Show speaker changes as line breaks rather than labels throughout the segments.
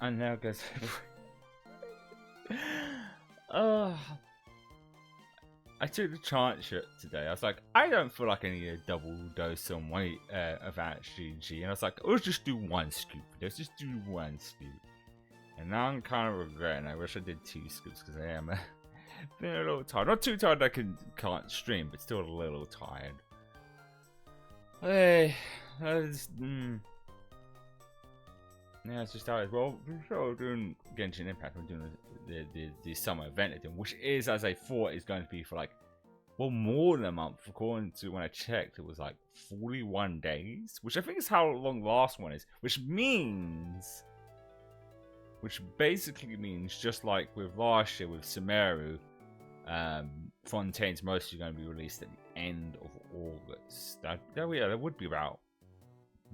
And now goes. Oh, I took the chance shot today. I was like, I don't feel like I need a double dose on weight of HGG, and I was like, let's just do one scoop. Let's just do one scoop. And now I'm kind of regretting. I wish I did 2 scoops because I am feeling a little tired. Not too tired that I can't stream, but still a little tired. Hey, yeah, it's just how it is. Well, we're doing Genshin Impact. We're doing the summer event again, which is, as I thought, is going to be for like well, more than a month. According to when I checked, it was like 41 days, which I think is how long the last one is. Which basically means, just like with last year with Sumeru, Fontaine's mostly going to be released at the end of August. That would be about.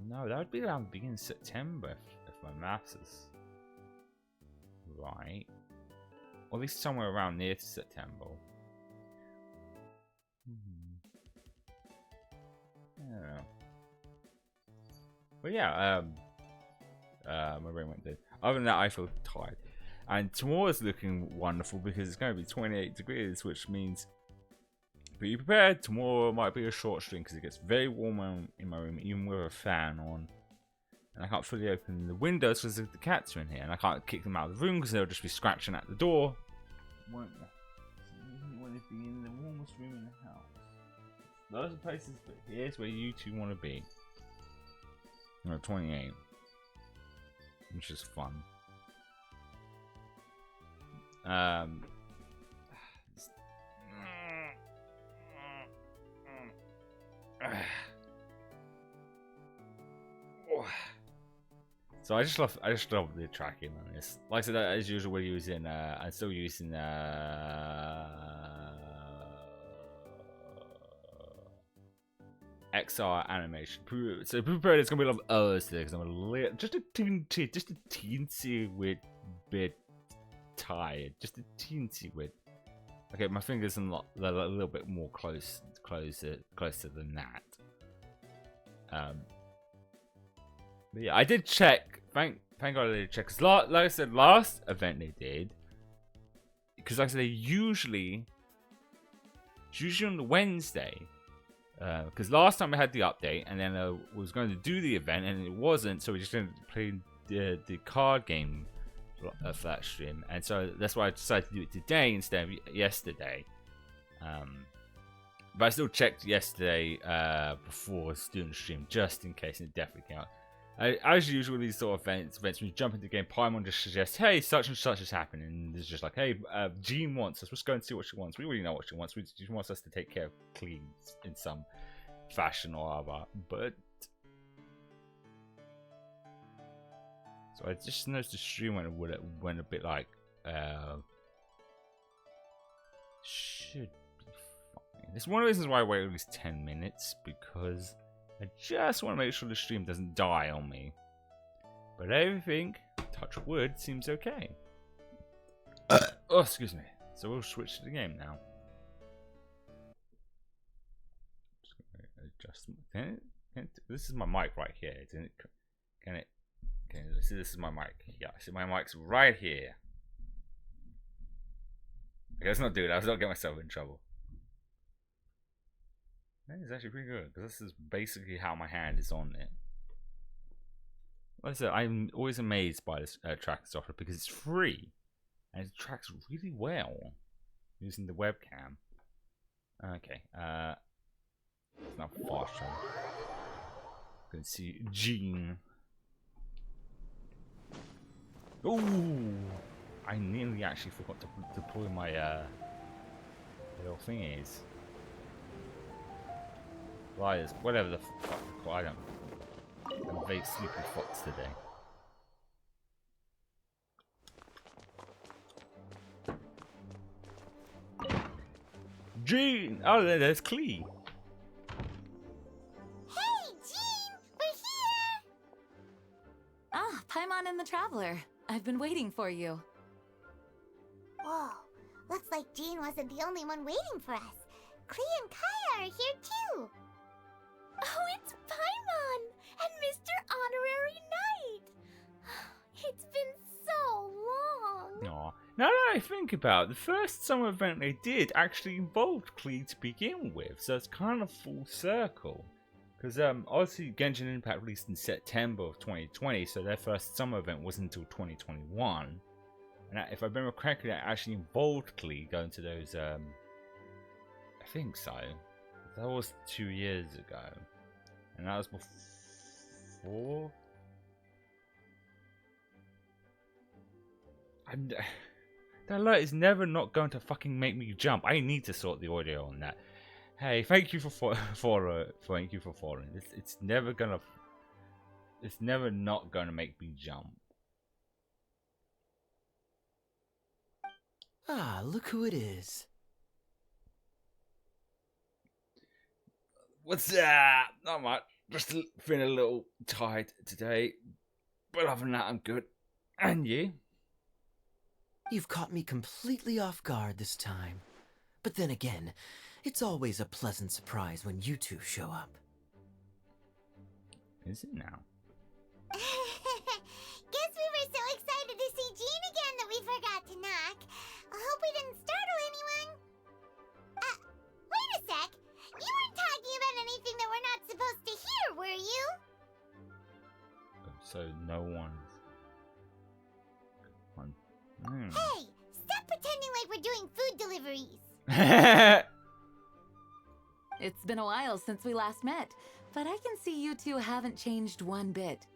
No, that would be around the beginning of September if my maths is right. Or at least somewhere around near to September. I don't know. But yeah, my brain went dead. Other than that, I feel tired. And tomorrow's looking wonderful because it's going to be 28 degrees, which means be prepared. Tomorrow might be a short stream because it gets very warm in my room, even with a fan on. And I can't fully open the windows because the cats are in here, and I can't kick them out of the room because they'll just be scratching at the door. Won't they? So you want to be in the warmest room in the house. Those are places, but here's where you two want to be. 28. Which is fun. So I just love the tracking on this. Like I said, as usual, we're using I'm still using XR animation. So prepared, it's gonna be a lot of O's today because I'm just a teensy bit tired. Just a teensy bit. Okay, my fingers are a little bit more closer than that. But yeah, I did check. Thank God I did check. Cause like I said, last event they did, because like I said, it's usually on the Wednesday. Because last time I had the update, and then I was going to do the event, and it wasn't, so we just didn't play the card game for that stream, and so that's why I decided to do it today instead of yesterday. But I still checked yesterday before doing the stream, just in case, and it definitely came out. As usual, these sort of events when you jump into the game, Paimon just suggests, hey, such and such is happening, and it's just like, hey, Jean wants us, let's go and see what she wants. We already know what she wants. She wants us to take care of Clee in some fashion or other, but so I just noticed the stream went a bit like should be fine. It's one of the reasons why I wait at least 10 minutes, because I just want to make sure the stream doesn't die on me. But everything, touch wood, seems okay. Oh, excuse me. So we'll switch to the game now. Just gonna adjust. This is my mic right here. Can it? This is my mic. Yeah, see, my mic's right here. Okay, let's not do that. Let's not get myself in trouble. That is actually pretty good, because this is basically how my hand is on it. Like I said, I'm always amazed by this tracking software because it's free and it tracks really well using the webcam. Okay, it's not fast travel. You can see Jean. Ooh, I nearly actually forgot to deploy my little thingies. Liars, whatever the fuck they're called. I'm a very sleepy fox today. Jean! Oh, there's Clee.
Hey, Jean! We're here! Ah, Paimon and the Traveler. I've been waiting for you.
Whoa, looks like Jean wasn't the only one waiting for us. Clee and Kaya are here too.
Oh, it's Paimon and Mr. Honorary Knight. It's been so long.
Aw. Now that I think about it, the first summer event they did actually involved Clee to begin with, so it's kind of full circle. Because obviously Genshin Impact released in September of 2020, so their first summer event wasn't until 2021. And if I remember correctly, that actually involved Clee going to those, I think so. That was 2 years ago. And that was before... That alert is never not going to fucking make me jump. I need to sort the audio on that. Hey, thank you for thank you for following. It's never gonna. It's never not gonna make me jump.
Ah, look who it is.
What's that? Not much. Just feeling a little tired today, but other than that, I'm good. And you?
You've caught me completely off guard this time. But then again, it's always a pleasant surprise when you two show up.
Is it now?
Guess we were so excited to see Jean again that we forgot to knock. I hope we didn't startle anyone. Wait a sec. You weren't talking about anything that we're not supposed to hear, were you?
So no one's.
Hey, stop pretending like we're doing food deliveries.
It's been a while since we last met, but I can see you two haven't changed one bit.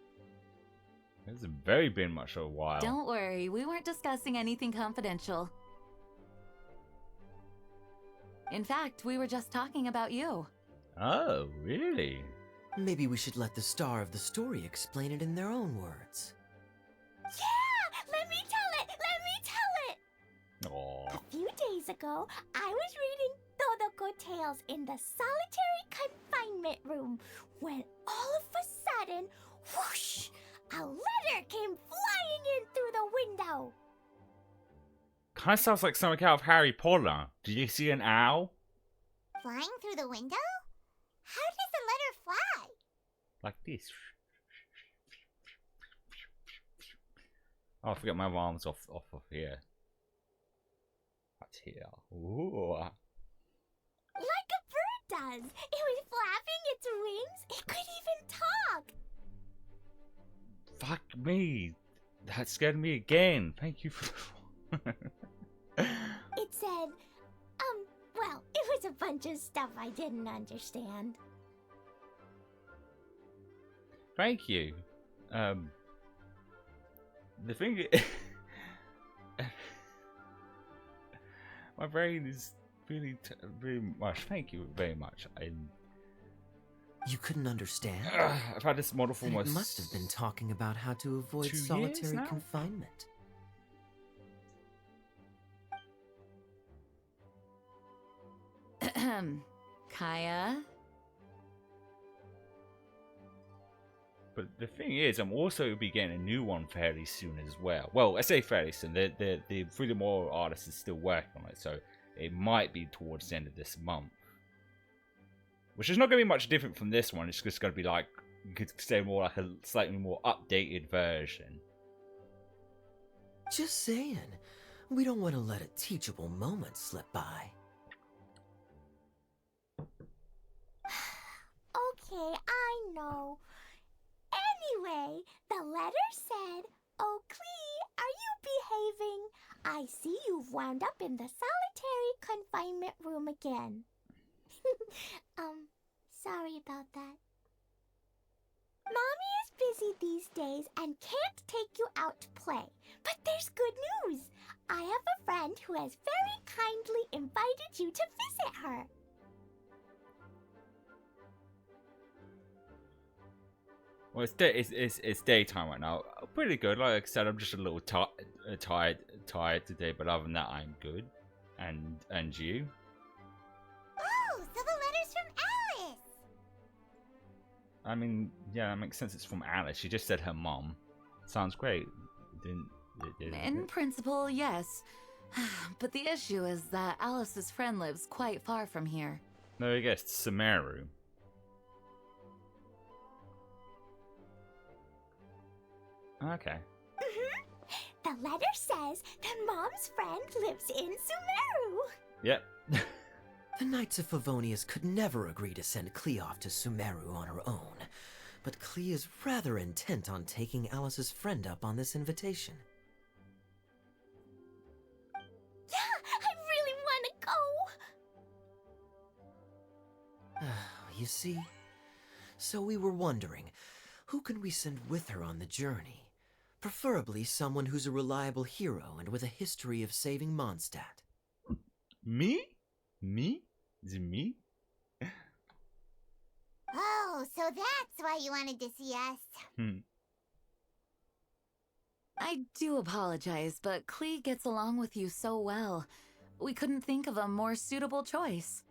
It's very been much a while.
Don't worry, we weren't discussing anything confidential. In fact, we were just talking about you.
Oh, really?
Maybe we should let the star of the story explain it in their own words.
Yeah! Let me tell it! Let me tell it!
Aww.
A few days ago, I was reading Todoko Tales in the solitary confinement room when all of a sudden, whoosh, a letter came flying in through the window.
Kind of sounds like something out of Harry Potter. Did you see an owl?
Flying through the window? How does the letter fly?
Like this. Oh, I forgot my arms off of here. That's here. Ooh.
Like a bird does. It was flapping its wings. It could even talk.
Fuck me. That scared me again. Thank you for.
It said, well, it was a bunch of stuff I didn't understand.
Thank you. The thing is, my brain is really very much. Thank you very much.
You couldn't understand?
I've had this model for
Then
almost.
it must have been talking about how to avoid
2 years
solitary
now?
confinement.
Kaya?
But the thing is, I'm also be getting a new one fairly soon as well. Well, I say fairly soon. The Freedom Oral artist is still working on it, so it might be towards the end of this month. Which is not going to be much different from this one. It's just going to be like, you could say more like a slightly more updated version.
Just saying. We don't want to let a teachable moment slip by.
Okay, I know. Anyway, the letter said, "Oh, Klee, are you behaving? I see you've wound up in the solitary confinement room again." Sorry about that. Mommy is busy these days and can't take you out to play. But there's good news. I have a friend who has very kindly invited you to visit her.
Well, it's daytime right now. Pretty good. Like I said, I'm just a little tired today, but other than that, I'm good. And you?
Oh, so the letter's from Alice.
I mean, yeah, that makes sense. It's from Alice. She just said her mom. Sounds great.
In principle, yes. But the issue is that Alice's friend lives quite far from here.
No, I guess it's Sumeru. Okay.
The letter says that Mom's friend lives in Sumeru.
Yep.
The Knights of Favonius could never agree to send Klee off to Sumeru on her own, but Klee is rather intent on taking Alice's friend up on this invitation.
Yeah, I really want to go.
You see? So we were wondering, who can we send with her on the journey? Preferably someone who's a reliable hero and with a history of saving Mondstadt.
Me? Me? Is it me?
so that's why you wanted to see us.
I do apologize, but Klee gets along with you so well. We couldn't think of a more suitable choice.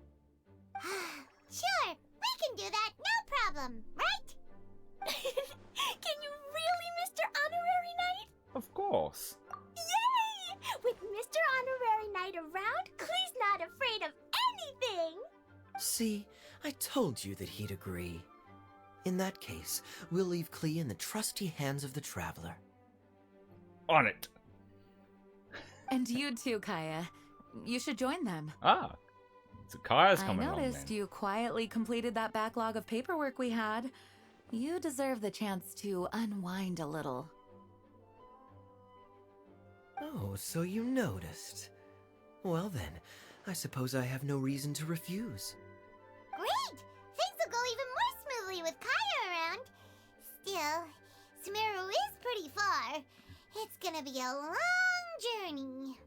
Sure, we can do that, no problem, right? Can you really, Mr. Honorary Knight?
Of course.
Yay! With Mr. Honorary Knight around, Klee's not afraid of anything!
See, I told you that he'd agree. In that case, we'll leave Klee in the trusty hands of the Traveler.
On it.
And you too, Kaya. You should join them.
Ah. So Kaya's
I
coming along
noticed
then.
you quietly completed that backlog of paperwork we had. You deserve the chance to unwind a little.
Oh, so you noticed. Well then, I suppose I have no reason to refuse.
Great! Things will go even more smoothly with Kaya around. Still, Sumeru is pretty far. It's gonna be a long journey.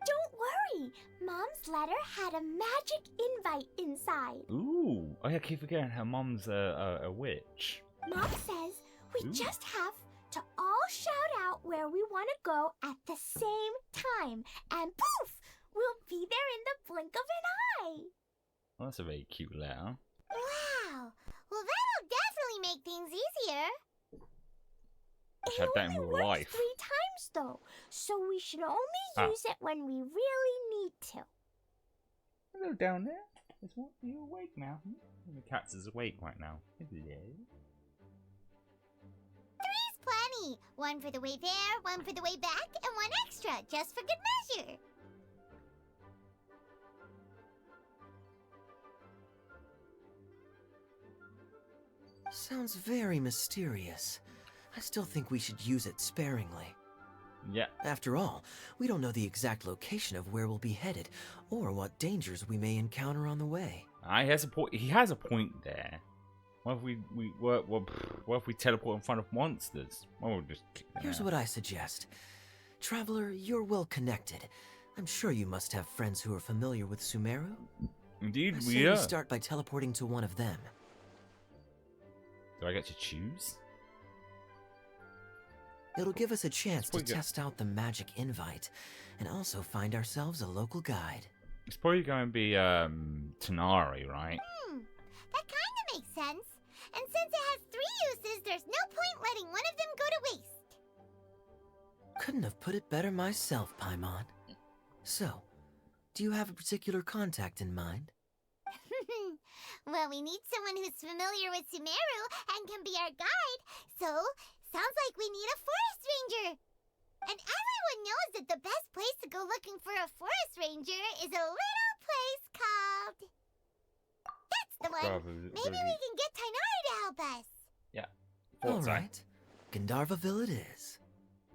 Don't worry! Mom's letter had a magic invite inside.
Ooh. Oh yeah, I keep forgetting her mom's a witch.
Mom says we
Ooh.
just have to all shout out where we want to go at the same time. And poof! We'll be there in the blink of an eye.
Well, that's a very cute letter.
Wow! Well, that'll definitely make things easier.
Wish I had that in real
works
life.
3 times though, so we should only
Ah.
use it when we really need to.
Hello down there. Is what? Are you awake now? The cat's is awake right now. Hello.
3's plenty. 1 for the way there, 1 for the way back, and 1 extra, just for good measure.
Sounds very mysterious. I still think we should use it sparingly.
Yeah.
After all, we don't know the exact location of where we'll be headed, or what dangers we may encounter on the way.
He has a point. He has a point there. What if we teleport in front of monsters? Well, we'll just kick them
Here's
out.
what I suggest. Traveler, you're well connected. I'm sure you must have friends who are familiar with Sumeru.
Indeed,
I say
we are.
we start by teleporting to one of them.
Do I get to choose?
It'll give us a chance to
pretty good.
test out the magic invite, and also find ourselves a local guide.
It's probably going to be Tanari, right?
That kinda makes sense. And since it has 3 uses, there's no point letting one of them go to waste.
Couldn't have put it better myself, Paimon. So, do you have a particular contact in mind?
Well, we need someone who's familiar with Sumeru and can be our guide, so sounds like we need a forest ranger. And everyone knows that the best place to go looking for a forest ranger is a little place called... That's the one! Maybe we can get Tainari to help us.
Yeah.
All right. Gandharvaville it is.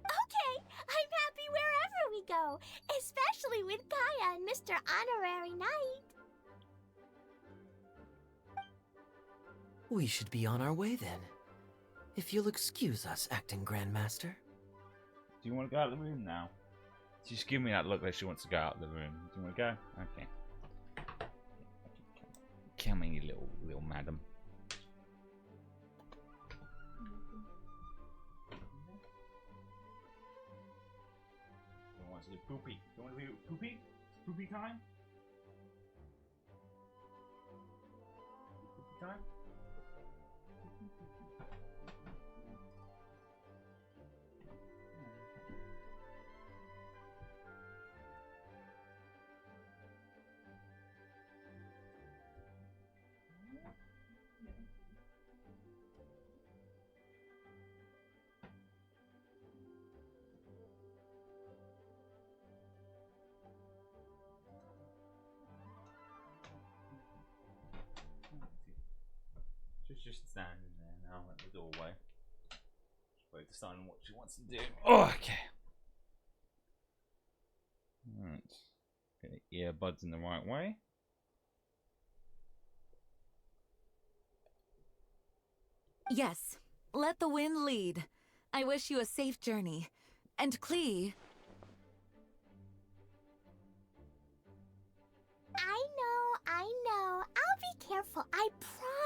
Okay, I'm happy wherever we go, especially with Kaya and Mr. Honorary Knight.
We should be on our way then. If you'll excuse us, Acting Grandmaster.
Do you want to go out of the room now? Just give me that look like she wants to go out of the room. Do you want to go? Okay. Come in, you little madam. Don't want to do poopy. Don't want to do poopy? It's poopy time? Poopy time? She's just standing there now at the doorway. She's probably deciding what she wants to do. Oh, okay. Right. Get the earbuds in the right way.
Yes, let the wind lead. I wish you a safe journey. And Klee,
I know. I'll be careful, I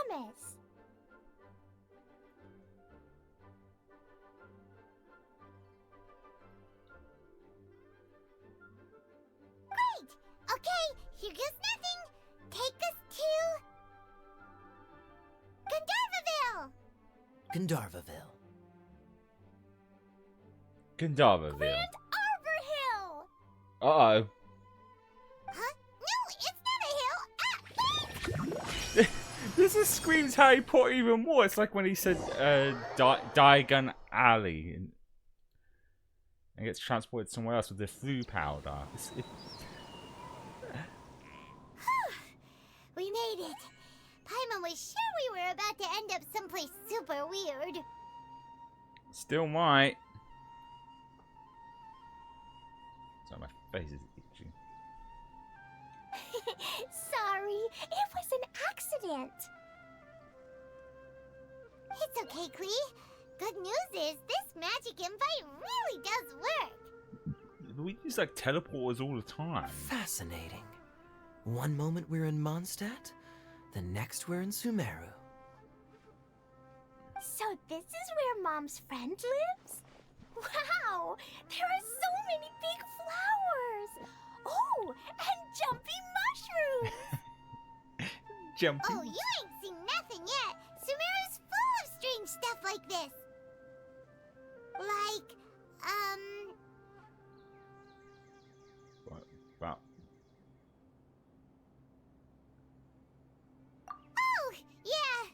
promise. Okay, here goes nothing. Take us to
Gandharvaville.
Gandharvaville.
Grand Arbor Hill.
Uh-oh.
Huh? No, it's not a hill.
This just screams Harry Potter even more. It's like when he said Diagon Alley and gets transported somewhere else with the flu powder.
We made it. Paimon was sure we were about to end up someplace super weird.
Still might. Sorry, my face is itchy.
Sorry, it was an accident. It's okay, Klee. Good news is this magic invite really does work.
We use like teleporters all the time.
Fascinating. One moment we're in Mondstadt, the next we're in Sumeru.
So this is where Mom's friend lives? Wow! There are so many big flowers! Oh, and jumpy mushrooms!
Jumping.
Oh, you ain't seen nothing yet! Sumeru's full of strange stuff like this! Like,
Wow.
Oh, yeah!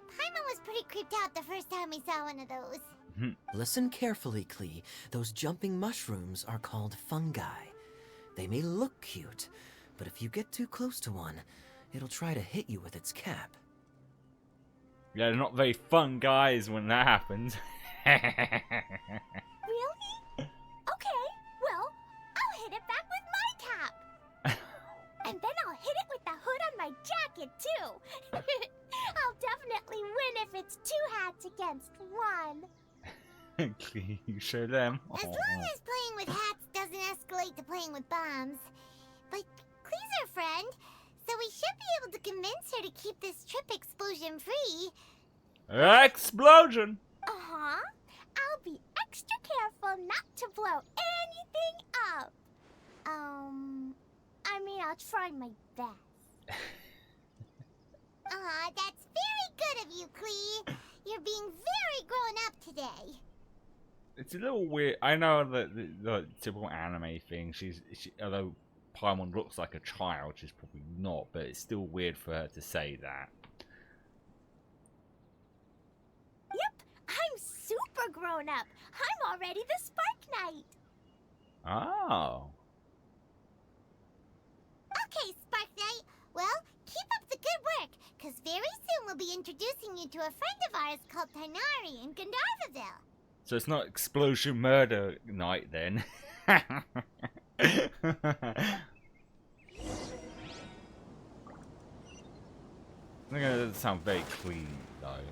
Paimon was pretty creeped out the first time we saw one of those.
Listen carefully, Klee. Those jumping mushrooms are called fungi. They may look cute, but if you get too close to one, it'll try to hit you with its cap.
Yeah, they're not very fun guys when that happens.
Really? Okay, well, I'll hit it back with my cap. And then I'll hit it with the hood on my jacket, too. I'll definitely win if it's 2 hats against 1.
You show them.
As long as playing with hats doesn't escalate to playing with bombs. But Klee's our friend, so we should be able to convince her to keep this trip explosion-free.
Explosion!
Uh-huh. I'll be extra careful not to blow anything up. I mean, I'll try my best. That's very good of you, Klee. You're being very grown up today.
It's a little weird. I know that the typical anime thing. She, although Paimon looks like a child, she's probably not. But it's still weird for her to say that.
Yep, I'm super grown up. I'm already the Spark Knight.
Oh.
Okay, Spark Knight. Well, keep up the good work, because very soon we'll be introducing you to a friend of ours called Tainari in Gandharvaville.
So it's not explosion murder night then. That doesn't sound very clean though.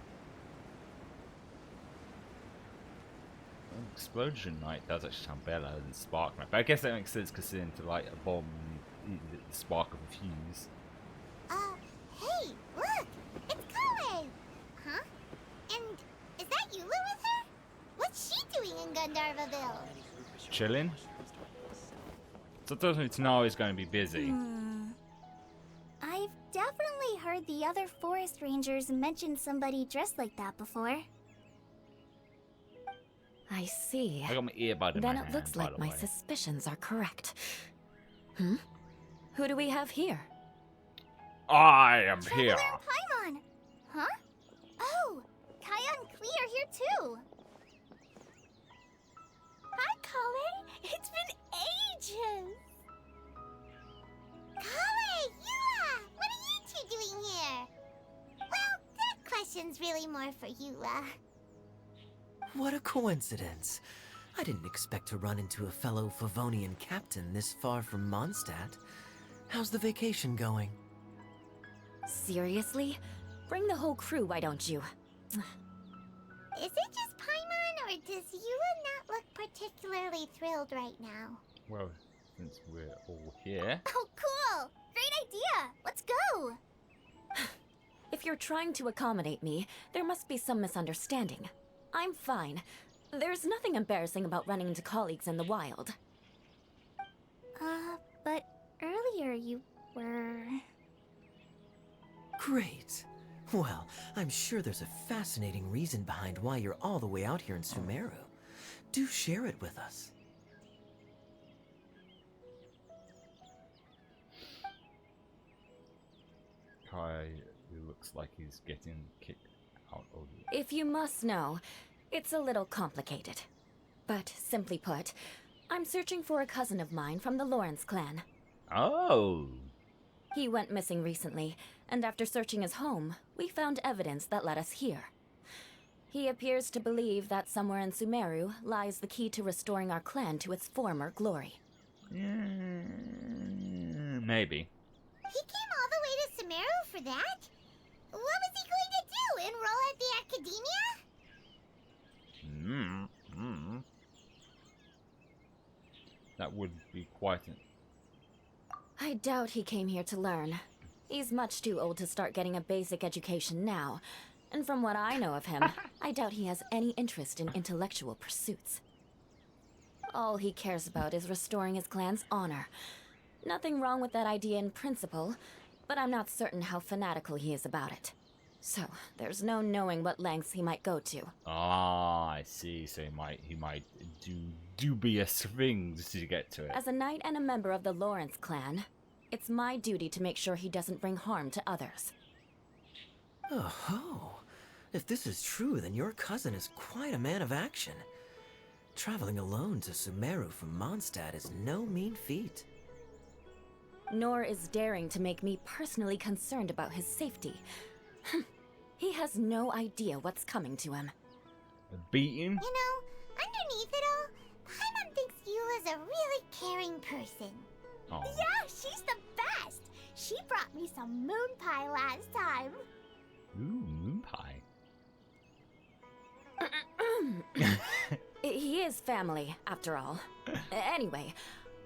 Explosion night does actually sound better than spark night, but I guess that makes sense considering to light a bomb, the spark of a fuse.
Hey, look! It's Kale! Huh? And is that Eula with her? What's she doing in Gandharvaville?
Chilling. So it doesn't mean Tanari's going to be busy.
I've definitely heard the other forest rangers mention somebody dressed like that before.
I see.
I got my earbud in
Then
my
it
hand,
looks
by
like
the
my
way.
suspicions are correct. Who do we have here?
I am
Traveler
here.
and Paimon! Huh? Oh, Kaya and Klee are here too. Hi, Kale. It's been ages. Kale, Eula, what are you two doing here? Well, that question's really more for Eula.
What a coincidence. I didn't expect to run into a fellow Favonian captain this far from Mondstadt. How's the vacation going?
Seriously? Bring the whole crew, why don't you?
Is it just Paimon, or does Eula not look particularly thrilled right now?
Well, since we're all here.
Oh, cool! Great idea! Let's go!
If you're trying to accommodate me, there must be some misunderstanding. I'm fine. There's nothing embarrassing about running into colleagues in the wild.
But earlier you were...
Great. Well, I'm sure there's a fascinating reason behind why you're all the way out here in Sumeru. Do share it with us.
Kai, who looks like he's getting kicked out of the...
If you must know, it's a little complicated. But simply put, I'm searching for a cousin of mine from the Lawrence clan.
Oh!
He went missing recently, and after searching his home, we found evidence that led us here. He appears to believe that somewhere in Sumeru lies the key to restoring our clan to its former glory.
Maybe.
He came all the way to Sumeru for that? What was he going to do? Enroll at the academia?
That would be quite an...
I doubt he came here to learn. He's much too old to start getting a basic education now. And from what I know of him, I doubt he has any interest in intellectual pursuits. All he cares about is restoring his clan's honor. Nothing wrong with that idea in principle, but I'm not certain how fanatical he is about it. So, there's no knowing what lengths he might go to.
Ah, I see. So he might do dubious things to get to it.
As a knight and a member of the Lawrence clan, it's my duty to make sure he doesn't bring harm to others.
Oh, if this is true, then your cousin is quite a man of action. Traveling alone to Sumeru from Mondstadt is no mean feat.
Nor is daring to make me personally concerned about his safety. He has no idea what's coming to him.
A beating?
You know, underneath it all, Paimon thinks Eula's a really caring person.
Oh.
Yeah, she's the best! She brought me some moon pie last time.
Ooh, moon pie.
He is family, after all. Anyway,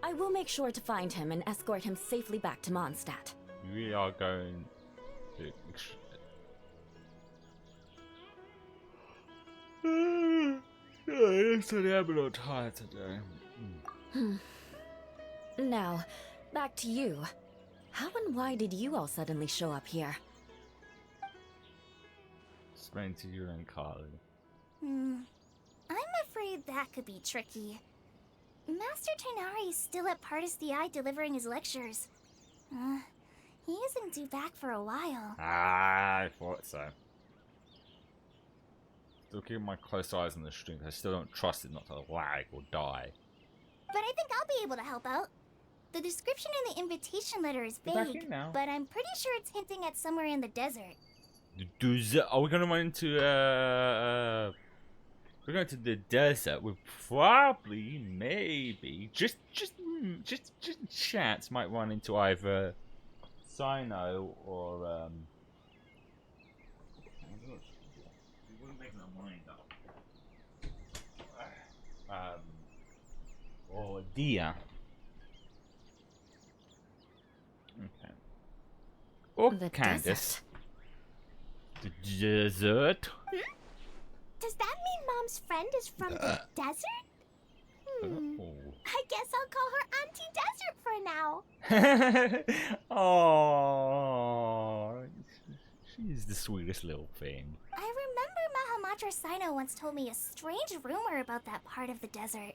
I will make sure to find him and escort him safely back to Mondstadt.
We are going to... Sorry, I'm a little tired today.
Now, back to you. How and why did you all suddenly show up here?
Explain to you and Carly.
I'm afraid that could be tricky. Master Tighnari is still at Partis the Eye delivering his lectures. He isn't due back for a while.
Ah, I thought so. Still keeping my close eyes on the stream. I still don't trust it not to lag or die.
But I think I'll be able to help out. The description in the invitation letter is
You're back
vague,
in now.
but I'm pretty sure it's hinting at somewhere in the desert.
Are we gonna run into we're going to the desert. We probably, maybe, just chance might run into either Sino or we wouldn't make my mind up. Or Dia. Okay. Or
The
Candace.
desert.
The desert.
Does that mean Mom's friend is from the desert?
Oh.
I guess I'll call her Auntie Desert for now.
Oh, she's the sweetest little thing.
I remember Mahamatra Sino once told me a strange rumor about that part of the desert.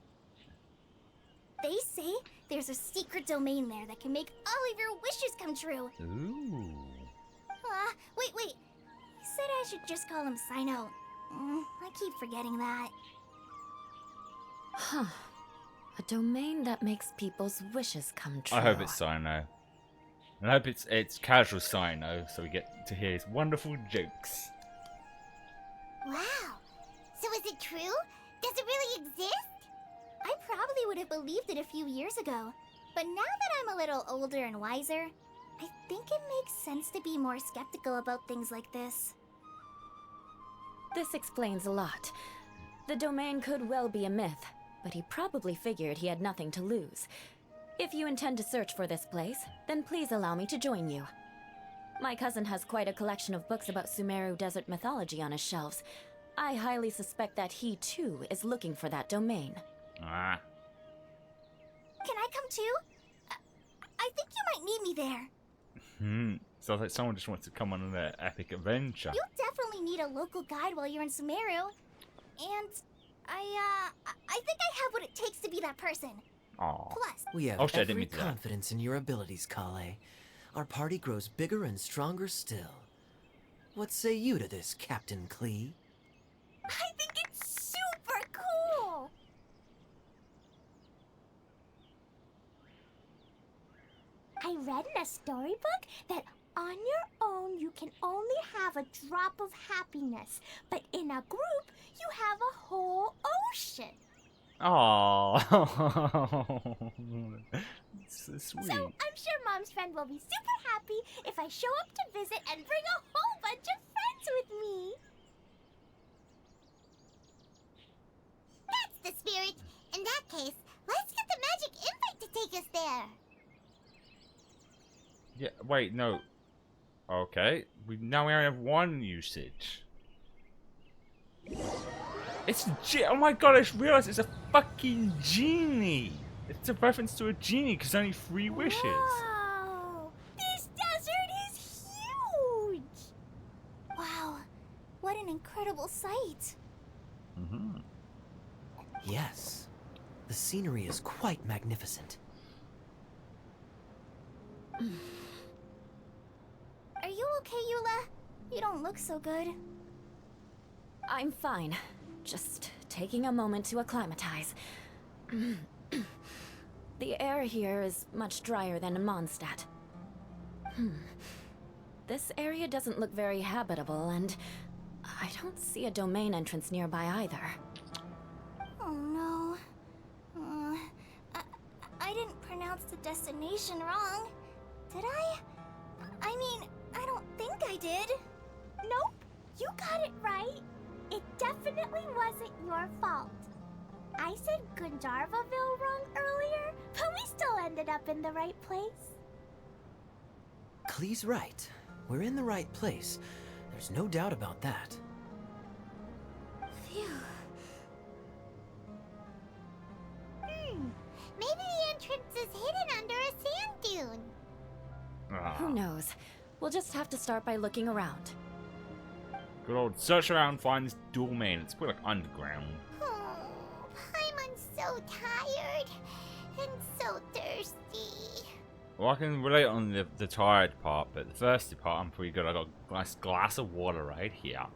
They say there's a secret domain there that can make all of your wishes come true.
Ooh.
Wait. He said I should just call him Sino. I keep forgetting that.
Huh. A domain that makes people's wishes come true.
I hope it's Sino. And I hope it's casual Sino, so we get to hear his wonderful jokes.
Wow. So is it true? Does it really exist? I probably would have believed it a few years ago. But now that I'm a little older and wiser, I think it makes sense to be more skeptical about things like this.
This explains a lot. The domain could well be a myth, but he probably figured he had nothing to lose. If you intend to search for this place, then please allow me to join you. My cousin has quite a collection of books about Sumeru desert mythology on his shelves. I highly suspect that he, too, is looking for that domain.
Ah.
Can I come too? I think you might need me there.
Sounds like someone just wants to come on an epic adventure.
You'll definitely need a local guide while you're in Sumeru. And I think I have what it takes to be that person.
Aww.
Plus,
We have
Oh, shit, I didn't
every
mean to do that.
confidence in your abilities, Kale. Our party grows bigger and stronger still. What say you to this, Captain Klee?
I think it's super cool. I read in a storybook that on your own you can only have a drop of happiness, but in a group you have a whole ocean.
Aww. So sweet.
So I'm sure Mom's friend will be super happy if I show up to visit and bring a whole bunch of friends with me. That's the spirit. In that case, let's get the magic invite to take us there.
Yeah, wait, no. Okay, now we only have one usage. It's a oh my god, I just realized it's a fucking genie. It's a reference to a genie because only 3 wishes.
Whoa! This desert is huge! Wow, what an incredible sight.
Yes. The scenery is quite magnificent.
Are you okay, Eula? You don't look so good.
I'm fine. Just taking a moment to acclimatize. The air here is much drier than in Mondstadt. This area doesn't look very habitable, and I don't see a domain entrance nearby either.
Oh no. I didn't pronounce the destination wrong. Did I? I mean, I don't think I did. Nope, you got it right. It definitely wasn't your fault. I said Gundarvaville wrong earlier, but we still ended up in the right place.
Klee's right. We're in the right place. There's no doubt about that.
Phew. Maybe the entrance is hidden under a sand dune.
Who knows? We'll just have to start by looking around.
Good old search around, find this domain. It's probably like underground.
Oh, Paimon's so tired and so thirsty.
Well, I can relate on the tired part, but the thirsty part, I'm pretty good. I got a nice glass of water right here.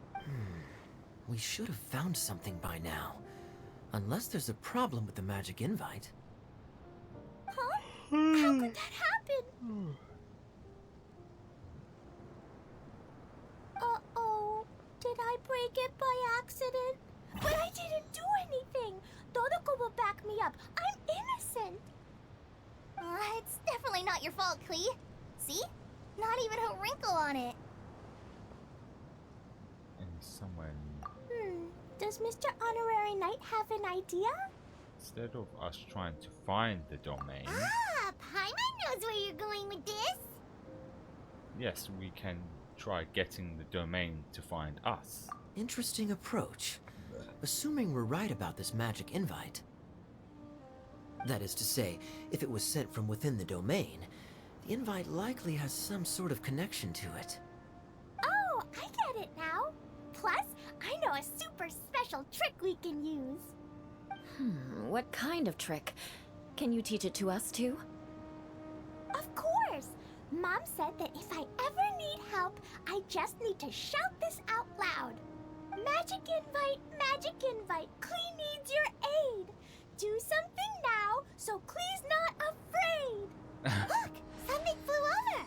We should have found something by now. Unless there's a problem with the magic invite.
Huh? How could that happen? Uh-oh. Did I break it by accident? But I didn't do anything. Todoko will back me up. I'm innocent. It's definitely not your fault, Klee. See? Not even a wrinkle on it.
And somewhere
Does Mr. Honorary Knight have an idea?
instead of us trying to find the domain,
Paimon knows where you're going with this.
yes, we can try getting the domain to find us.
Interesting approach. Assuming we're right about this magic invite. That is to say, if it was sent from within the domain, the invite likely has some sort of connection to it.
Oh, I get it now. Plus, I know a super special trick we can use.
What kind of trick? Can you teach it to us too?
Of course! Mom said that if I ever need help, I just need to shout this out loud. Magic invite, Klee needs your aid. Do something now, so Klee's not afraid. Look, something flew over.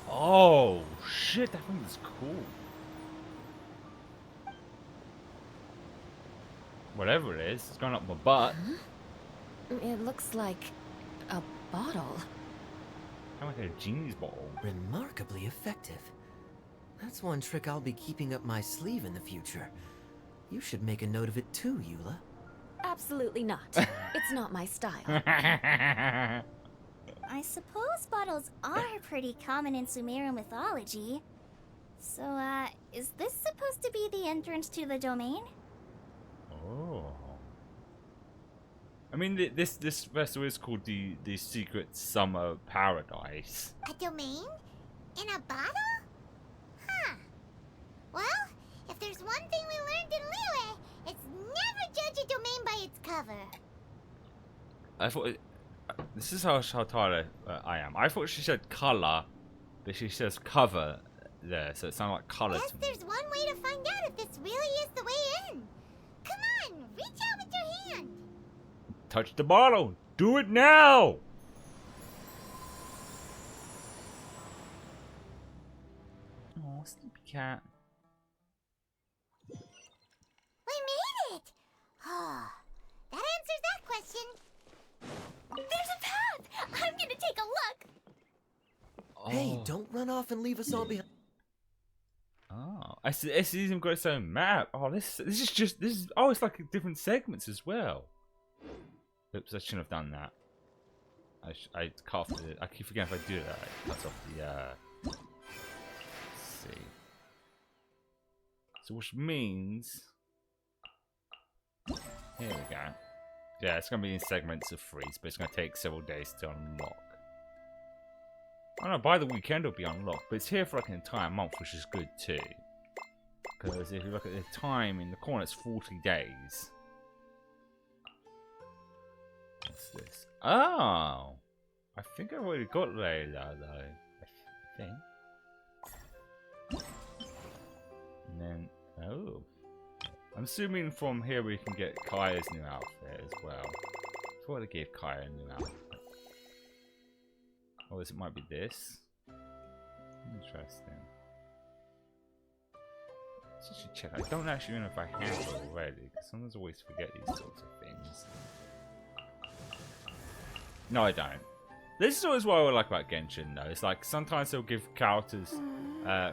Oh, shit, that thing is cool. Whatever it is, it's going up my butt.
It looks like a bottle.
Kind of like a genie's bottle.
Remarkably effective. That's one trick I'll be keeping up my sleeve in the future. You should make a note of it too, Eula.
Absolutely not. It's not my style.
I suppose bottles are pretty common in Sumeru mythology. So, is this supposed to be the entrance to the domain?
Oh. I mean, this vessel is called the Secret Summer Paradise.
A domain? In a bottle? Huh. Well, if there's one thing we learned in Liyue, it's never judge a domain by its cover.
I thought this is how tired I am. I thought she said color, but she says cover there, so it sounded like color
Guess
to me.
there's one way to find out if this really is the way in. Come on, reach out with your hand.
Touch the bottle. Do it now. Oh, sleepy cat.
We made it! Oh, that answers that question. There's a path! I'm gonna take a look!
Hey,
Oh.
don't run off and leave us all behind.
Oh, it's even got its own map. Oh, this is oh, it's like different segments as well. Oops, I shouldn't have done that. I cut off the. I keep forgetting if I do that. I cut off the. Let's see. So which means. Here we go. Yeah, it's gonna be in segments of 3, but it's gonna take several days to unlock. Oh no, by the weekend it'll be unlocked, but it's here for like an entire month, which is good too. Because if you look at the time in the corner, it's 40 days. What's this? Oh! I think I already got Layla though. I think. And then, oh. I'm assuming from here we can get Kaya's new outfit as well. I thought I gave Kaya a new outfit. Oh, it might be this. Interesting. Let's actually check. I don't actually know if I have it already, because sometimes I always forget these sorts of things. No, I don't. This is always what I like about Genshin, though. It's like sometimes they'll give characters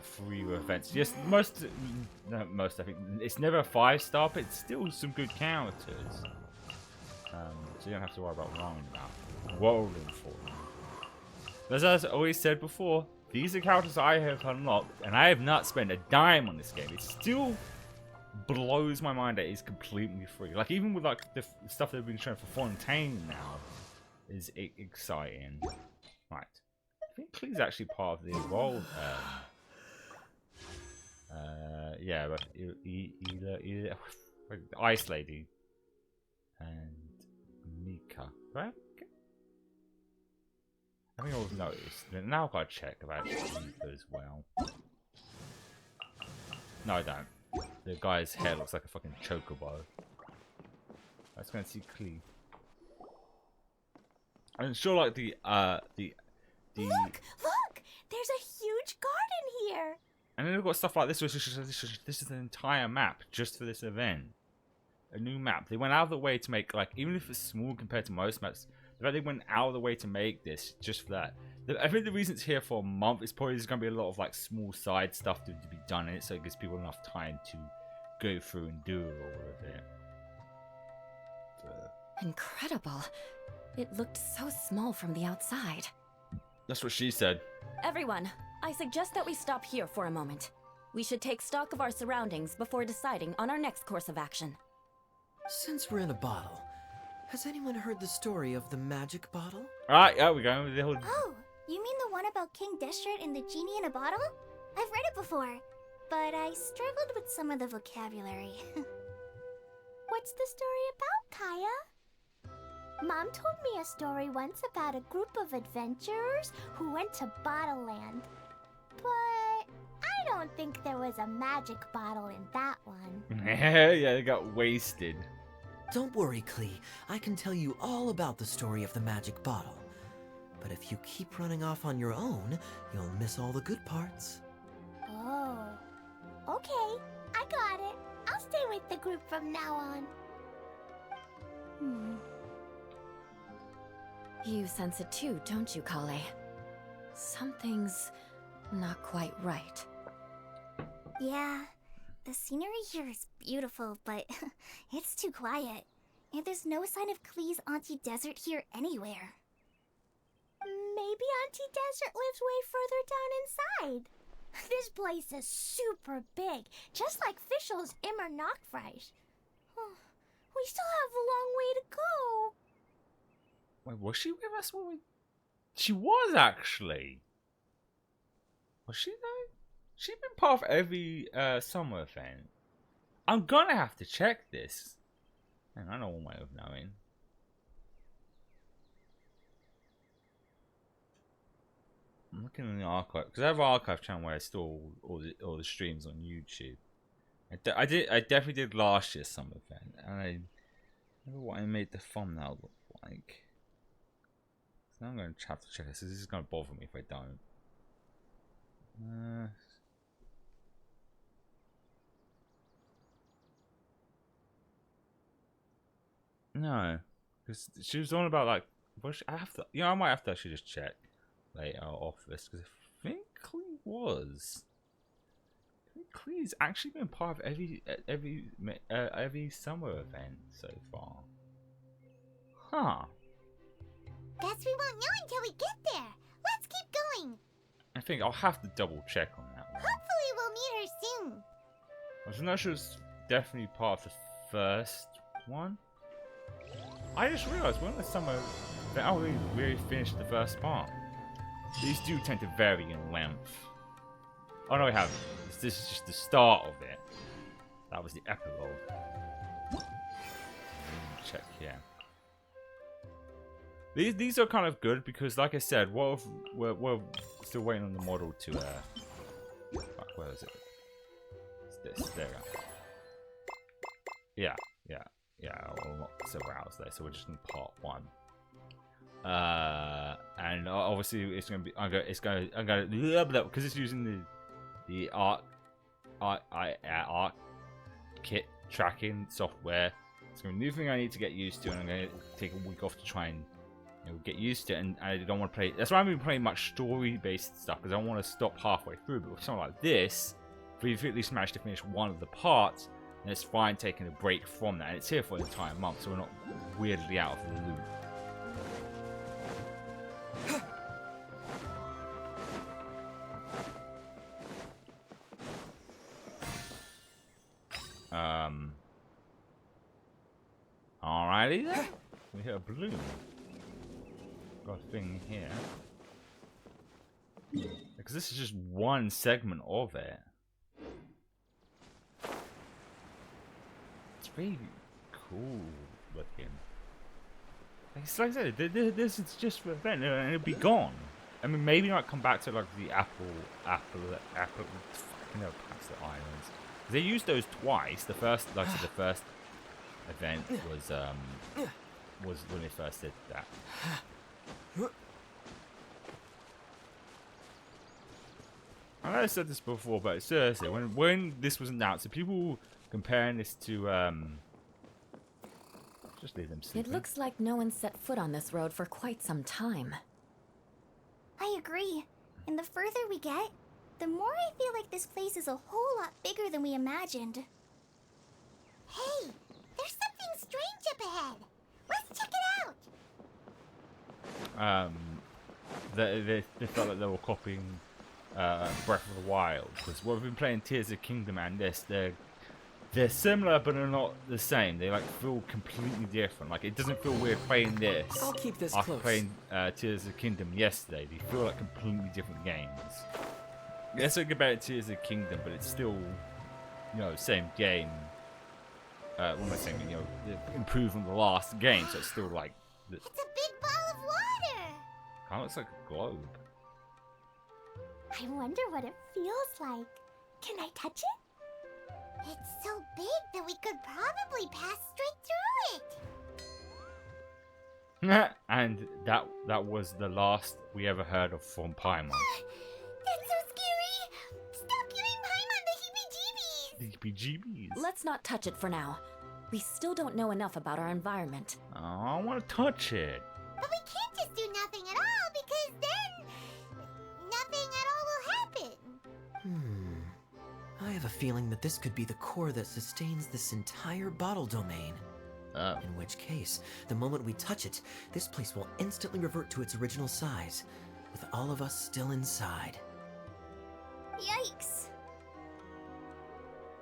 free events. Yes, I think it's never a 5-star, but it's still some good characters. So you don't have to worry about rolling for them. As I always said before, these are characters I have unlocked, and I have not spent a dime on this game. It still blows my mind that it's completely free. Like, even with like the stuff they've been showing for Fontaine now is exciting. Right. I think Klee's actually part of the role. Yeah, but Ice Lady and Mika, right? I think I've noticed. Now I've got to check about Mika as well. No, I don't. The guy's hair looks like a fucking chocobo. Let's go and see Klee. I'm sure, like the
Look! There's a huge garden here!
and then we've got stuff like this. This is an entire map just for this event. A new map. They went out of the way to make, like, even if it's small compared to most maps, the fact they went out of the way to make this just for that. I think the reason it's here for a month is probably there's going to be a lot of like small side stuff to be done in it, so it gives people enough time to go through and do all of it.
Incredible. It looked so small from the outside.
That's what she said.
Everyone, I suggest that we stop here for a moment. We should take stock of our surroundings before deciding on our next course of action.
Since we're in a bottle, has anyone heard the story of the magic bottle?
Alright, there we go.
Oh, you mean the one about King Destret and the genie in a bottle? I've read it before, but I struggled with some of the vocabulary. What's the story about, Kaya? Mom told me a story once about a group of adventurers who went to Bottle Land. But I don't think there was a magic bottle in that one.
Yeah, they got wasted.
Don't worry, Klee. I can tell you all about the story of the magic bottle. But if you keep running off on your own, you'll miss all the good parts.
Oh, okay. I got it. I'll stay with the group from now on.
You sense it too, don't you, Kale? Something's not quite right.
Yeah, the scenery here is beautiful, but it's too quiet. And there's no sign of Klee's Auntie Desert here anywhere. Maybe Auntie Desert lives way further down inside. This place is super big, just like Fischl's Immer Nachtreich. We still have a long way to go.
Wait, was she with us when we... She was, actually. Was she, though? She's been part of every summer event. I'm gonna have to check this. And I know one way of knowing. I'm looking in the archive because I have an archive channel where I store all the streams on YouTube. I definitely did last year's summer event, and I remember what I made the thumbnail look like. So now I'm going to have to check this. This is going to bother me if I don't. No, because she was on about like. I have to. I might have to actually just check later off this because I think Clee was. Clee's actually been part of every summer event so far. Huh.
Guess we won't know until we get there. Let's keep going.
I think I'll have to double check on that one.
Hopefully we'll meet her soon.
I was not sure she was definitely part of the first one. I just realised we're on the summer event. Oh, we really finished the first part. These do tend to vary in length. Oh no, we haven't. This is just the start of it. That was the epilogue. Check here. These are kind of good because, like I said, we're still waiting on the model to. Fuck, where is it? It's this. There we go. Yeah. Well, not several hours there, so we're just in part 1. And obviously it's gonna be. I'm gonna because it's using the art kit tracking software. It's gonna be a new thing I need to get used to, and I'm gonna take a week off to try and get used to it. And I don't want to play. That's why I haven't been playing much story-based stuff because I don't want to stop halfway through. But with something like this, if we've at least managed to finish one of the parts, then it's fine taking a break from that. And it's here for an entire month, so we're not weirdly out of the loop. Alrighty then. We hit a balloon. Got a thing here. Because this is just one segment of it. It's really cool looking. Like I said, this is just for event and it'll be gone. I mean, maybe not come back to like the Apple, fucking hell, past the islands. They used those twice. The first, like I said, the first event was when they first did that. I know I said this before, but seriously, when this was announced, the people comparing this to just leave them sleeping.
It looks like no one set foot on this road for quite some time.
I agree. And the further we get, the more I feel like this place is a whole lot bigger than we imagined. Hey, there's something strange up ahead. Let's check it out.
They felt like they were copying Breath of the Wild, because we've been playing Tears of Kingdom and this, they're similar but they're not the same. They like feel completely different. Like it doesn't feel weird playing this.
I'll keep this
after
close.
playing Tears of Kingdom yesterday. They feel like completely different games. Let's talk about Tears of Kingdom, but it's still, same game. What am I saying? Improved on the last game, so it's still like.
It's a big ball of water.
Kind of looks like a globe.
I wonder what it feels like. Can I touch it? It's so big that we could probably pass straight through it.
And that was the last we ever heard of from Paimon.
That's so scary! Stop giving Paimon the heebie-jeebies!
Let's not touch it for now. We still don't know enough about our environment.
Oh, I want to touch it.
But we can't just do nothing at all, because then nothing at all will happen.
I have a feeling that this could be the core that sustains this entire bottle domain.
Oh.
In which case, the moment we touch it, this place will instantly revert to its original size, with all of us still inside.
Yikes.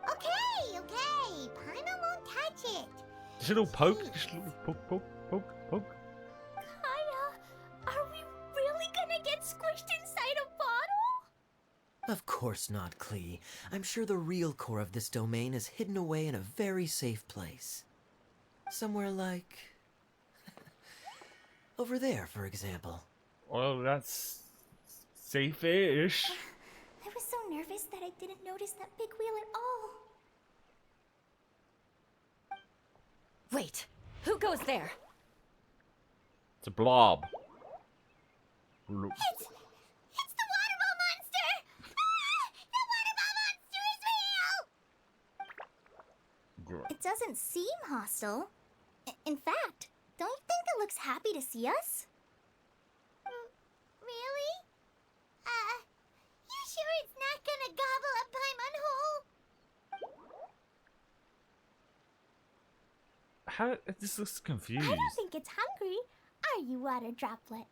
Okay. Paimon won't touch it.
Just a little poke. Just a little poke.
Kind
Of course not, Klee. I'm sure the real core of this domain is hidden away in a very safe place. Somewhere like... over there, for example.
Well, that's safe-ish.
I was so nervous that I didn't notice that big wheel at all.
Wait, who goes there?
It's a blob.
It's the waterball monster! Ah! The waterball monster is real! It doesn't seem hostile. In fact, don't you think it looks happy to see us? Really? You sure it's not gonna gobble up Paimon whole?
How? This looks confused.
I don't think it's hungry. Are you, water droplet?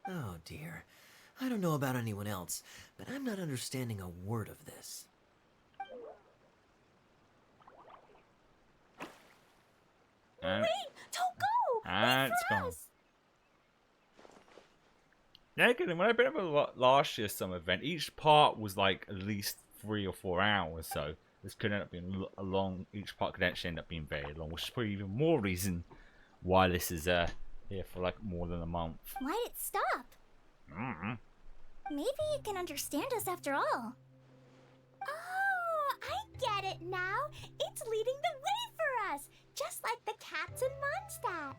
Oh dear. I don't know about anyone else, but I'm not understanding a word of this.
And,
Wait! Don't go!
and
Wait
it's
for
gone.
us!
Yeah, good. When I've been over last year's summer event, each part was like at least 3 or 4 hours. So this could end up being a long. Each part could actually end up being very long, which is probably even more reason why this is here for like more than a month.
Why'd it stop? Maybe it can understand us after all. Oh, I get it now. It's leading the way for us, just like the cats in Mondstadt.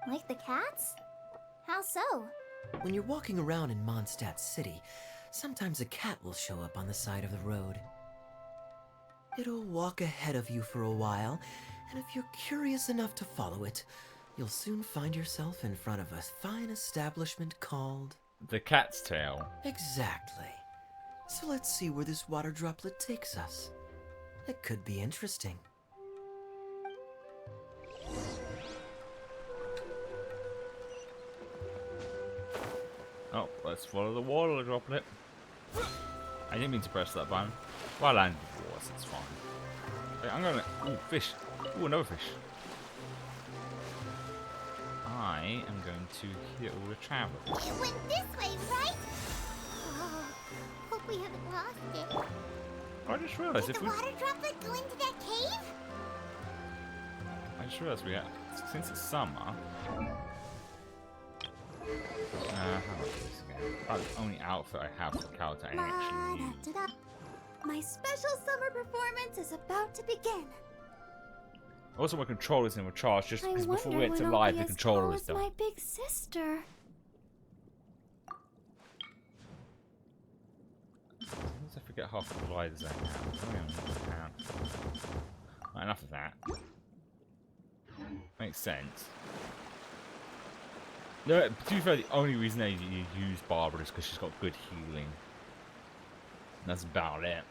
Like the cats? How so?
When you're walking around in Mondstadt City, sometimes a cat will show up on the side of the road. It'll walk ahead of you for a while, and if you're curious enough to follow it, you'll soon find yourself in front of a fine establishment called...
The cat's tail.
Exactly. So let's see where this water droplet takes us. It could be interesting.
Oh, let's follow the water droplet. I didn't mean to press that button. Well, I landed before, so it's fine. Wait, I'm gonna... Ooh, fish. Ooh, another fish. I am going to heal the traveler.
It went this way, right? Oh, hope we haven't lost it.
I just realised
Did
if
the
we...
water droplet go into that cave?
I just realised we have... Since it's summer... how much is this again? That's the only outfit I have for character I actually use.
La-da-da-da. My special summer performance is about to begin.
Also, my controller's in with charge just
I
because before we
wonder
went to
when
live,
I'll
the
be as
controller
tall
was
as
done.
my big sister.
Sometimes I forget half the gliders I have. Right, enough of that. Makes sense. No, to be fair, the only reason that you use Barbara is because she's got good healing. That's about it.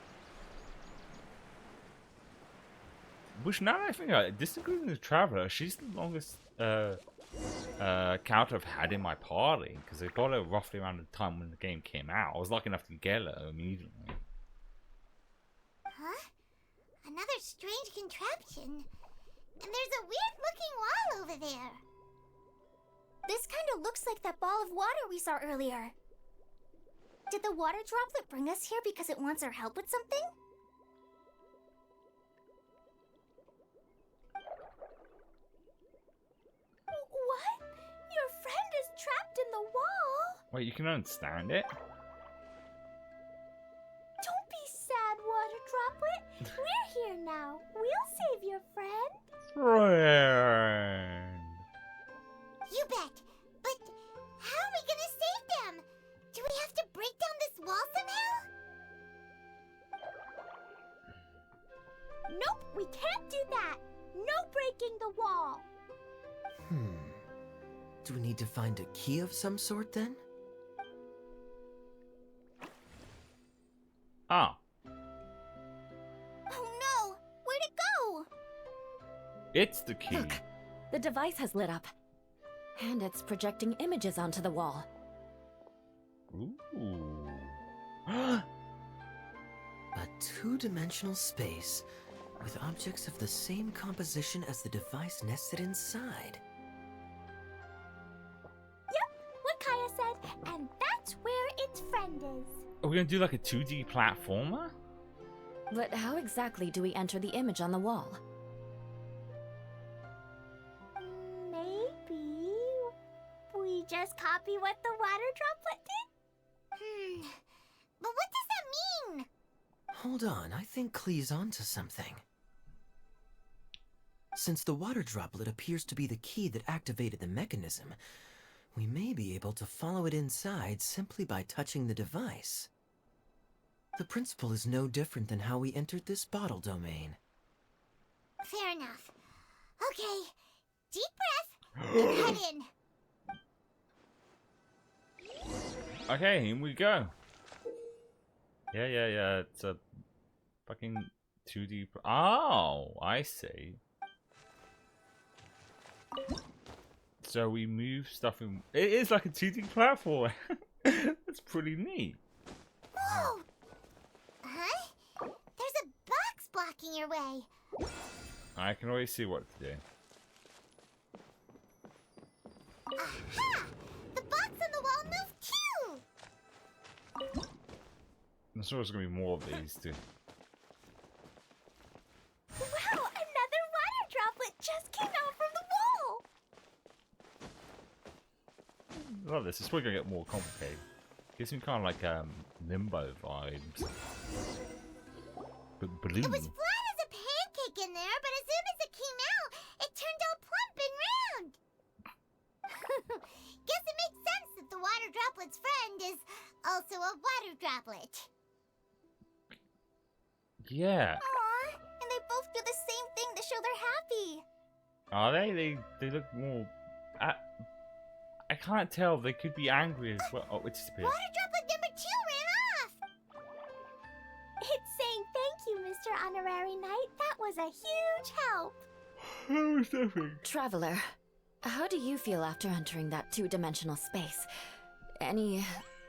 Which, now that I think about it, disagreeing with the Traveler, she's the longest character I've had in my party, because I got her roughly around the time when the game came out. I was lucky enough to get her immediately.
Huh? Another strange contraption. And there's a weird-looking wall over there. This kind of looks like that ball of water we saw earlier. Did the water droplet bring us here because it wants our help with something? What? Your friend is trapped in the wall?
Wait, you can understand it?
Don't be sad, water droplet. We're here now. We'll save your friend.
Friend.
You bet. But how are we gonna save them? Do we have to break down this wall somehow? Nope, we can't do that. No breaking the wall.
Do we need to find a key of some sort then?
Ah,
Oh no, where'd it go?
it's the key.
Look, the device has lit up. And it's projecting images onto the wall.
Ooh.
A two-dimensional space with objects of the same composition as the device nested inside.
Yep, what Kaya said, and that's where it's
Are we gonna do like a 2D platformer?
But how exactly do we enter the image on the wall?
Maybe we just copy what the water droplet did? But what does that mean?
Hold on, I think Klee's onto something. Since the water droplet appears to be the key that activated the mechanism, we may be able to follow it inside simply by touching the device. The principle is no different than how we entered this bottle domain.
Fair enough. Okay, deep breath and head in.
Okay, here we go. Yeah. It's a fucking 2D. Oh, I see. So we move stuff in. It is like a 2D platform. That's pretty neat.
Whoa! Huh? There's a box blocking your way.
I can always see what to do.
Aha! The box on the wall moved too!
I'm sure there's gonna be more of these too.
Wow! Another water droplet just came out from the wall!
I love this. It's probably gonna get more complicated. Gives me kind of like Limbo vibes. But blue.
It was flat as a pancake in there, but as soon as it came out, it turned all plump and round. Guess it makes sense that the water droplet's friend is also a water droplet.
Yeah.
Aww, and they both do the same thing to show they're happy.
Are they? They look more. I can't tell. They could be angry as well. Oh, it disappeared.
Water droplet number 2 ran off. It's saying thank you, Mr. Honorary Knight. That was a huge help.
That was nothing.
Traveler, how do you feel after entering that two-dimensional space? Any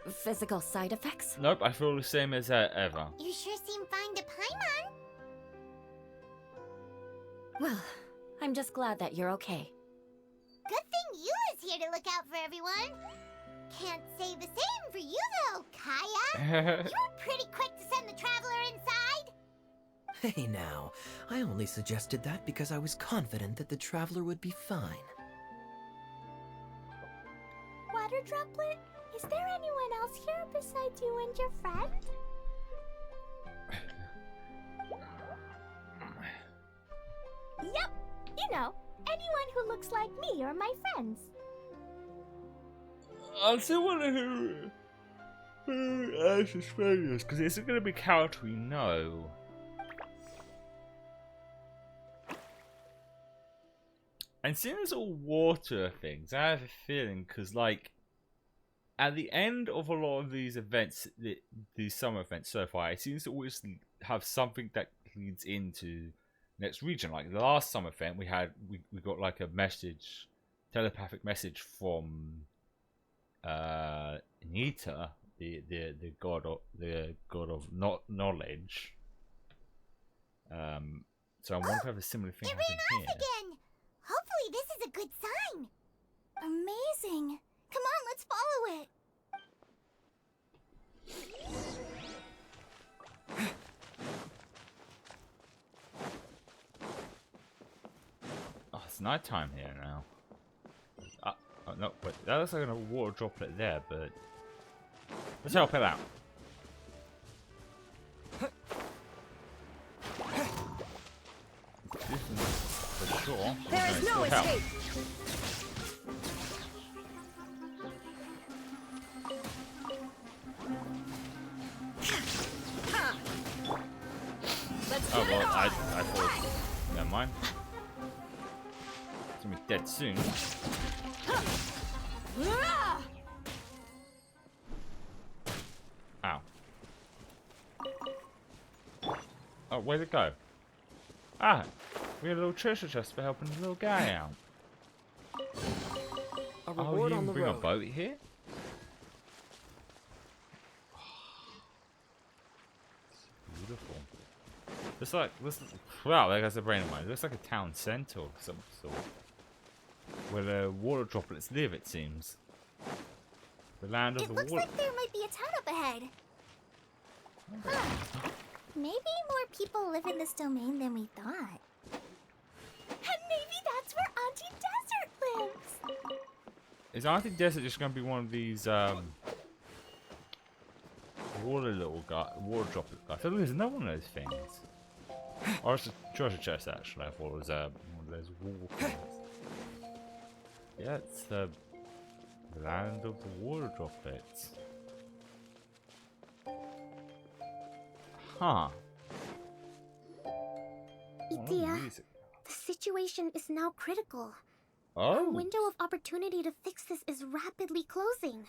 physical side effects?
Nope, I feel the same as ever.
You sure seem fine to Paimon.
Well, I'm just glad that you're okay.
Good thing you is here to look out for everyone. Can't say the same for you though, Kaya. You were pretty quick to send the traveler inside.
Hey now, I only suggested that because I was confident that the traveler would be fine.
Water droplet, is there anyone else here besides you and your friend? Yep, you know, anyone who looks like me or my friends.
I'll still wonder who else is famous, because it's going to be a character we know. And seeing as all water things, I have a feeling, because like, at the end of a lot of these events, these summer events so far, it seems to always have something that leads into next region. Like the last summer event, we got like a message, telepathic message from Nita, the god of knowledge. So I wonder if I have a similar thing
It
happen
ran
here.
off again. Hopefully this is a good sign. Amazing. Come on, let's follow it.
Oh, it's nighttime here now. Oh, no, but that looks like a water droplet there, but let's help it out. This is for sure.
There is no escape! Let's
Oh
get
well,
it on!
I thought. Never mind. It's gonna be dead soon. Ow. Oh, where'd it go? Ah, we had a little treasure chest for helping the little guy out.
A
Oh,
reward
you
on
can
the
bring a
road.
boat here? It's beautiful. It's like, wow, that has a brain of mine. It looks like a town centre of some sort. Where the water droplets live, it seems. The land of
It
the
looks
water.
like there might be a town up ahead. Maybe more people live in this domain than we thought. And maybe that's where Auntie Desert lives.
Is Auntie Desert just gonna be one of these water droplet guys? I thought there's another one of those things. Or it's a treasure chest actually. I thought it was one of those water things. Yeah, it's the land of the water droplets. Huh.
Idea, the situation is now critical.
Oh.
Our window of opportunity to fix this is rapidly closing.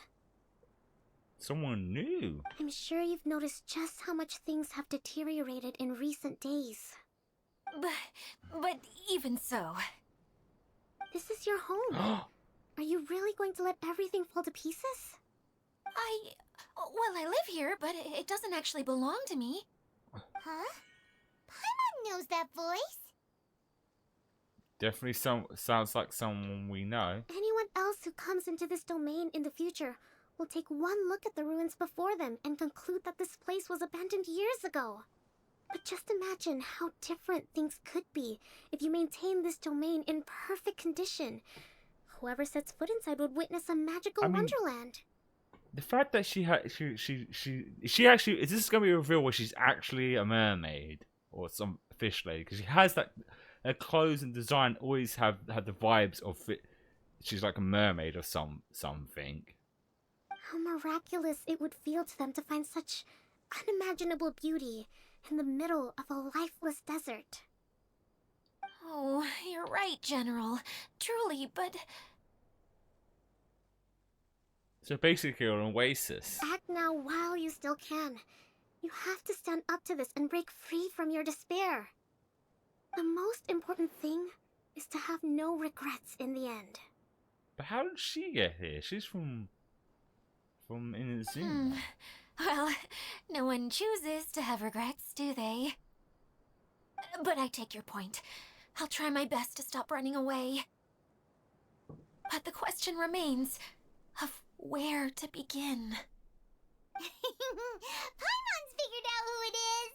Someone new.
I'm sure you've noticed just how much things have deteriorated in recent days.
But even so...
This is your home. Are you really going to let everything fall to pieces?
Well, I live here, but it doesn't actually belong to me.
Huh? Paimon knows that voice.
Definitely sounds like someone we know.
Anyone else who comes into this domain in the future will take one look at the ruins before them and conclude that this place was abandoned years ago. But just imagine how different things could be if you maintain this domain in perfect condition. Whoever sets foot inside would witness a magical wonderland.
The fact that she actually is this going to be revealed where she's actually a mermaid or some fish lady, because she has that her clothes and design always have the vibes of it. She's like a mermaid or something.
How miraculous it would feel to them to find such unimaginable beauty in the middle of a lifeless desert.
Oh, you're right, General. Truly, but...
So basically an oasis.
Act now while you still can. You have to stand up to this and break free from your despair. The most important thing is to have no regrets in the end.
But how did she get here? She's from Inazuma.
Well, no one chooses to have regrets, do they? But I take your point. I'll try my best to stop running away. But the question remains of where to begin.
Paimon's figured out who it is!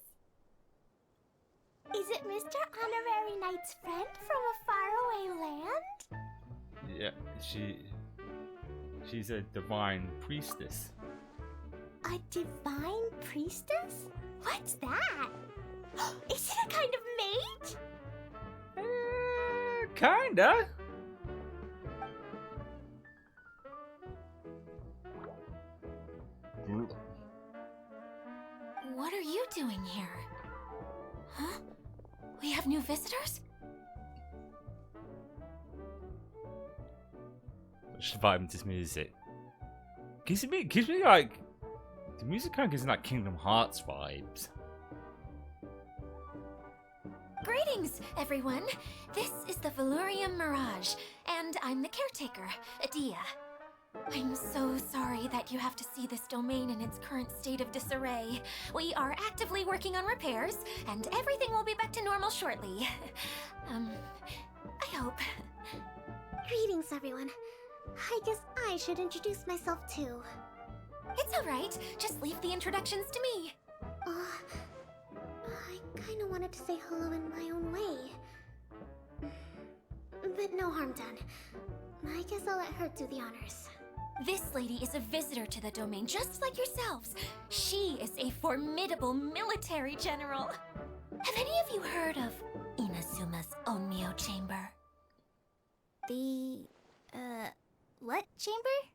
Is it Mr. Honorary Knight's friend from a faraway land?
Yeah, she's a divine priestess.
A divine priestess? What's that? Is it a kind of mage?
Kinda.
What are you doing here? Huh? We have new visitors?
Just vibing to this music. Gives me like the music kind of gives me like Kingdom Hearts vibes.
Greetings, everyone. This is the Valurium Mirage, and I'm the caretaker, Adia. I'm so sorry that you have to see this domain in its current state of disarray. We are actively working on repairs, and everything will be back to normal shortly. I hope.
Greetings, everyone. I guess I should introduce myself too.
It's alright. Just leave the introductions to me.
I kinda wanted to say hello in my own way. But no harm done. I guess I'll let her do the honors.
This lady is a visitor to the domain, just like yourselves. She is a formidable military general. Have any of you heard of Inazuma's Onmyo Chamber?
What chamber?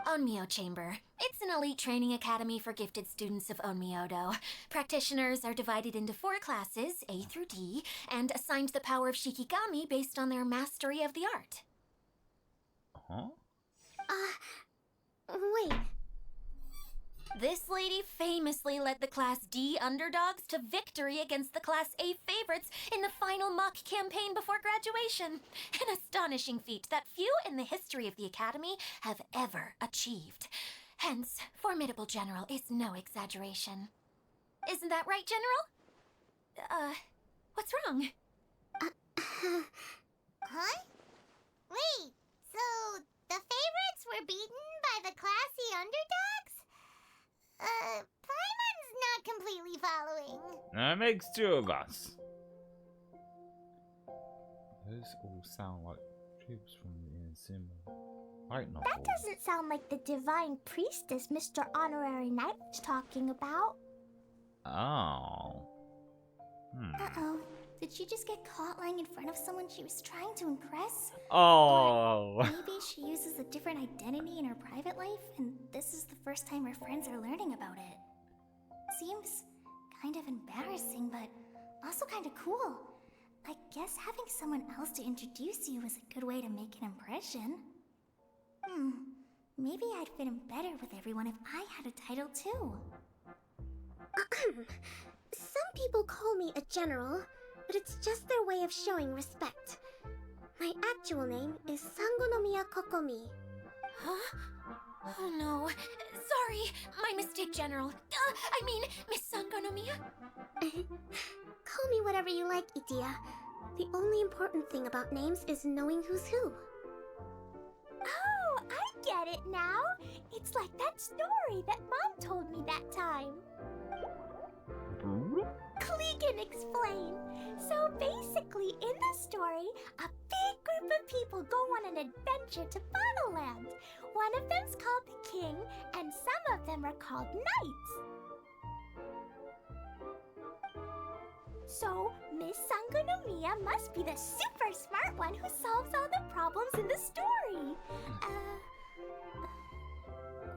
Onmyo Chamber. It's an elite training academy for gifted students of Onmyodo. Practitioners are divided into 4 classes, A through D, and assigned the power of Shikigami based on their mastery of the art.
Huh?
Wait.
This lady famously led the Class D underdogs to victory against the Class A favorites in the final mock campaign before graduation. An astonishing feat that few in the history of the Academy have ever achieved. Hence, formidable general is no exaggeration. Isn't that right, General? What's wrong?
Huh? Wait, so the favorites were beaten by the classy underdogs? Paimon's not completely following.
That makes two of us. Those all sound like troops from the Inazuma light novel.
That doesn't sound like the divine priestess Mr. Honorary Knight was talking about.
Oh.
Uh-oh. Did she just get caught lying in front of someone she was trying to impress?
Oh.
Maybe she uses a different identity in her private life, and this is the first time her friends are learning about it. Seems kind of embarrassing, but also kind of cool. I guess having someone else to introduce you is a good way to make an impression. Maybe I'd fit in better with everyone if I had a title too.
Some people call me a general, but it's just their way of showing respect. My actual name is Sangonomiya Kokomi.
Huh? Oh no. Sorry, my mistake, General. I mean, Miss Sangonomiya.
Call me whatever you like, Itia. The only important thing about names is knowing who's who. Oh, I get it now. It's like that story that Mom told me that time. Klee can explain. So basically, in the story, a big group of people go on an adventure to Bottleland. One of them's called the King, and some of them are called Knights. So, Miss Sangonomiya must be the super smart one who solves all the problems in the story.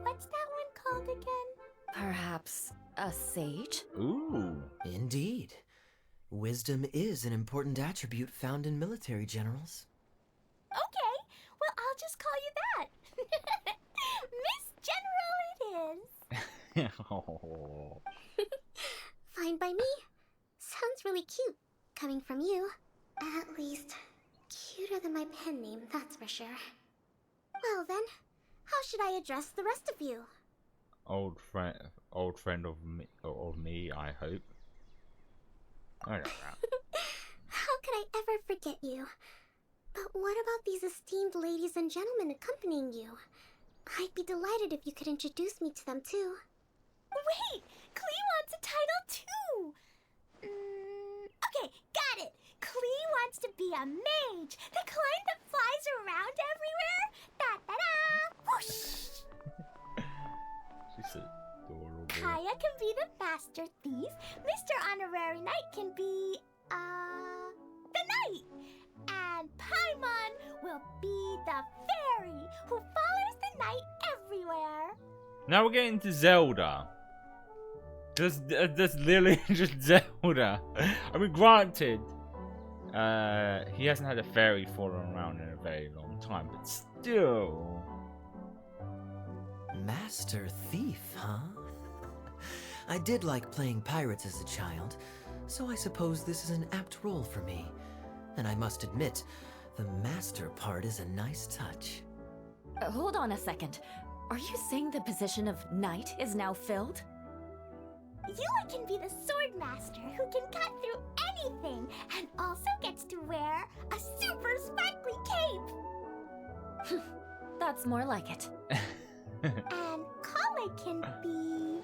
What's that one called again?
Perhaps a sage?
Ooh.
Indeed. Wisdom is an important attribute found in military generals.
Okay, well, I'll just call you that. Miss General it is.
Oh.
Fine by me. Sounds really cute, coming from you. At least, cuter than my pen name, that's for sure. Well then, how should I address the rest of you?
Old friend of me, I hope. I don't know.
How could I ever forget you? But what about these esteemed ladies and gentlemen accompanying you? I'd be delighted if you could introduce me to them too. Wait! Klee wants a title too! Okay, got it! Klee wants to be a mage! The kind that flies around everywhere! Da-da-da! Whoosh!
She's adorable.
Kaya can be the master thief. Mr. Honorary Knight can be, the knight. And Paimon will be the fairy who follows the knight everywhere.
Now we're getting to Zelda. That's literally just Zelda. I mean, granted, he hasn't had a fairy following around in a very long time, but still.
Master Thief, huh? I did like playing pirates as a child, so I suppose this is an apt role for me. And I must admit, the master part is a nice touch.
Hold on a second. Are you saying the position of knight is now filled?
Yula can be the sword master who can cut through anything and also gets to wear a super sparkly cape.
That's more like it.
And Kale can be,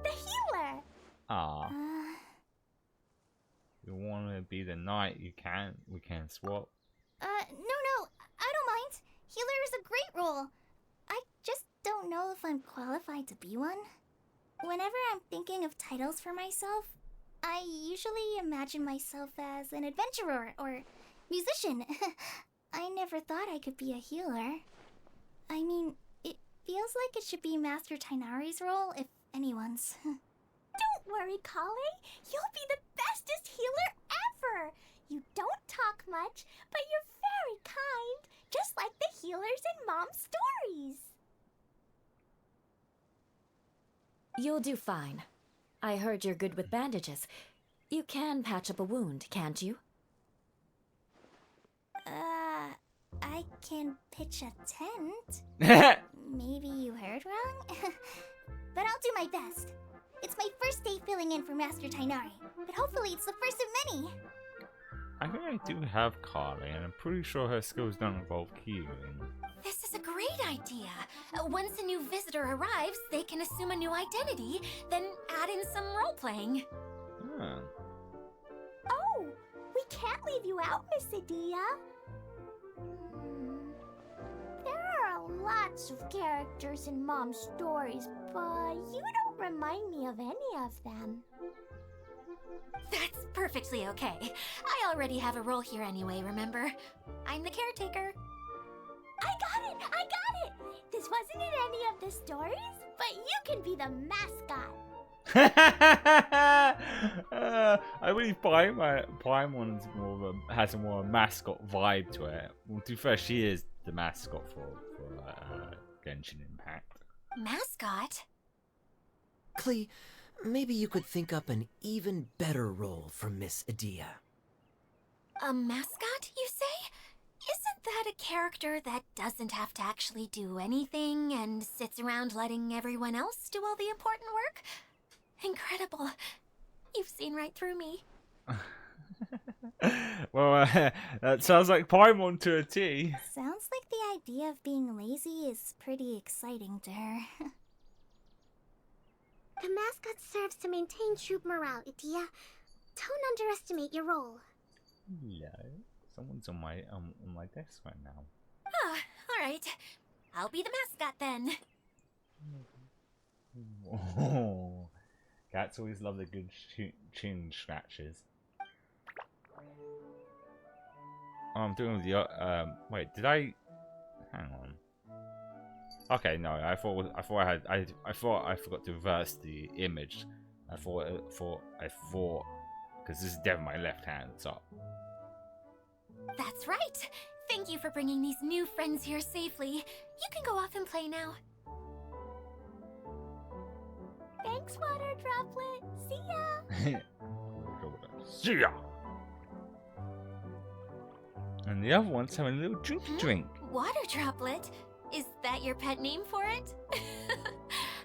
the healer.
Ah. You want to be the knight? You can. We can swap.
No, I don't mind. Healer is a great role. I just don't know if I'm qualified to be one. Whenever I'm thinking of titles for myself, I usually imagine myself as an adventurer or musician. I never thought I could be a healer. I mean, it feels like it should be Master Tainari's role, if anyone's.
Don't worry, Kale. You'll be the bestest healer ever. You don't talk much, but you're very kind, just like the healers in Mom's stories.
You'll do fine. I heard you're good with bandages. You can patch up a wound, can't you?
I can pitch a tent? Maybe you heard wrong? But I'll do my best. It's my first day filling in for Master Tainari, but hopefully it's the first of many.
I think I do have Carly, and I'm pretty sure her skills don't involve queuing.
This is a great idea. Once a new visitor arrives, they can assume a new identity, then add in some role-playing.
Huh.
Oh, we can't leave you out, Miss Adia. There are lots of characters in Mom's stories, but you don't remind me of any of them.
That's perfectly okay. I already have a role here anyway, remember? I'm the caretaker.
I got it! I got it! This wasn't in any of the stories, but you can be the mascot.
I believe Paimon's has a more mascot vibe to it. Well, to be fair, she is the mascot for Genshin Impact.
Mascot?
Klee, maybe you could think up an even better role for Miss Adia.
A mascot, you say? Isn't that a character that doesn't have to actually do anything and sits around letting everyone else do all the important work? Incredible. You've seen right through me.
Well, that sounds like Paimon to a T.
Sounds like the idea of being lazy is pretty exciting to her.
The mascot serves to maintain troop morale, Adia. Don't underestimate your role.
Yeah, someone's on my desk right now.
Ah, alright. I'll be the mascot then.
Oh, cats always love the good chin scratches. Oh, I'm doing the wait, did I? Hang on. Okay, no, I thought I forgot to reverse the image. I thought because this is definitely my left hand. So
That's right. Thank you for bringing these new friends here safely. You can go off and play now.
Thanks, Water Droplet. See ya!
see ya. And the other one's having a little drink.
Water Droplet? Is that your pet name for it?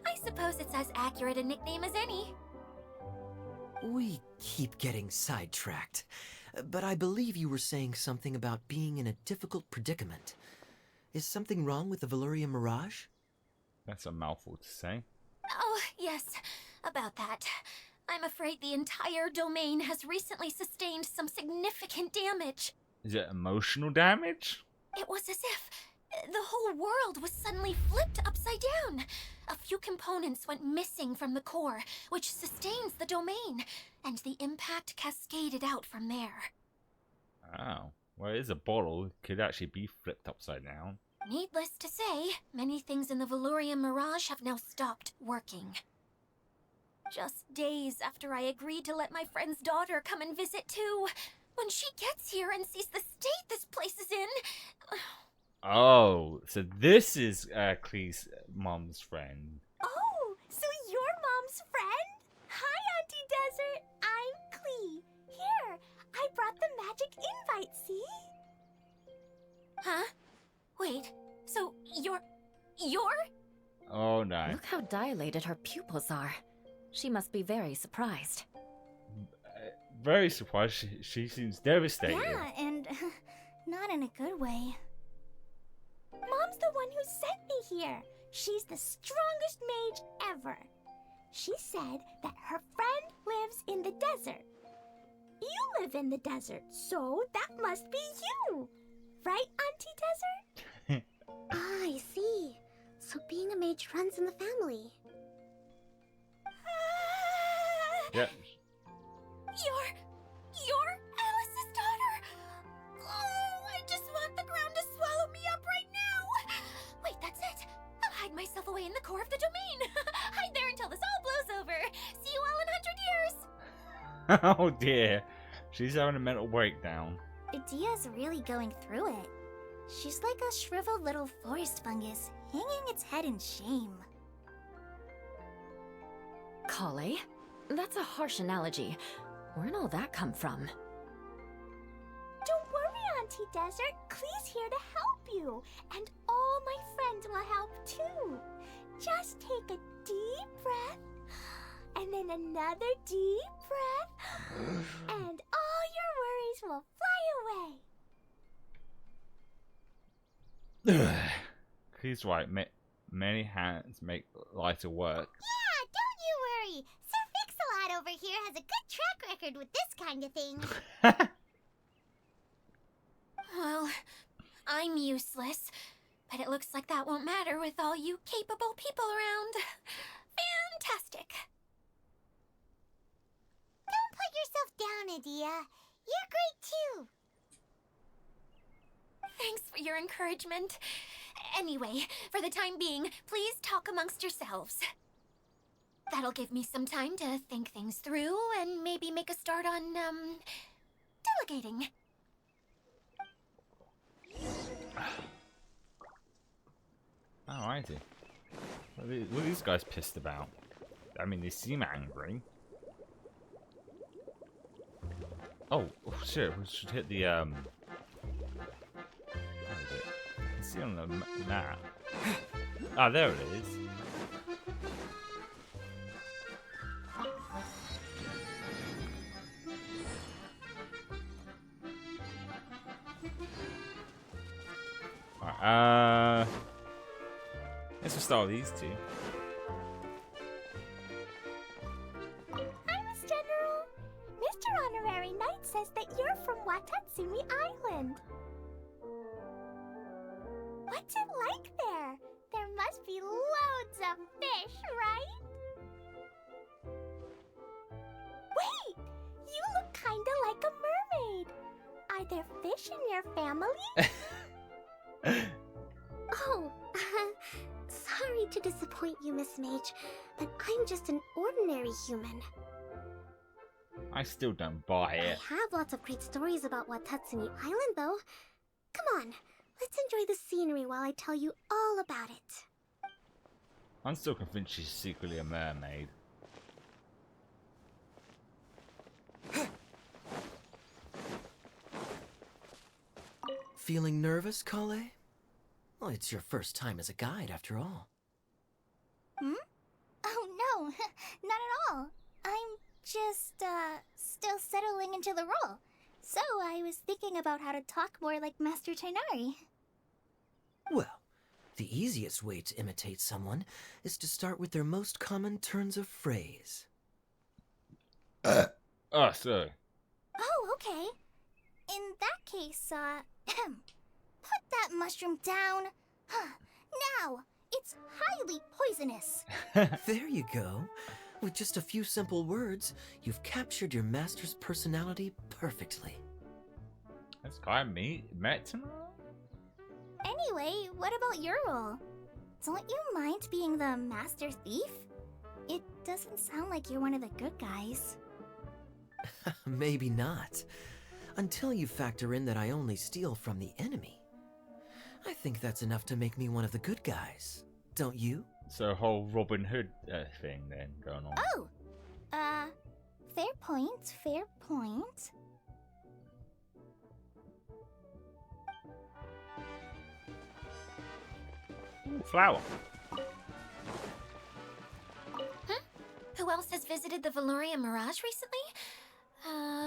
I suppose it's as accurate a nickname as any.
We keep getting sidetracked, but I believe you were saying something about being in a difficult predicament. Is something wrong with the Veluria Mirage?
That's a mouthful to say.
Oh, yes, about that. I'm afraid the entire domain has recently sustained some significant damage.
Is it emotional damage?
It was as if the whole world was suddenly flipped upside down. A few components went missing from the core, which sustains the domain, and the impact cascaded out from there.
Oh, well, it is a bottle. It could actually be flipped upside down.
Needless to say, many things in the Veluria Mirage have now stopped working. Just days after I agreed to let my friend's daughter come and visit too. When she gets here and sees the state this place is in...
Oh, so this is Klee's mom's friend.
Oh, so you're Mom's friend? Hi, Auntie Desert. I'm Klee. Here, I brought the magic invite, see?
Huh? Wait, so you're...
Oh, no.
Look how dilated her pupils are. She must be very surprised.
Very surprised. She seems devastated.
Yeah, and not in a good way. Mom's the one who sent me here. She's the strongest mage ever. She said that her friend lives in the desert. You live in the desert, so that must be you. Right, Auntie Desert?
Ah, I see. So being a mage runs in the family.
Yep.
You're Alice's daughter! Oh, I just want the ground to swallow me up right now! Wait, that's it! I'll hide myself away in the core of the domain! Hide there until this all blows over! See you all in 100 years!
Oh dear. She's having a mental breakdown.
Adia's really going through it. She's like a shriveled little forest fungus, hanging its head in shame.
Kale? That's a harsh analogy. Where'd all that come from?
Don't worry, Auntie Desert. Klee's here to help you. And all my friends will help too. Just take a deep breath. And then another deep breath. And all your worries will fly
He's right. Many hands make lighter work.
Yeah, don't you worry. Sir Fix-a-Lot over here has a good track record with this kind of thing.
Well, I'm useless, but it looks like that won't matter with all you capable people around. Fantastic.
Don't put yourself down, Adia. You're great too.
Thanks for your encouragement. Anyway, for the time being, please talk amongst yourselves. That'll give me some time to think things through and maybe make a start on, delegating.
Oh, I see. What are these guys pissed about? I mean, they seem angry. Oh shit, we should hit the, Where is it? I can see on the map. Ah, there it is. Alright, let's just start with these two.
Hi, Miss General. Mr. Honorary Knight says that you're from Watatsumi Island. What's it like there? There must be loads of fish, right? Wait! You look kinda like a mermaid. Are there fish in your family?
Oh, sorry to disappoint you, Miss Mage, but I'm just an ordinary human.
I still don't buy it.
I have lots of great stories about Watatsumi Island, though. Come on, let's enjoy the scenery while I tell you all about it.
I'm still convinced she's secretly a mermaid.
Feeling nervous, Kale? Well, it's your first time as a guide, after all.
Hmm? Oh, no, not at all. I'm just, still settling into the role. So I was thinking about how to talk more like Master Tainari.
Well, the easiest way to imitate someone is to start with their most common turns of phrase.
Oh, so.
Oh, okay. In that case, put that mushroom down. Now, it's highly poisonous.
There you go. With just a few simple words, you've captured your master's personality perfectly.
This guy met tomorrow?
Anyway, what about your role? Don't you mind being the master thief? It doesn't sound like you're one of the good guys.
Maybe not. Until you factor in that I only steal from the enemy. I think that's enough to make me one of the good guys. Don't you?
So a whole Robin Hood thing then going on.
Oh! Fair point, fair point.
Ooh, flower.
Who else has visited the Valoria Mirage recently?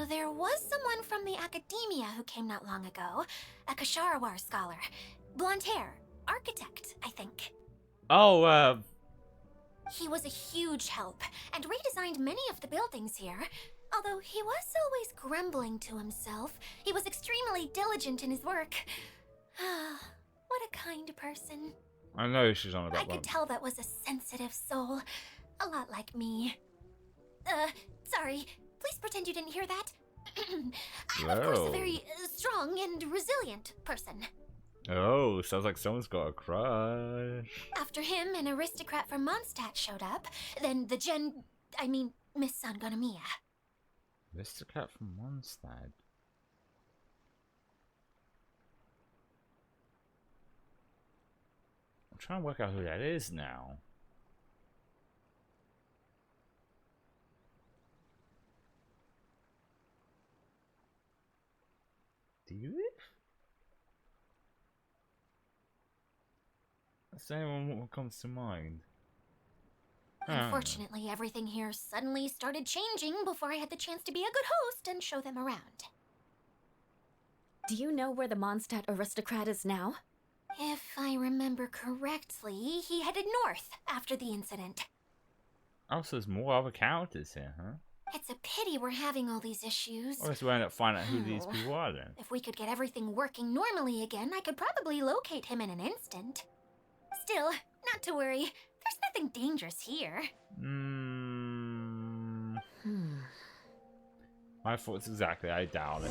There was someone from the academia who came not long ago. A Kasharawar scholar. Blonde hair. Architect, I think.
Oh,
He was a huge help, and redesigned many of the buildings here. Although he was always grumbling to himself, he was extremely diligent in his work. What a kind person.
I know she's on
I
about
could
one.
tell that was a sensitive soul. A lot like me. Sorry. Please pretend you didn't hear that. I'm, of course, a
Whoa.
very strong and resilient person.
Oh, sounds like someone's got a crush.
After him, an aristocrat from Mondstadt showed up. Then the Miss Sangonomiya.
Aristocrat from Mondstadt. I'm trying to work out who that is now. Do you? That's the only one that comes to mind.
Unfortunately, everything here suddenly started changing before I had the chance to be a good host and show them around.
Do you know where the Mondstadt aristocrat is now?
If I remember correctly, he headed north after the incident.
Oh, so there's more other characters here, huh?
It's a pity we're having all these issues.
I guess we end up finding out who these
Oh.
people are then.
If we could get everything working normally again, I could probably locate him in an instant. Still, not to worry. There's nothing dangerous here.
My thoughts exactly. I doubt it.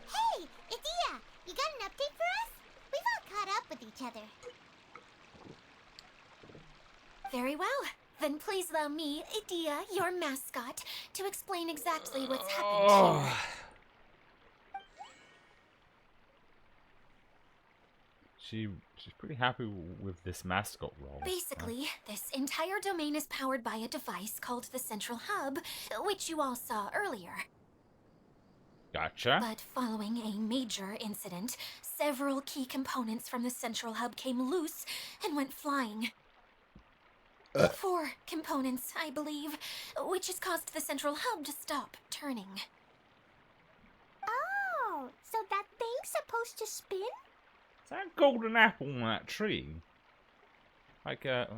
Hey, Idia, you got an update for us? We've all caught up with each other.
Very well. Then please allow me, Idia, your mascot, to explain exactly what's happened here.
She's pretty happy with this mascot role.
Basically, this entire domain is powered by a device called the Central Hub, which you all saw earlier.
Gotcha.
But following a major incident, several key components from the Central Hub came loose and went flying. 4 components, I believe, which has caused the Central Hub to stop turning.
Oh, so that thing's supposed to spin?
Is that a golden apple on that tree? Like right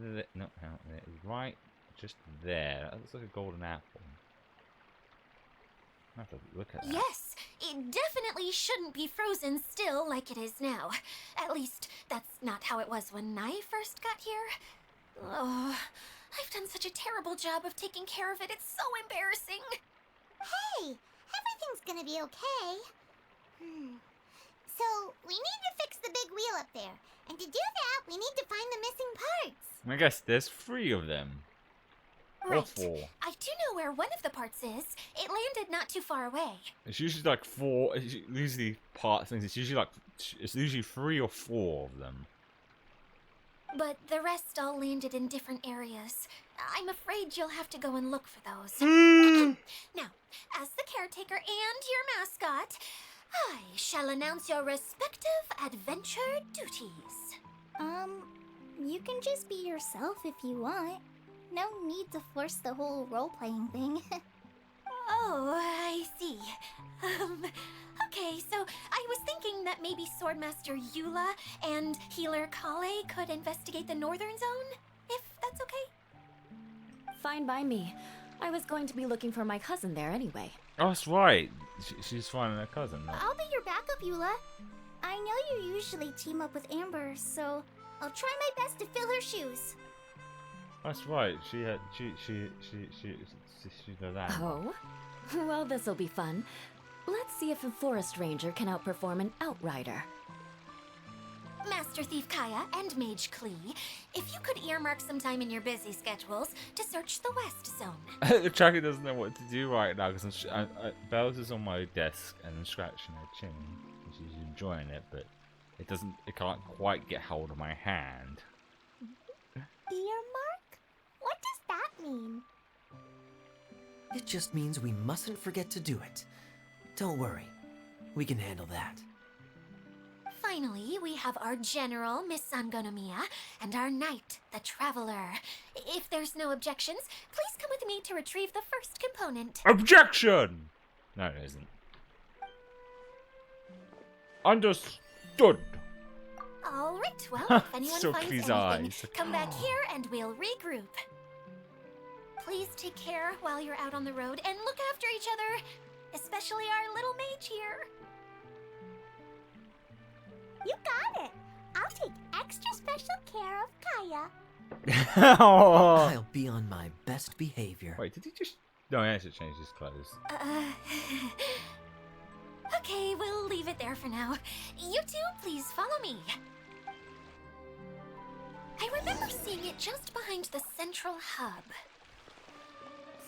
there. No, out there. Right just there. That looks like a golden apple. I have to look at that.
Yes, it definitely shouldn't be frozen still like it is now. At least, that's not how it was when I first got here. Oh, I've done such a terrible job of taking care of it. It's so embarrassing.
Hey, everything's gonna be okay. So, we need to fix the big wheel up there. And to do that, we need to find the missing parts.
I guess there's 3 of them. Or
Right.
4.
I do know where one of the parts is. It landed not too far away.
It's usually like 4. It's usually parts things. It's usually 3 or 4 of them.
But the rest all landed in different areas. I'm afraid you'll have to go and look for those. Now, as the caretaker and your mascot, I shall announce your respective adventure duties.
You can just be yourself if you want. No need to force the whole role-playing thing.
Oh, I see. Okay, so I was thinking that maybe Swordmaster Eula and Healer Kale could investigate the Northern Zone, if that's okay?
Fine by me. I was going to be looking for my cousin there anyway.
Oh, that's right. She's finding her cousin. Right?
I'll be your backup, Eula. I know you usually team up with Amber, so I'll try my best to fill her shoes.
That's right. She does that.
Oh? Well, this'll be fun. Let's see if a forest ranger can outperform an outrider.
Master Thief Kaya and Mage Klee, if you could earmark some time in your busy schedules to search the West Zone.
The tracker doesn't know what to do right now because Bells is on my desk and scratching her chin. She's enjoying it, but it can't quite get hold of my hand.
Earmark? What does that mean?
It just means we mustn't forget to do it. Don't worry. We can handle that.
Finally, we have our General, Miss Sangonomiya, and our Knight, the Traveler. If there's no objections, please come with me to retrieve the first component.
Objection! No, it isn't. Understood.
All right, well, if anyone
So
finds
please
anything,
eyes.
come back here and we'll regroup. Please take care while you're out on the road and look after each other, especially our little mage here.
You got it. I'll take extra special care of Kaya.
I'll be on my best behavior.
Wait, did he just... No, he has to change his clothes.
Okay, we'll leave it there for now. You two, please follow me. I remember seeing it just behind the Central Hub.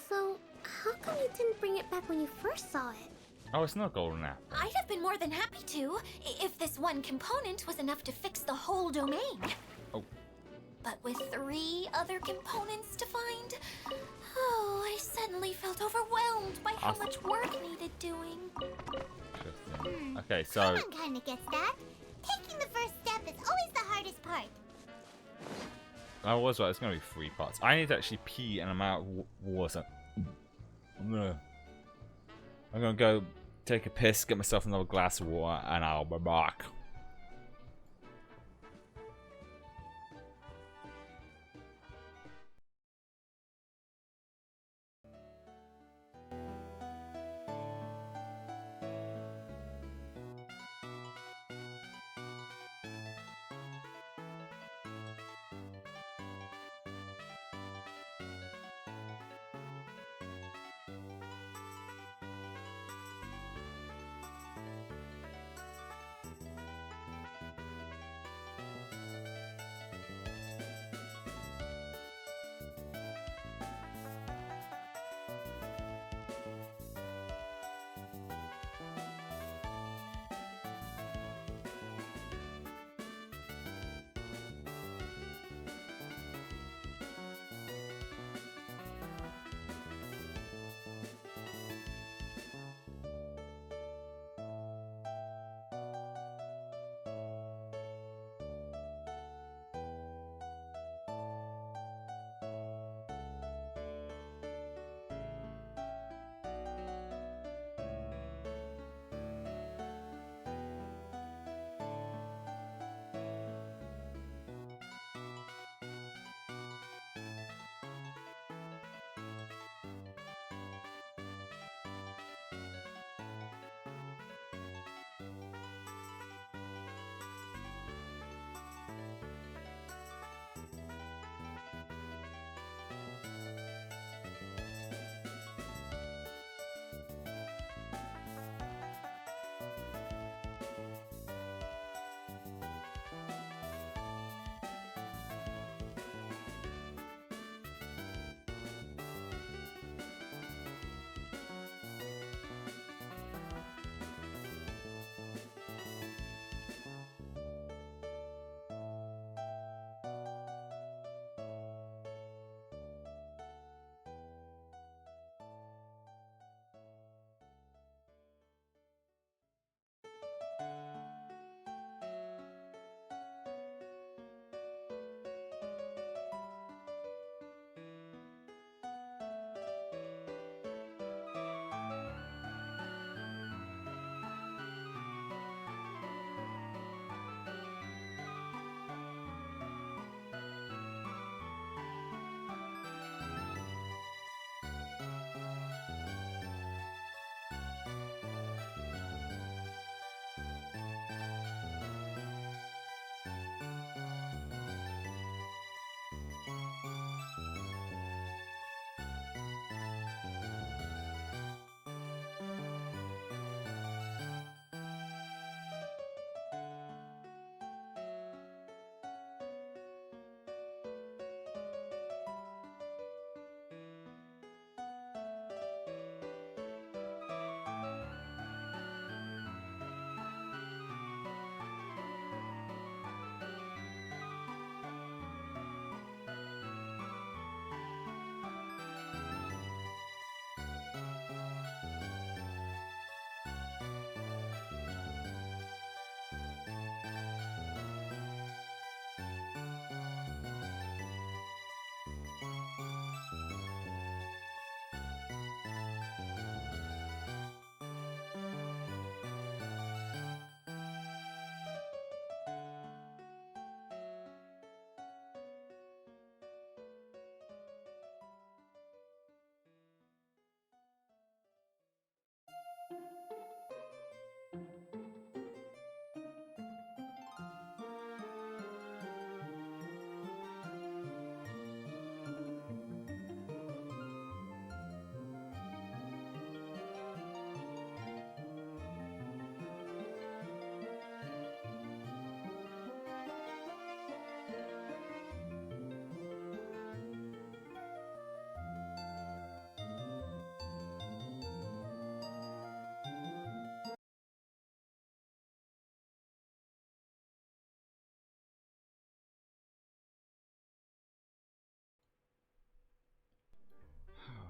So, how come you didn't bring it back when you first saw it?
Oh, it's not golden apple.
I'd have been more than happy to, if this one component was enough to fix the whole domain.
Oh.
But with 3 other components to find, I suddenly felt overwhelmed by how much work needed doing.
Interesting. Okay, so...
Everyone kinda gets that. Taking the first step is always the hardest part.
I was right, it's gonna be 3 parts. I need to actually pee and I'm out of water. I'm gonna go take a piss, get myself another glass of water, and I'll be back.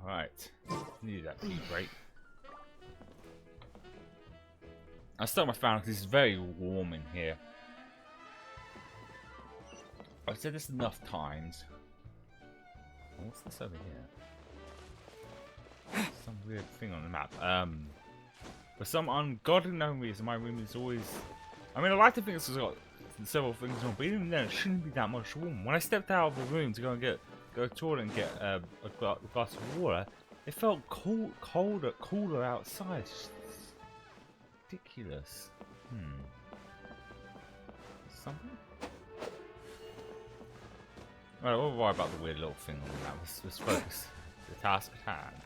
Alright. Needed that pee break. I start my fan because it's very warm in here. I've said this enough times. What's this over here? Some weird thing on the map. For some ungodly known reason, my room is always... I mean, I like to think it's got several things on, but even then, it shouldn't be that much warm. When I stepped out of the room to go to the toilet and get a glass of water, it felt cooler outside. It's ridiculous. Something? Right, we'll worry about the weird little thing on that. Let's focus. The task at hand.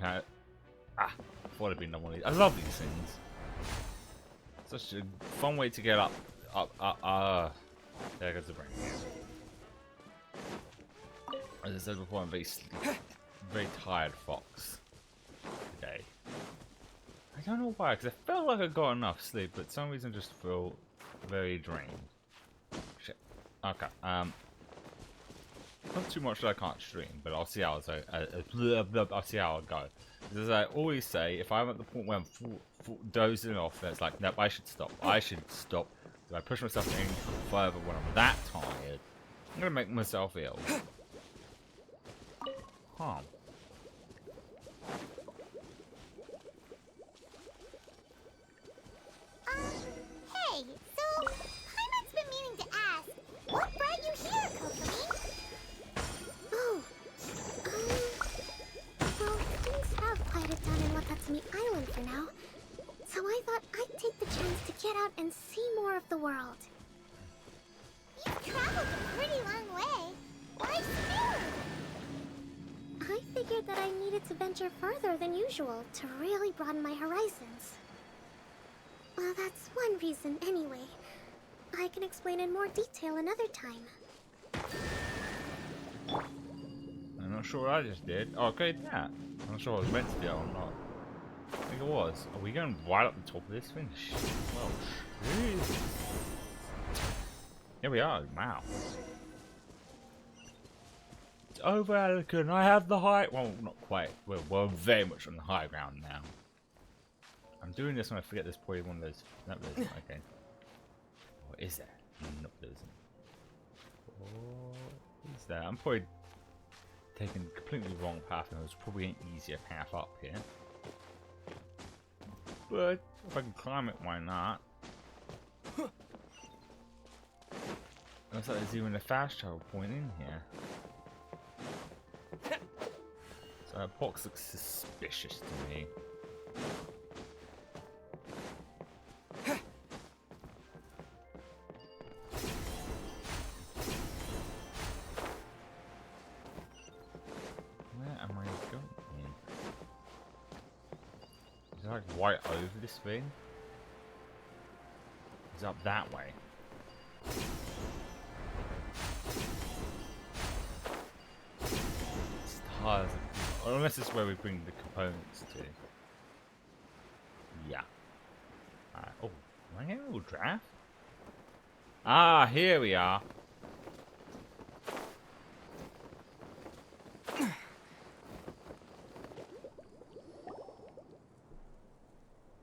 Okay. Thought it'd been one of these. I love these things. Such a fun way to get up. There goes the brain. As I said before, I'm very tired fox today. I don't know why, because I felt like I got enough sleep, but for some reason I just feel very drained. Shit. Okay. Not too much that I can't stream, but I'll see how I'll see how it goes. As I always say, if I'm at the point where I'm dozing off, then it's like, nope, I should stop. If I push myself any further when I'm that tired, I'm gonna make myself ill. Huh.
Hey, so Paimon's been meaning to ask, what brought you here, Kokomi?
Oh, well, things have quieted down in Watatsumi Island for now, so I thought I'd take the chance to get out and see more of the world.
You've traveled a pretty long way. Why soon?
I figured that I needed to venture further than usual to really broaden my horizons. Well, that's one reason anyway. I can explain in more detail another time.
I'm not sure what I just did. Oh, okay, that. I'm not sure what I was meant to do or not. I think it was. Are we going right up the top of this thing? Well, shit. Here we are. Wow. It's over, Anakin. I have the high. Well, not quite. We're very much on the high ground now. I'm doing this when I forget there's probably one of those. No, there isn't. Okay. What is that? No, there isn't. What is that? I'm probably taking the completely wrong path, and there's probably an easier path up here. But if I can climb it, why not? Looks like there's even a fast travel point in here. So that box looks suspicious to me. Where am I going? Is it like right over this thing? Is it up that way? Stars. Unless it's where we bring the components to. Yeah. Oh, am I getting a little draft? Ah, here we are.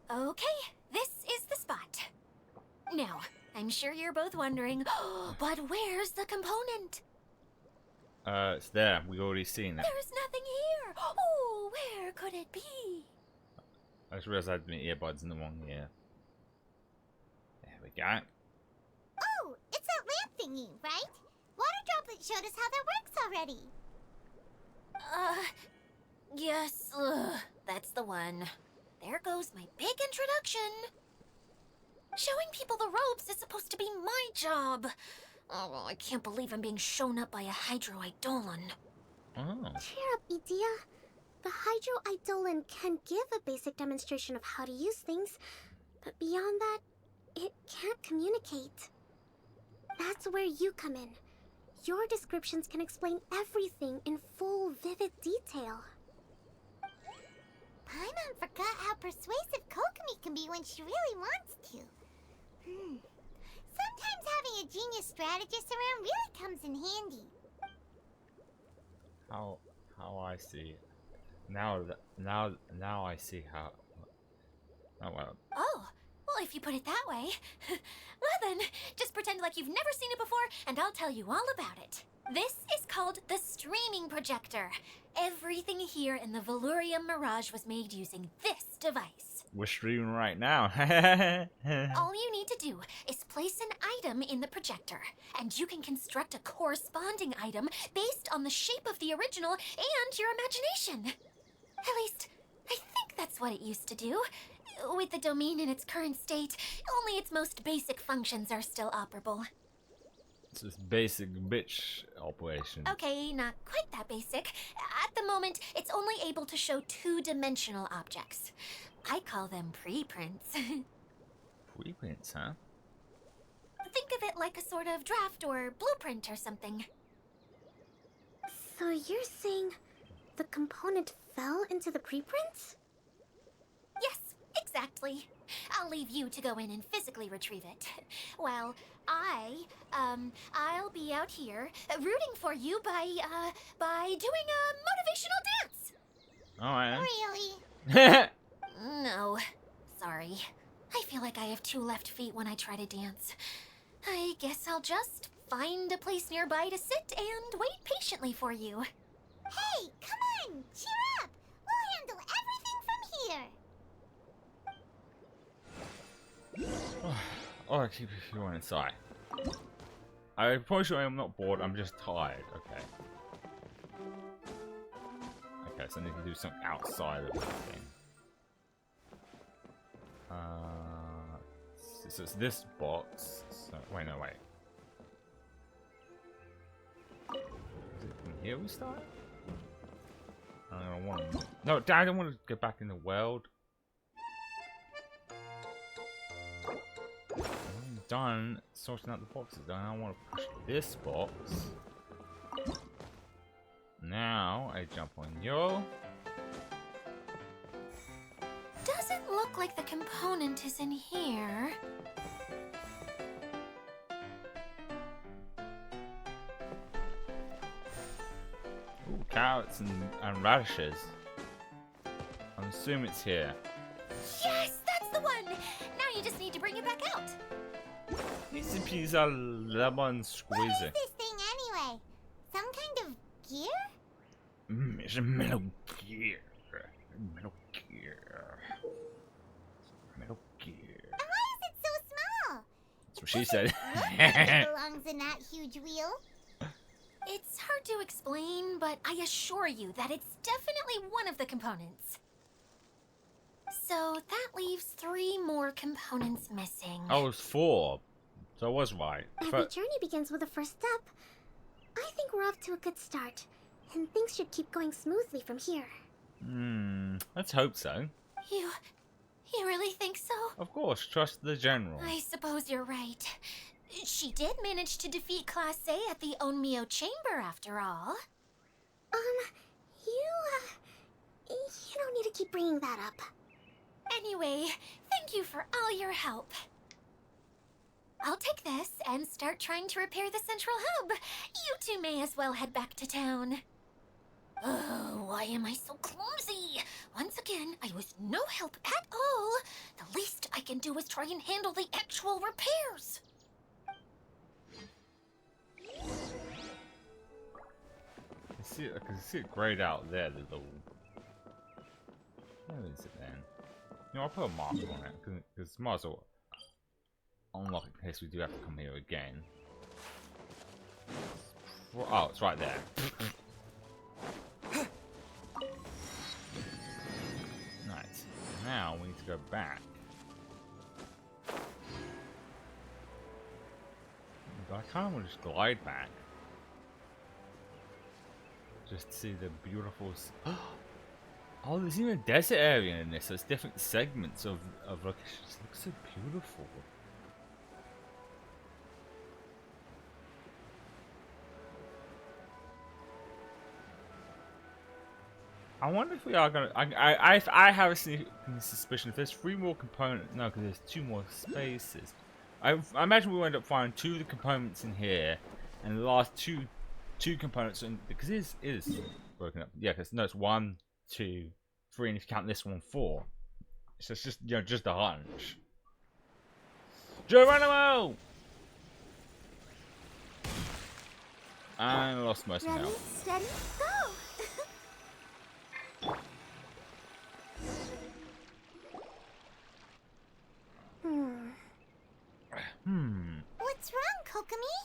Okay, this is the spot. Now, I'm sure you're both wondering, but where's the component?
It's there. We already seen it.
There's nothing here. Oh, where could it be?
I just realized I had my earbuds in the wrong ear. There we go.
Oh, it's that lamp thingy, right? Water Droplet showed us how that works already.
Yes, that's the one. There goes my big introduction. Showing people the ropes is supposed to be my job. Oh, I can't believe I'm being shown up by a Hydro Eidolon.
Oh.
Cheer up, Edea. The Hydro Eidolon can give a basic demonstration of how to use things, but beyond that, it can't communicate. That's where you come in. Your descriptions can explain everything in full, vivid detail.
Paimon forgot how persuasive Kokomi can be when she really wants to. Sometimes having a genius strategist around really comes in handy.
How I see it. Now I see how. Oh well.
Oh, well, if you put it that way. Well then, just pretend like you've never seen it before, and I'll tell you all about it. This is called the streaming projector. Everything here in the Valurium Mirage was made using this device.
We're streaming right now.
All you need to do is place an item in the projector, and you can construct a corresponding item based on the shape of the original and your imagination. At least, I think that's what it used to do. With the domain in its current state, only its most basic functions are still operable.
It's just basic bitch operation.
Okay, not quite that basic. At the moment, it's only able to show two-dimensional objects. I call them preprints.
Preprints, huh?
Think of it like a sort of draft or blueprint or something.
So you're saying the component fell into the preprints?
Yes, exactly. I'll leave you to go in and physically retrieve it. While I'll be out here rooting for you by doing a motivational dance.
Alright.
Really?
No, sorry. I feel like I have two left feet when I try to dance. I guess I'll just find a place nearby to sit and wait patiently for you.
Hey, come on! Cheer up! We'll handle everything from here!
Oh, I keep going inside. I'm probably sure I'm not bored, I'm just tired. Okay. Okay, so I need to do something outside of the thing. So it's this box. So, wait, no, wait. Is it from here we start? I don't want to. No, Dad, I don't want to get back in the world. I'm done sorting out the boxes. I want to push this box. Now I jump on you.
Doesn't look like the component is in here.
Ooh, carrots and radishes. I'm assuming it's here.
Yes, that's the one! Now you just need to bring it back out.
Easy peasy lemon
What is
squeezy.
this thing anyway? Some kind of gear?
It's a metal gear. Metal gear. Metal gear.
And why is it so small?
That's what she said.
It belongs in that huge wheel.
It's hard to explain, but I assure you that it's definitely one of the components. So that leaves 3 more components missing.
Oh, it's 4. So I was right.
Every journey begins with a first step. I think we're off to a good start, and things should keep going smoothly from here.
Let's hope so.
You really think so?
Of course, trust the general.
I suppose you're right. She did manage to defeat Class A at the Onmyo Chamber, after all.
You don't need to keep bringing that up.
Anyway, thank you for all your help. I'll take this and start trying to repair the central hub. You two may as well head back to town. Oh, why am I so clumsy? Once again, I was no help at all. The least I can do is try and handle the actual repairs.
I can see it grayed out there, the little... Where is it then? You know, I'll put a mark on it, because might as well unlock it in case we do have to come here again. Oh, it's right there. Nice. Now we need to go back. But I kind of want to just glide back. Just to see the beautiful... Oh, there's even a desert area in this. There's different segments of locations. It looks so beautiful. I wonder if we are gonna. I have a sneaking suspicion if there's 3 more components. No, because there's 2 more spaces. I imagine we'll end up finding 2 of the components in here, and the last two components in, because it is broken up. Yeah, because no, it's 1, 2, 3, and if you count this one, 4. So it's just just a hunch. Geronimo! I lost most of my
Ready,
health.
steady, go! What's wrong, Kokomi?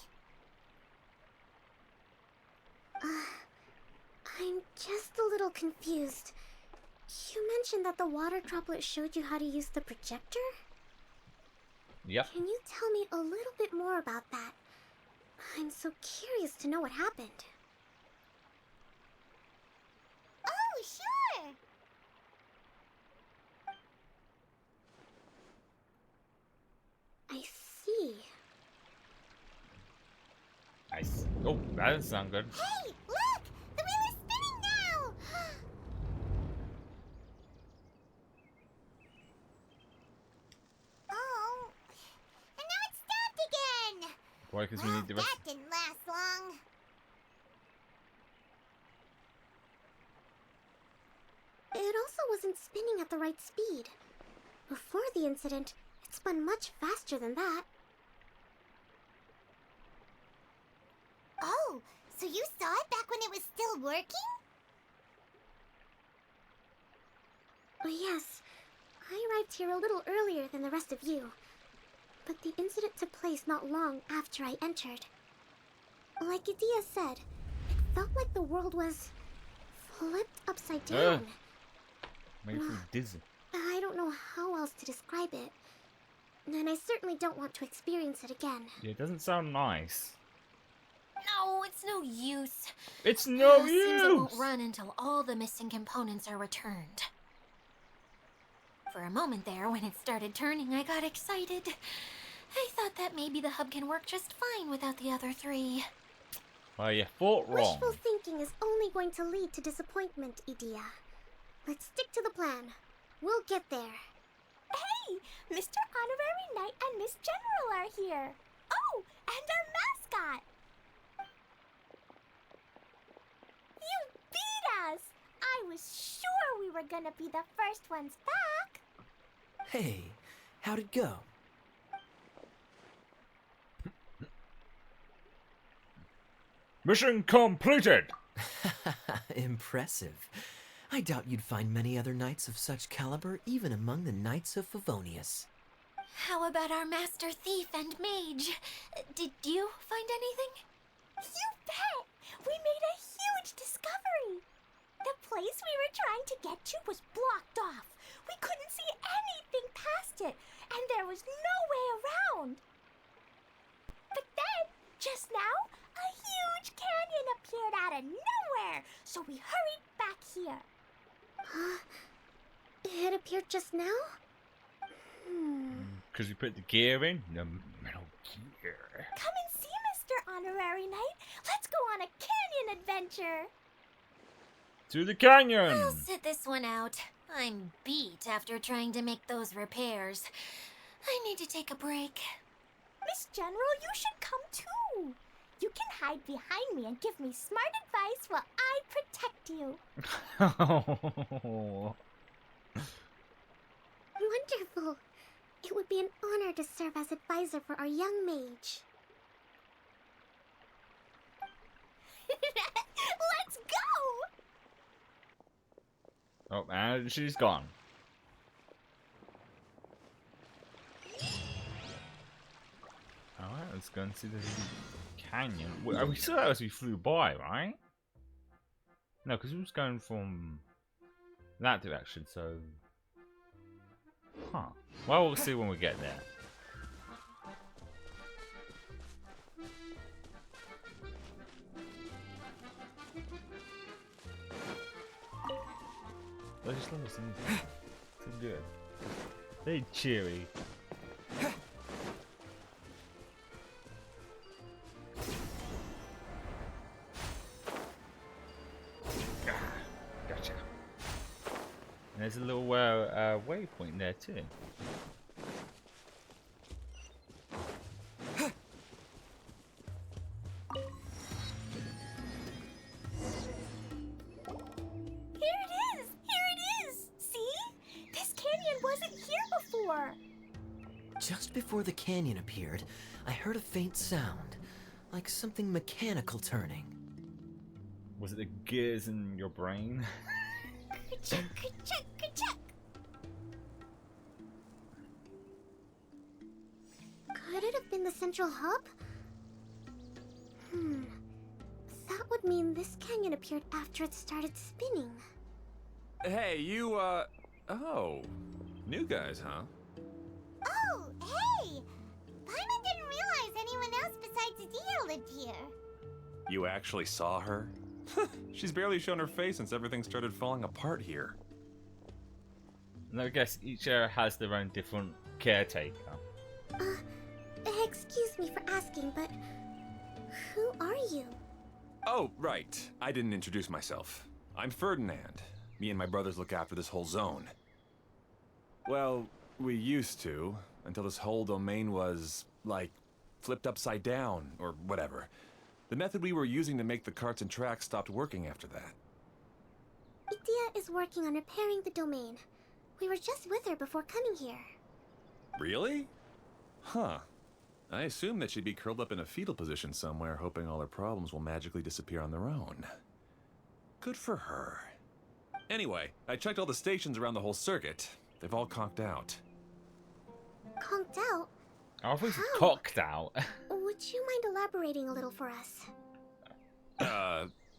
I'm just a little confused. You mentioned that the water droplet showed you how to use the projector?
Yep.
Can you tell me a little bit more about that? I'm so curious to know what happened.
Oh, sure!
I see.
Nice. Oh, that doesn't sound good.
Hey, look! The wheel is spinning now! Oh, and now it's stopped again!
Why? Because we
Well,
need the rest.
that didn't last long.
It also wasn't spinning at the right speed. Before the incident, it spun much faster than that.
Oh, so you saw it back when it was still working?
Oh, yes, I arrived here a little earlier than the rest of you. But the incident took place not long after I entered. Like Idia said, it felt like the world was flipped upside down.
Made me feel dizzy.
I don't know how else to describe it. And I certainly don't want to experience it again.
Yeah, it doesn't sound nice.
No, it's no use.
It's no
Seems it won't
use!
run until all the missing components are returned. For a moment there, when it started turning, I got excited. I thought that maybe the hub can work just fine without the other three.
Oh, you thought wrong.
Wishful thinking is only going to lead to disappointment, Idia. Let's stick to the plan. We'll get there.
Hey, Mr. Honorary Knight and Miss General are here. Oh, and our mascot. You beat us! I was sure we were gonna be the first ones back.
Hey, how'd it go?
Mission completed!
Impressive. I doubt you'd find many other knights of such caliber even among the Knights of Favonius.
How about our master thief and mage? Did you find anything?
You bet! We made a huge discovery. The place we were trying to get to was blocked off. We couldn't see anything past it, and there was no way around. But then, just now, a huge canyon appeared out of nowhere, so we hurried back here.
It appeared just now?
Because we put the gear in? The metal gear.
Come and see, Mr. Honorary Knight. Let's go on a canyon adventure.
To the canyon!
I'll sit this one out. I'm beat after trying to make those repairs. I need to take a break.
Miss General, you should come too. You can hide behind me and give me smart advice while I protect you.
Wonderful. It would be an honor to serve as advisor for our young mage.
Let's go!
Oh, and she's gone. Alright, let's go and see the canyon. We saw that as we flew by, right? No, because we was going from that direction, so... Huh. Well, we'll see when we get there. Let's just listen. It's good. Very cheery. Gotcha. And there's a little waypoint there too.
Here it is! See? This canyon wasn't here before.
Just before the canyon appeared, I heard a faint sound, like something mechanical turning.
Was it the gears in your brain?
Ka-chuck, ka-chuck, ka-chuck.
Could it have been the central hub? That would mean this canyon appeared after it started spinning.
Hey, you, oh. New guys, huh?
Oh, hey! Paimon didn't realize anyone else besides Adia lived here.
You actually saw her? She's barely shown her face since everything started falling apart here.
And I guess each area has their own different caretaker.
Excuse me for asking, but who are you?
Oh, right. I didn't introduce myself. I'm Ferdinand. Me and my brothers look after this whole zone. Well, we used to, until this whole domain was, like, flipped upside down, or whatever. The method we were using to make the carts and tracks stopped working after that.
Idia is working on repairing the domain. We were just with her before coming here.
Really? Huh. I assume that she'd be curled up in a fetal position somewhere, hoping all her problems will magically disappear on their own. Good for her. Anyway, I checked all the stations around the whole circuit. They've all conked out.
Conked out?
I was
How?
cocked out.
Would you mind elaborating a little for us?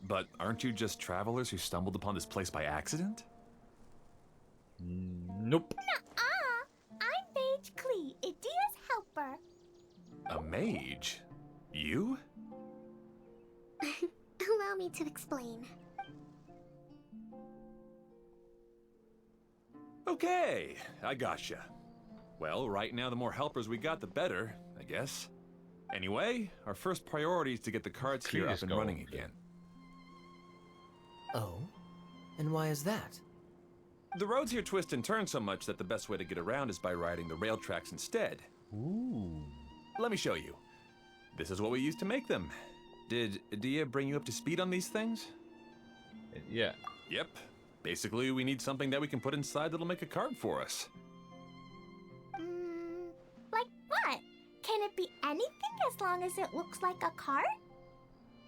But aren't you just travelers who stumbled upon this place by accident?
Nope.
I'm Mage Klee, Idia's helper.
A mage? You?
Allow me to explain.
Okay, I gotcha. Well, right now the more helpers we got, the better, I guess. Anyway, our first priority is to get the carts here up and running again.
Oh? And why is that?
The roads here twist and turn so much that the best way to get around is by riding the rail tracks instead.
Ooh.
Let me show you. This is what we used to make them. Did Adia bring you up to speed on these things?
Yeah.
Yep. Basically, we need something that we can put inside that'll make a cart for us.
Like what? Can it be anything as long as it looks like a cart?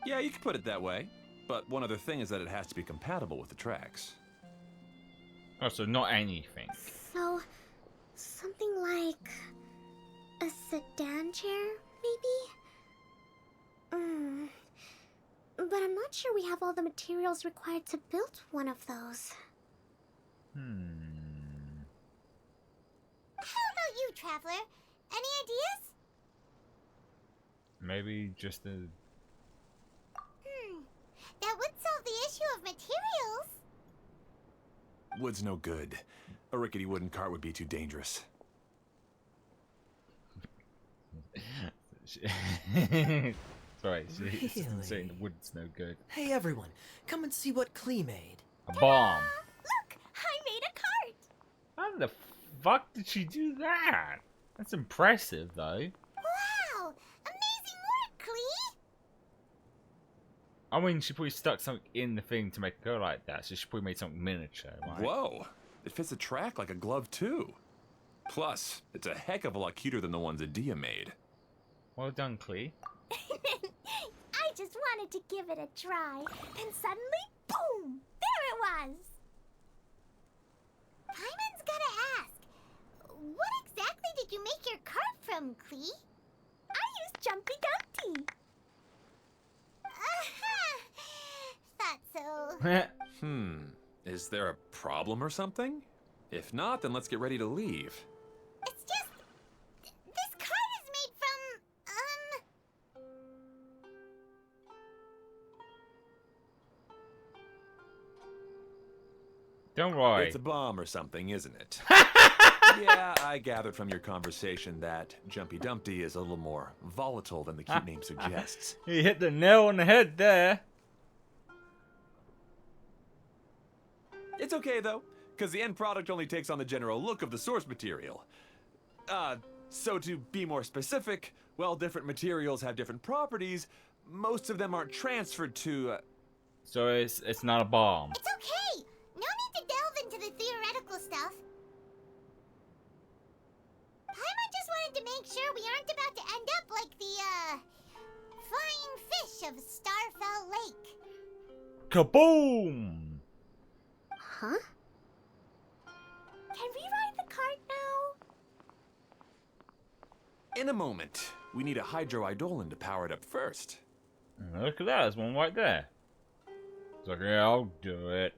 Yeah, you could put it that way. But one other thing is that it has to be compatible with the tracks.
Oh, so not anything.
So, something like a sedan chair, maybe? But I'm not sure we have all the materials required to build one of those.
How about you, Traveler? Any ideas?
Maybe just a...
That would solve the issue of materials.
Wood's no good. A rickety wooden cart would be too dangerous.
Sorry, she's
Really?
saying the wood's no good.
Hey everyone, come and see what Klee made.
A bomb.
Look, I made a cart.
How the fuck did she do that? That's impressive, though.
Wow, amazing work, Klee.
I mean, she probably stuck something in the thing to make it go like that, so she probably made something miniature, right?
Whoa! It fits the track like a glove, too. Plus, it's a heck of a lot cuter than the ones Adia made.
Well done, Klee.
I just wanted to give it a try, and suddenly, boom! There it was! Paimon's gotta ask, what exactly did you make your cart from, Klee? I used Jumpy Dumpty. Thought so.
Is there a problem or something? If not, then let's get ready to leave.
It's just, this cart is made from,
Don't worry.
It's a bomb or something, isn't it? Yeah, I gathered from your conversation that Jumpy Dumpty is a little more volatile than the cute name suggests.
You hit the nail on the head there.
It's okay, though, because the end product only takes on the general look of the source material. So to be more specific, while different materials have different properties, most of them aren't transferred to,
So it's not a bomb.
It's okay. No need to delve into the theoretical stuff. Paimon just wanted
Kaboom!
Huh?
Can we ride the cart now?
In a moment. We need a hydroidolin to power it up first.
Look at that, there's one right there. It's like, yeah, I'll do it.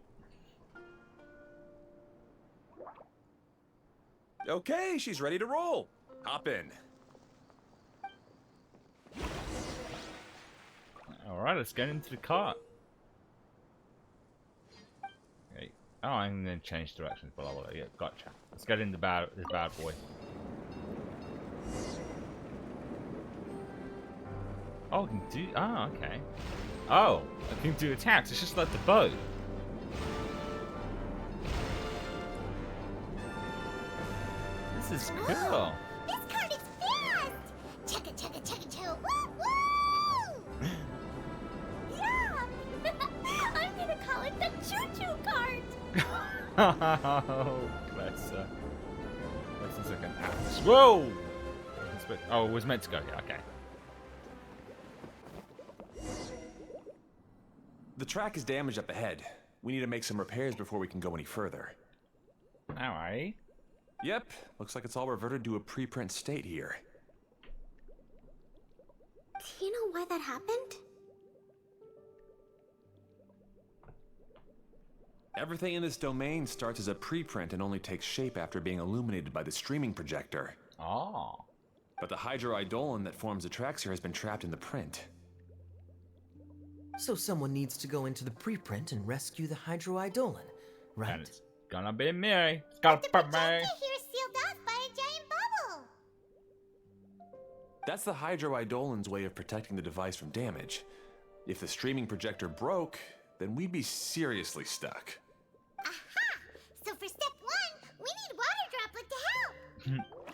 Okay, she's ready to roll. Hop in.
Alright, let's get into the cart. Okay. Oh, I'm gonna change directions, blah blah blah. Yeah, gotcha. Let's get in this bad boy. Oh, I can do. Oh, okay. Oh, I can do attacks. It's just like the bow. This is cool.
This cart is fast! Chugga chugga chugga chugga woo woo! Yeah! I'm gonna call it the choo-choo cart!
Oh, bless her. This is like an axe. Whoa! Oh, it was meant to go here. Okay.
The track is damaged up ahead. We need to make some repairs before we can go any further.
Alright.
Yep, looks like it's all reverted to a preprint state here.
Do you know why that happened?
Everything in this domain starts as a preprint and only takes shape after being illuminated by the streaming projector.
Oh.
But the hydroidolin that forms the tracks here has been trapped in the print.
So someone needs to go into the preprint and rescue the hydroidolin, right?
And it's gonna be me. It's gonna be me.
Here's sealed off by a giant bubble!
That's the hydroidolin's way of protecting the device from damage. If the streaming projector broke, then we'd be seriously stuck.
Aha! So for step 1, we need water droplet to help!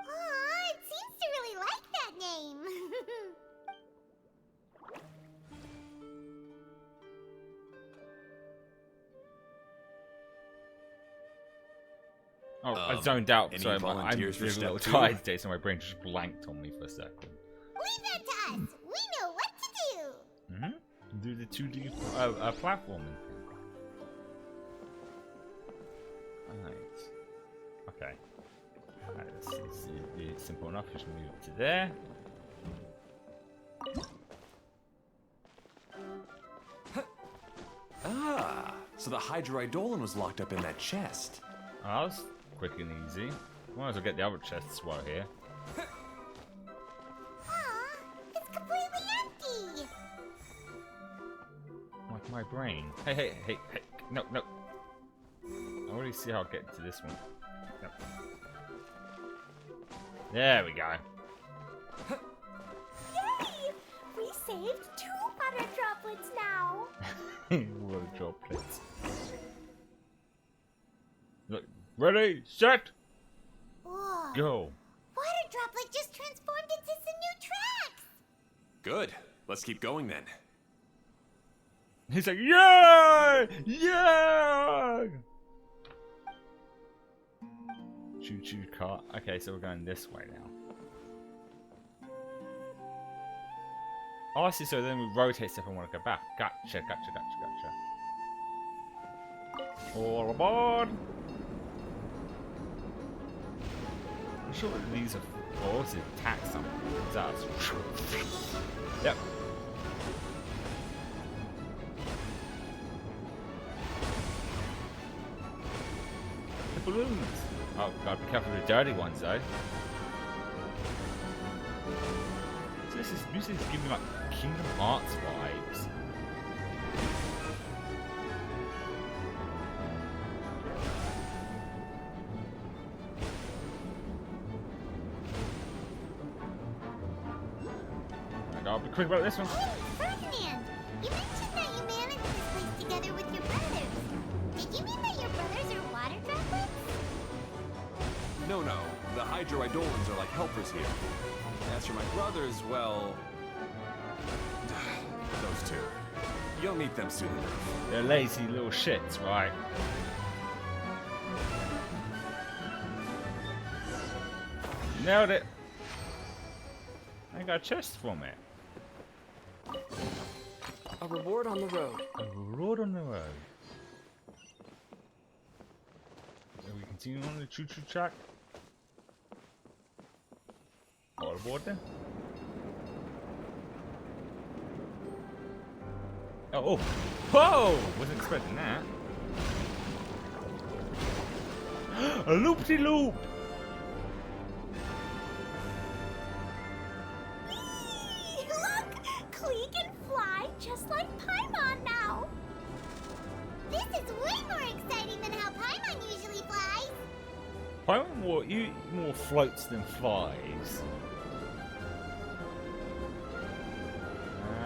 Aw, it seems to really like that name!
Oh, I zoned out,
any
so I'm
volunteers for
a
step
little
2?
tired today, so my brain just blanked on me for a second.
Leave that to us! We know what to do!
Mm-hmm. Do the 2D platforming. Alright. Okay. Alright, this is simple enough. Just move it to there.
Ah, so the hydroidolin was locked up in that chest.
Oh, that was quick and easy. Might as well get the other chests while here.
Aw, it's completely empty!
Like my brain. Hey. No. I already see how I'll get to this one. No. There we go.
Yay! We saved 2 water droplets now!
Water droplets. Look, ready, set,
Whoa!
go.
Water droplet just transformed into some new tracks!
Good. Let's keep going then.
He's like, yeah, yeah. Choo-choo cart. Okay, so we're going this way now. Oh, I see. So then we rotate stuff and want to go back. Gotcha. All aboard. I'm sure that these are also attack something. That's yep. The balloons. Oh, gotta be careful with the dirty ones, though. So this music is giving me like Kingdom Hearts vibes. I gotta be quick about this one.
Hey, Ferdinand! You mentioned that you managed this place together with your brothers. Did you mean that your brothers are water droplets?
No. The hydroidolins are like helpers here. As for my brothers, well... those two. You'll meet them soon enough.
They're lazy little shits, right? Nailed it. I got a chest from it.
A reward on the road.
A road on the road. Are we continuing on the choo-choo track? All aboard then? Oh, whoa! Wasn't expecting that. A loop-de-loop!
Look! Klee can fly just like Paimon now!
This is way more exciting than how Paimon usually flies.
Paimon more floats than flies.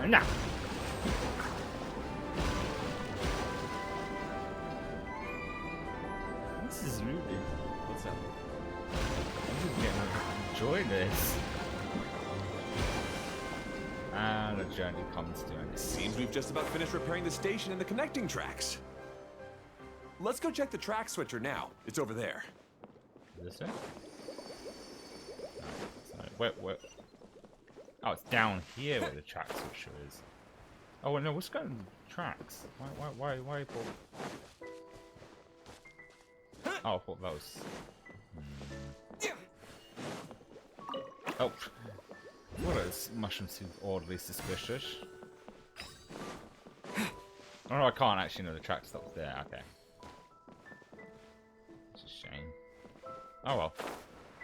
Nah. This is really. What's that? I'm just getting to enjoy this. And the journey comes to an end.
Seems we've just about finished repairing the station and the connecting tracks. Let's go check the track switcher now. It's over there.
This way? No, where? Oh, it's down here where the track switcher is. Oh, well, no, what's going on with the tracks? Why? Oh, I thought that was. Oh, what is mushroom soup oddly suspicious? Oh no, I can't actually know the track stops there. Okay, it's a shame. Oh well,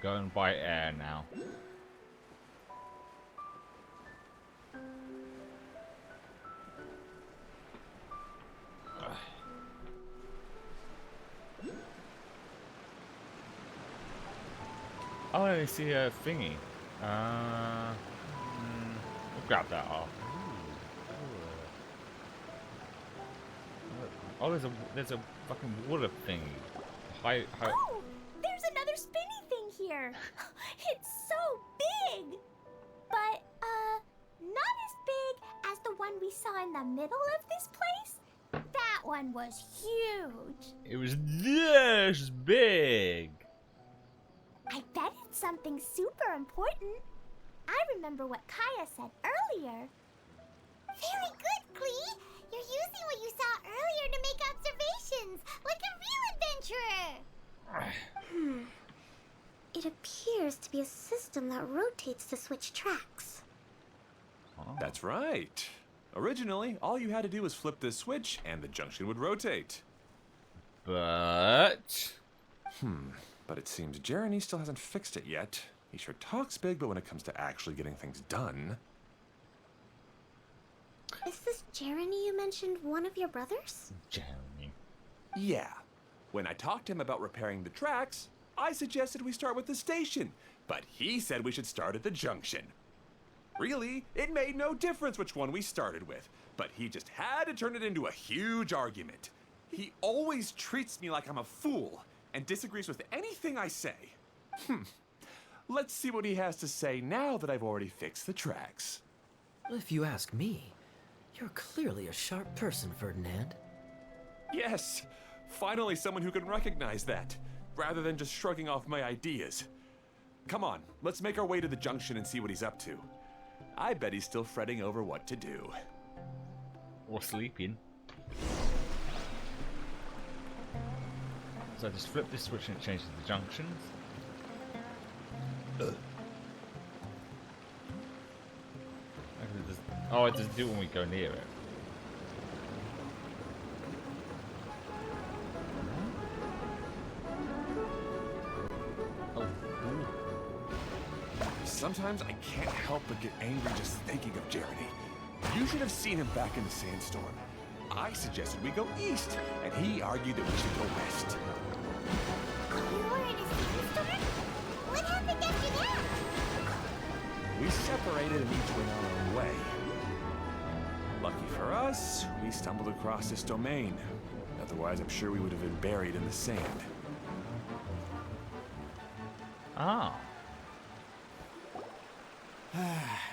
go and buy air now. Oh, I see a thingy. We'll grab that off. Oh, there's a fucking water thingy.
Oh! There's another spinny thing here! It's so big! But, not as big as the one we saw in the middle of this place. That one was huge.
It was this big.
I bet it's something super important. I remember what Kaya said earlier.
Very good, Klee. You're using what you saw earlier to make observations, like a real adventurer. It appears to be a system that rotates to switch tracks.
Oh.
That's right. Originally, all you had to do was flip this switch and the junction would rotate.
But
But it seems Jeremy still hasn't fixed it yet. He sure talks big, but when it comes to actually getting things done...
Is this Jeremy you mentioned one of your brothers?
Jeremy.
Yeah. When I talked to him about repairing the tracks, I suggested we start with the station, but he said we should start at the junction. Really, it made no difference which one we started with, but he just had to turn it into a huge argument. He always treats me like I'm a fool and disagrees with anything I say. Let's see what he has to say now that I've already fixed the tracks.
If you ask me, you're clearly a sharp person, Ferdinand.
Yes, finally someone who can recognize that, rather than just shrugging off my ideas. Come on, let's make our way to the junction and see what he's up to. I bet he's still fretting over what to do.
Or sleeping. So I just flip this switch and it changes the junctions. Oh, it doesn't do it when we go near it.
Sometimes I can't help but get angry just thinking of Jeremy. You should have seen him back in the sandstorm. I suggested we go east, and he argued that we should go west.
You were in a sandstorm? What happened after that?
We separated and each went our own way. Lucky for us, we stumbled across this domain. Otherwise, I'm sure we would have been buried in the sand.
Ah.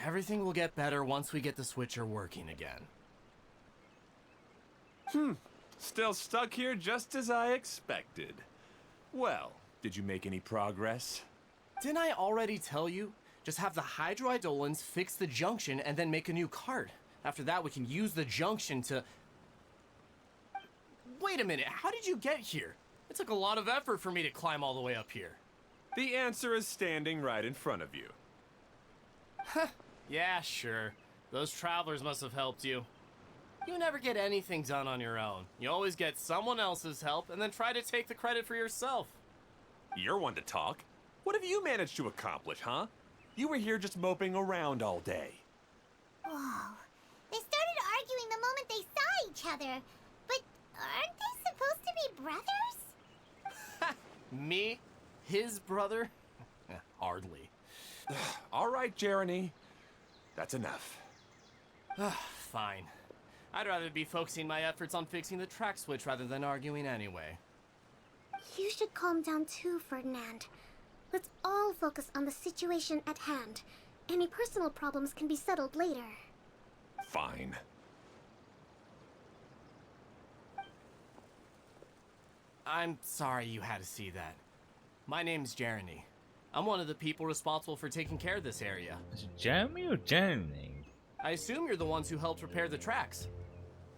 Everything will get better once we get the switcher working again.
Still stuck here just as I expected. Well, did you make any progress?
Didn't I already tell you? Just have the hydroidolins fix the junction and then make a new cart. After that, we can use the junction to... Wait a minute, how did you get here? It took a lot of effort for me to climb all the way up here.
The answer is standing right in front of you.
Yeah, sure. Those travelers must have helped you. You never get anything done on your own. You always get someone else's help and then try to take the credit for yourself.
You're one to talk. What have you managed to accomplish, huh? You were here just moping around all day.
Whoa. They started arguing the moment they saw each other. But aren't they supposed to be brothers?
Me? His brother? Hardly.
All right, Jeremy. That's enough.
Fine. I'd rather be focusing my efforts on fixing the track switch rather than arguing anyway.
You should calm down too, Ferdinand. Let's all focus on the situation at hand. Any personal problems can be settled later.
Fine.
I'm sorry you had to see that. My name's Jeremy. I'm one of the people responsible for taking care of this area.
Is it Jeremy or Jeremy?
I assume you're the ones who helped repair the tracks.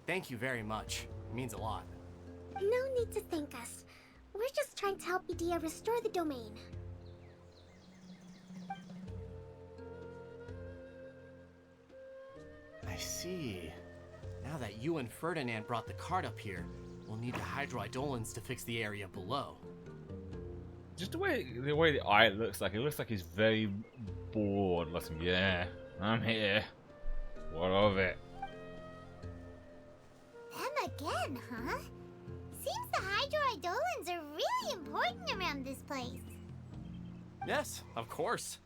Thank you very much. It means a lot.
No need to thank us. We're just trying to help Idea restore the domain.
I see. Now that you and Ferdinand brought the cart up here, we'll need the hydroidolins to fix the area below.
Just the way the eye looks like, it looks like he's very bored. Like, yeah, I'm here. What of it?
Them again, huh? Seems the hydroidolins are really important around this place.
Yes, of course.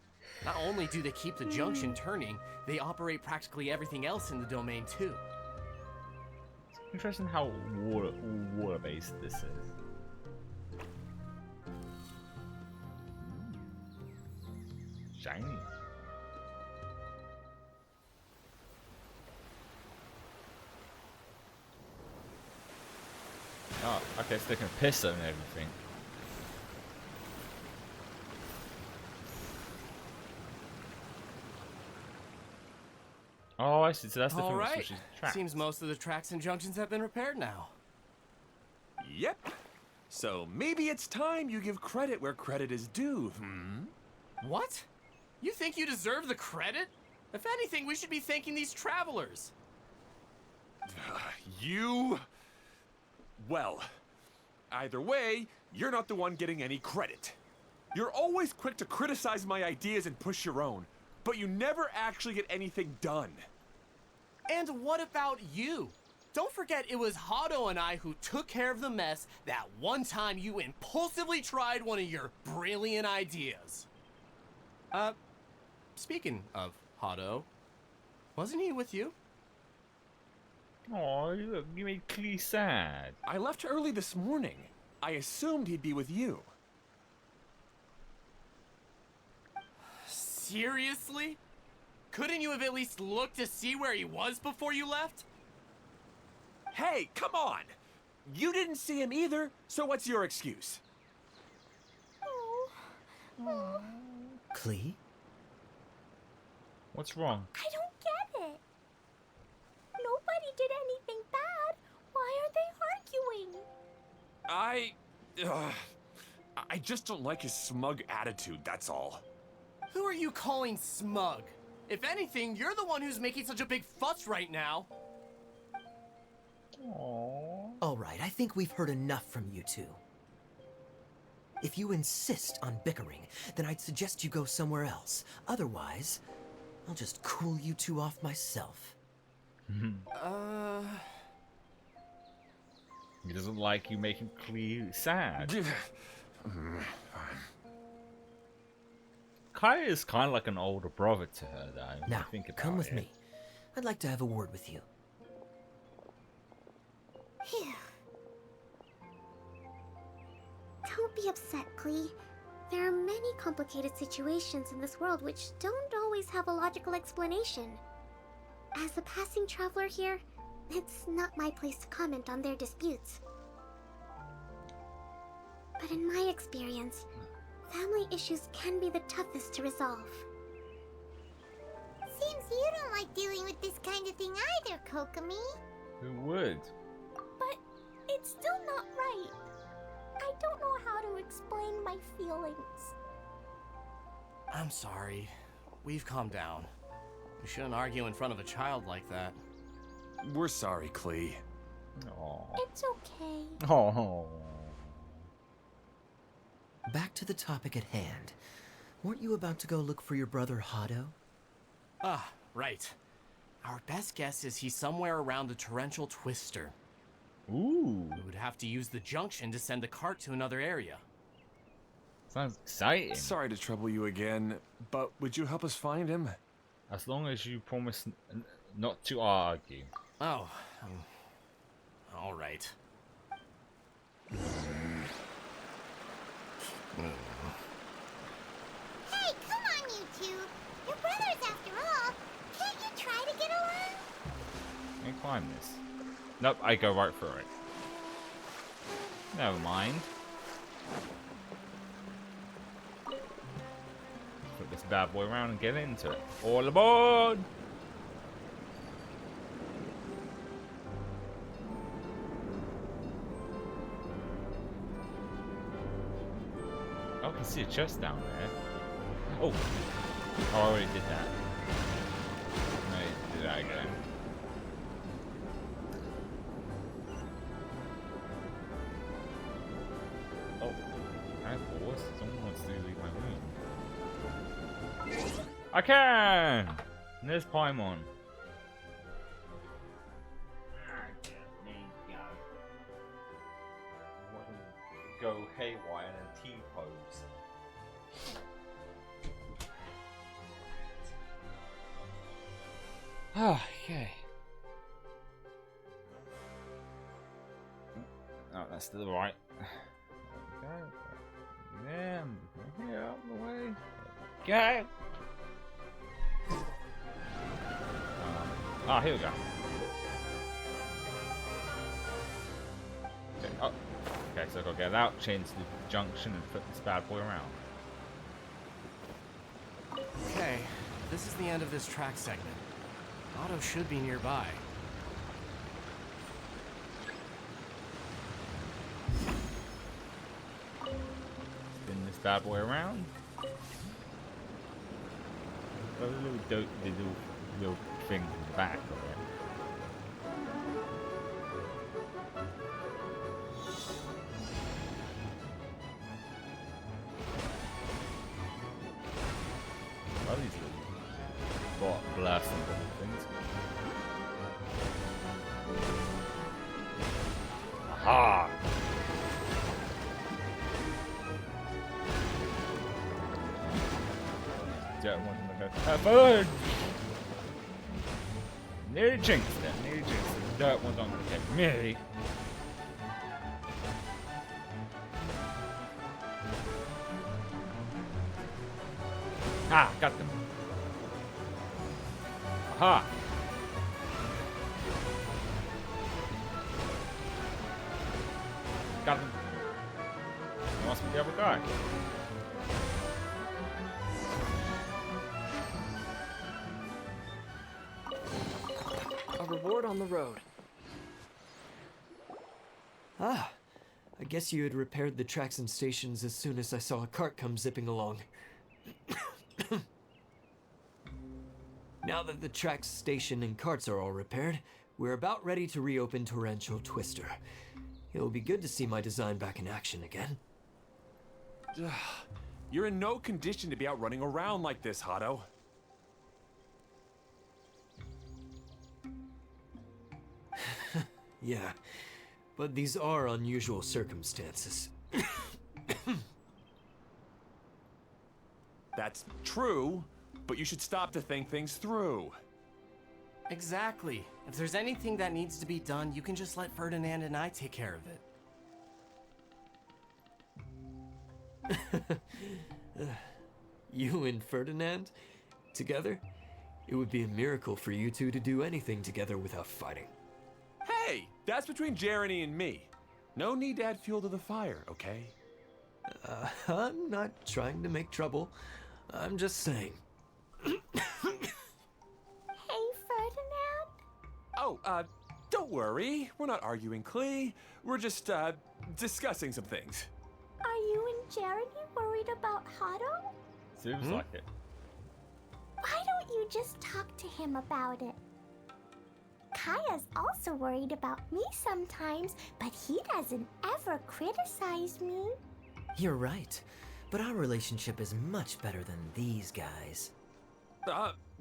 Not only do they keep the junction turning, they operate practically everything else in the domain too.
Interesting how water-based this is. Shiny. Oh, okay, so they can piss on everything. Oh, I see. So that's the
All
thing.
right.
Tracks.
Seems most of the tracks and junctions have been repaired now.
Yep. So maybe it's time you give credit where credit is due,
What? You think you deserve the credit? If anything, we should be thanking these travelers.
You... Well, either way, you're not the one getting any credit. You're always quick to criticize my ideas and push your own, but you never actually get anything done.
And what about you? Don't forget it was Hado and I who took care of the mess that one time you impulsively tried one of your brilliant ideas. Speaking of Hado, wasn't he with you?
Oh, look, you made Klee sad.
I left early this morning. I assumed he'd be with you.
Seriously? Couldn't you have at least looked to see where he was before you left?
Hey, come on! You didn't see him either, so what's your excuse?
Klee?
What's wrong?
I don't get it. Nobody did anything bad. Why are they arguing?
I just don't like his smug attitude, that's all.
Who are you calling smug? If anything, you're the one who's making such a big fuss right now.
Aww.
All right, I think we've heard enough from you two. If you insist on bickering, then I'd suggest you go somewhere else. Otherwise, I'll just cool you two off myself.
He doesn't like you making Klee sad. Kai is kind of like an older brother to her, though. if you
Now,
think about
come with
it.
me. I'd like to have a word with you.
Phew.
Don't be upset, Klee. There are many complicated situations in this world which don't always have a logical explanation. As a passing traveler here, it's not my place to comment on their disputes. But in my experience, family issues can be the toughest to resolve.
Seems you don't like dealing with this kind of thing either, Kokomi.
Who would?
But it's still not right. I don't know how to explain my feelings.
I'm sorry. We've calmed down. We shouldn't argue in front of a child like that.
We're sorry, Klee.
Oh.
It's okay.
Oh.
Back to the topic at hand. Weren't you about to go look for your brother Hado?
Ah, right. Our best guess is he's somewhere around the torrential twister.
Ooh.
We would have to use the junction to send the cart to another area.
Sounds exciting.
Sorry to trouble you again, but would you help us find him?
As long as you promise not to argue.
Oh, all right.
Hey, come on, you two. You're brothers after all. Can't you try to get along?
Let me climb this. Nope, I go right through it. Never mind. Put this bad boy around and get into it. All aboard! Oh, I can see a chest down there. Oh! Oh, I already did that. I need to do that again. Oh, can I pause? Someone wants to leave my room. I can! And there's Paimon. Go haywire and T-pose. Okay. Oh, that's to the right. Okay. Yeah, here out of the way. Okay. Here we go. Okay. Oh. Okay, so I gotta get out, change the junction, and flip this bad boy around.
Okay, this is the end of this track segment. Otto should be nearby.
Spin this bad boy around. Got a little thing in the back of it. All these little blasting little things. Aha! That one in the back. Bird! Nearly jinxed it, nearly jinxed it. The dirt one's on the get me. Ah, got them. Aha! Got them. He must be the other guy.
A reward on the road. Ah, I guess you had repaired the tracks and stations as soon as I saw a cart come zipping along. Now that the tracks, station, and carts are all repaired, we're about ready to reopen Torrential Twister. It'll be good to see my design back in action again.
You're in no condition to be out running around like this, Hado.
Yeah, but these are unusual circumstances.
That's true, but you should stop to think things through.
Exactly. If there's anything that needs to be done, you can just let Ferdinand and I take care of it.
You and Ferdinand? Together? It would be a miracle for you two to do anything together without fighting.
Hey, that's between Jeremy and me. No need to add fuel to the fire, okay?
I'm not trying to make trouble. I'm just saying.
Oh, don't worry. We're not arguing, Klee. We're just, discussing some things.
Are you and Jeremy worried about Hado?
Seems like it.
Why don't you just talk to him about it? Kaya's also worried about me sometimes, but he doesn't ever criticize me.
You're right, but our relationship is much better than these guys.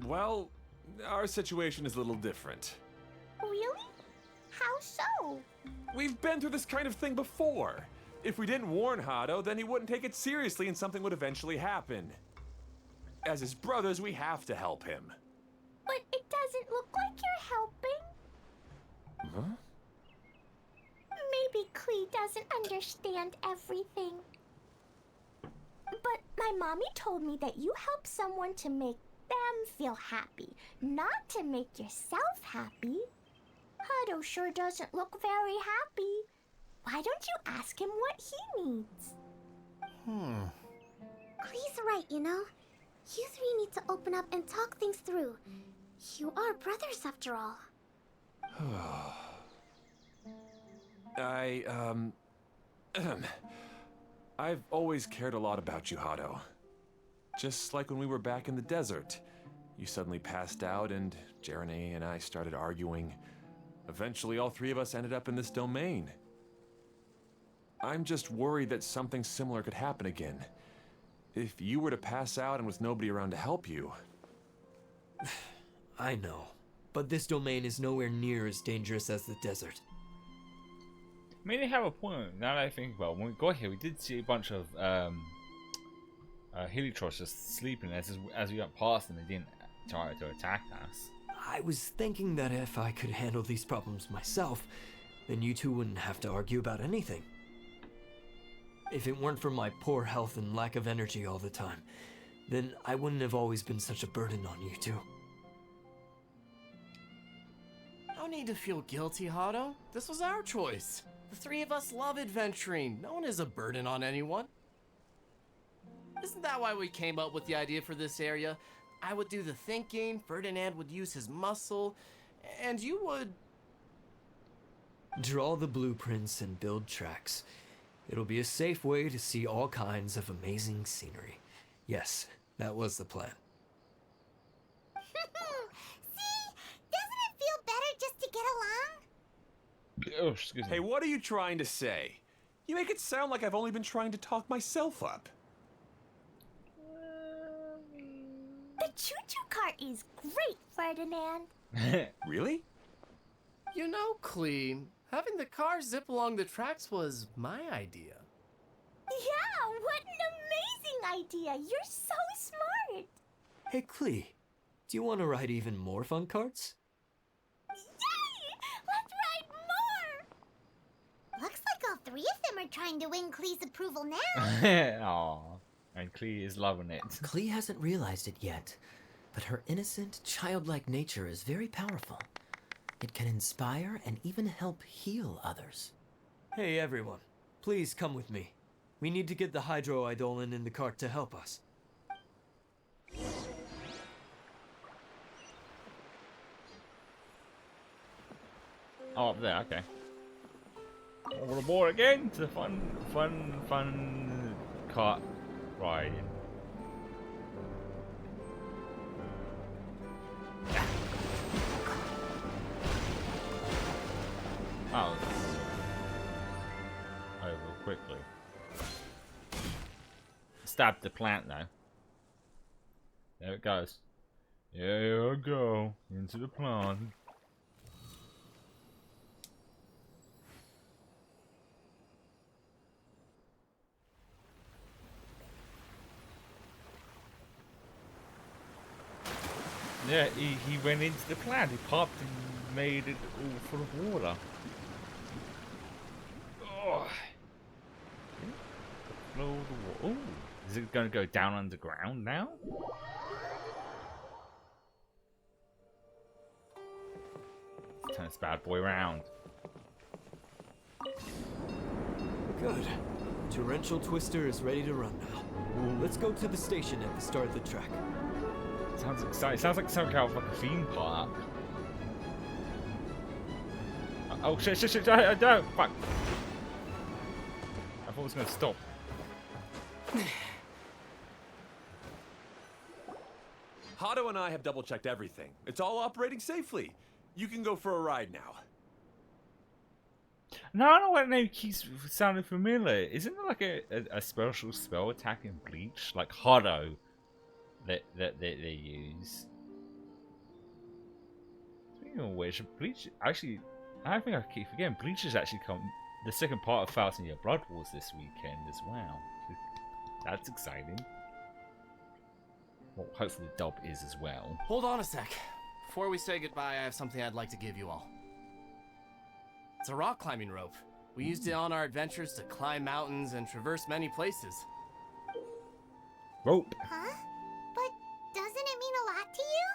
Well, our situation is a little different.
Really? How so?
We've been through this kind of thing before. If we didn't warn Hado, then he wouldn't take it seriously and something would eventually happen. As his brothers, we have to help him.
But it doesn't look like you're helping.
Huh?
Maybe Klee doesn't understand everything. But my mommy told me that you help someone to make them feel happy, not to make yourself happy. Hado sure doesn't look very happy. Why don't you ask him what he needs?
Klee's right, you know? You three need to open up and talk things through. You are brothers after all.
I've always cared a lot about you, Hado. Just like when we were back in the desert. You suddenly passed out and Jeremy and I started arguing. Eventually, all three of us ended up in this domain. I'm just worried that something similar could happen again. If you were to pass out and with nobody around to help you.
I know, but this domain is nowhere near as dangerous as the desert.
I mean, they have a point. Now that I think about it, when we got here, we did see a bunch of Heliotros just sleeping as we went past them. They didn't try to attack us.
I was thinking that if I could handle these problems myself, then you two wouldn't have to argue about anything. If it weren't for my poor health and lack of energy all the time, then I wouldn't have always been such a burden on you two.
No need to feel guilty, Hado. This was our choice. The three of us love adventuring. No one is a burden on anyone. Isn't that why we came up with the idea for this area? I would do the thinking, Ferdinand would use his muscle, and you would...
Draw the blueprints and build tracks. It'll be a safe way to see all kinds of amazing scenery. Yes, that was the plan.
See? Doesn't it feel better just to get along?
Oh, excuse me.
Hey, what are you trying to say? You make it sound like I've only been trying to talk myself up.
The choo-choo cart is great, Ferdinand.
Really?
You know, Klee, having the car zip along the tracks was my idea.
Yeah, what an amazing idea. You're so smart.
Hey, Klee, do you want to ride even more fun carts?
Yay! Let's ride more.
Looks like all three of them are trying to win Klee's approval now.
Aww. And Klee is loving it.
Klee hasn't realized it yet, but her innocent, childlike nature is very powerful. It can inspire and even help heal others.
Hey, everyone, please come with me. We need to get the Hydro-Eidolon in the cart to help us.
Oh, up there, okay. All aboard again to the fun cart ride. Oh, over quickly. Stab the plant now. There it goes. Here we go into the plant. Yeah, he went into the plant. He popped and made it all full of water. Oh. Flow the water. Ooh. Is it going to go down underground now? Let's turn this bad boy around.
Good. Torrential Twister is ready to run now. Let's go to the station at the start of the track.
Sounds exciting. Sounds like some kind of like a theme park. Oh shit! I don't. Fuck. I thought it was gonna stop.
Hado and I have double-checked everything. It's all operating safely. You can go for a ride now.
No, I don't know why the name keeps sounding familiar. Isn't there like a special spell attack in Bleach, like Hado, that they use? Speaking of which, Bleach actually, I think I keep forgetting. Bleach has actually come. The second part of 1,000 Year Blood Wars this weekend as well. That's exciting. Well, hopefully the dub is as well.
Hold on a sec. Before we say goodbye, I have something I'd like to give you all. It's a rock climbing rope. We used it on our adventures to climb mountains and traverse many places.
Rope.
Huh? But doesn't it mean a lot to you?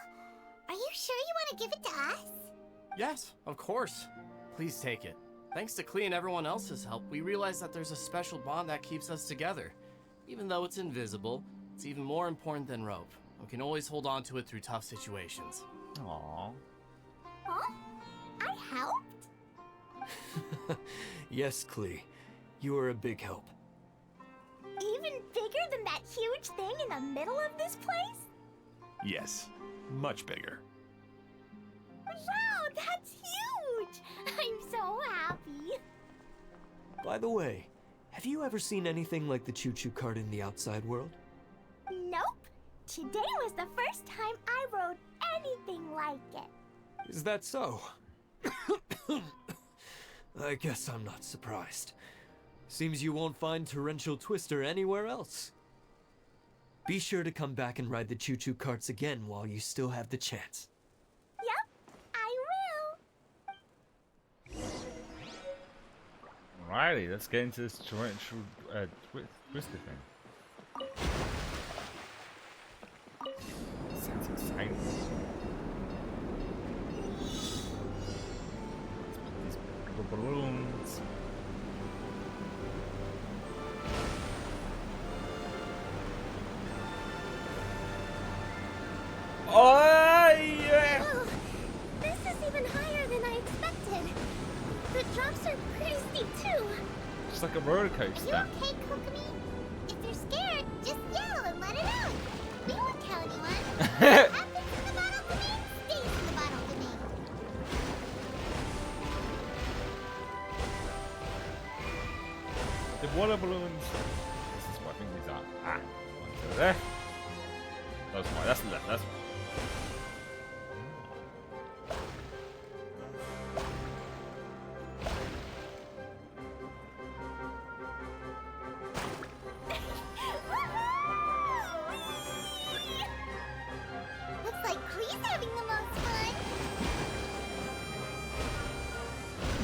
Are you sure you want to give it to us?
Yes, of course. Please take it. Thanks to Klee and everyone else's help, we realized that there's a special bond that keeps us together. Even though it's invisible, it's even more important than rope. We can always hold on to it through tough situations.
Aww.
Huh? I helped?
Yes, Klee. You are a big help.
Even bigger than that huge thing in the middle of this place?
Yes, much bigger.
Wow, that's huge! I'm so happy.
By the way, have you ever seen anything like the choo-choo cart in the outside world?
Nope. Today was the first time I rode anything like it.
Is that so? I guess I'm not surprised. Seems you won't find Torrential Twister anywhere else. Be sure to come back and ride the choo-choo carts again while you still have the chance.
Yep, I will.
Alrighty, let's get into this torrential twister thing. Sounds exciting. These little balloons. Oh yeah!
Oh, this is even higher than I expected. The drops are pretty steep too.
It's like a roller
Are you
coaster.
okay, Kokomi? If you're scared, just yell and let it out. We won't tell anyone. What happens in the bottle domain stays in the bottle domain.
The water balloons. This is what I think these are. Ah, one to there. That's right. That's the left. That's right.
Looks like Klee's having the most fun.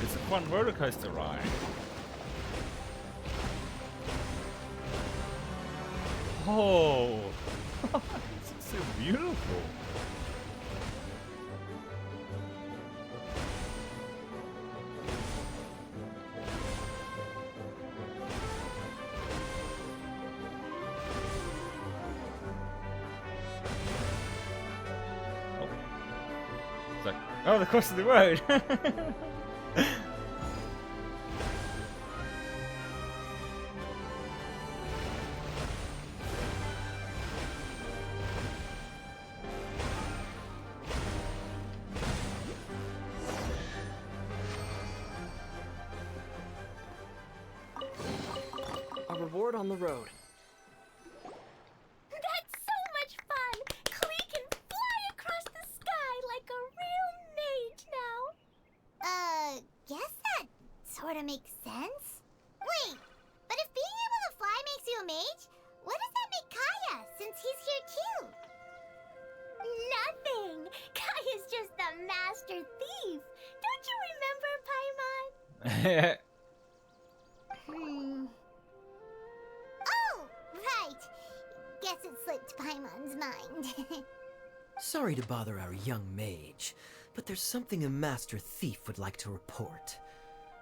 It's a fun roller coaster ride. Oh, this is so beautiful. Oh, it's like, oh, the cross of the road.
A reward on the road.
That's so much fun. Klee can fly across the sky like a real mage now. Guess that sort of makes sense. Wait, but if being able to fly makes you a mage, what does that make Kaya, since he's here too? Nothing. Kaya's just a master thief. Don't you remember, Paimon? Oh, right. Guess it slipped Paimon's mind.
Sorry to bother our young mage, but there's something a master thief would like to report.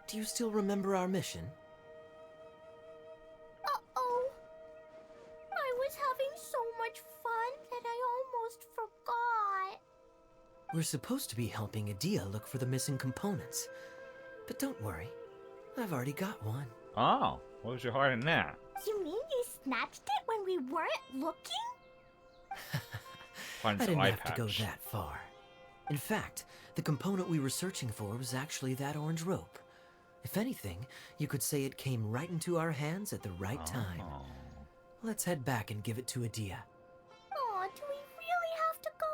Do you still remember our mission?
Uh-oh. I was having so much fun that I almost forgot.
We're supposed to be helping Adia look for the missing components. But don't worry, I've already got one.
Oh, what was you hiding there?
You mean you snatched it when we weren't looking?
Finds
I didn't
eye
have to go
patch.
that far. In fact, the component we were searching for was actually that orange rope. If anything, you could say it came right into our hands at the right time.
Oh.
Let's head back and give it to Adia.
Aw, do we really have to go?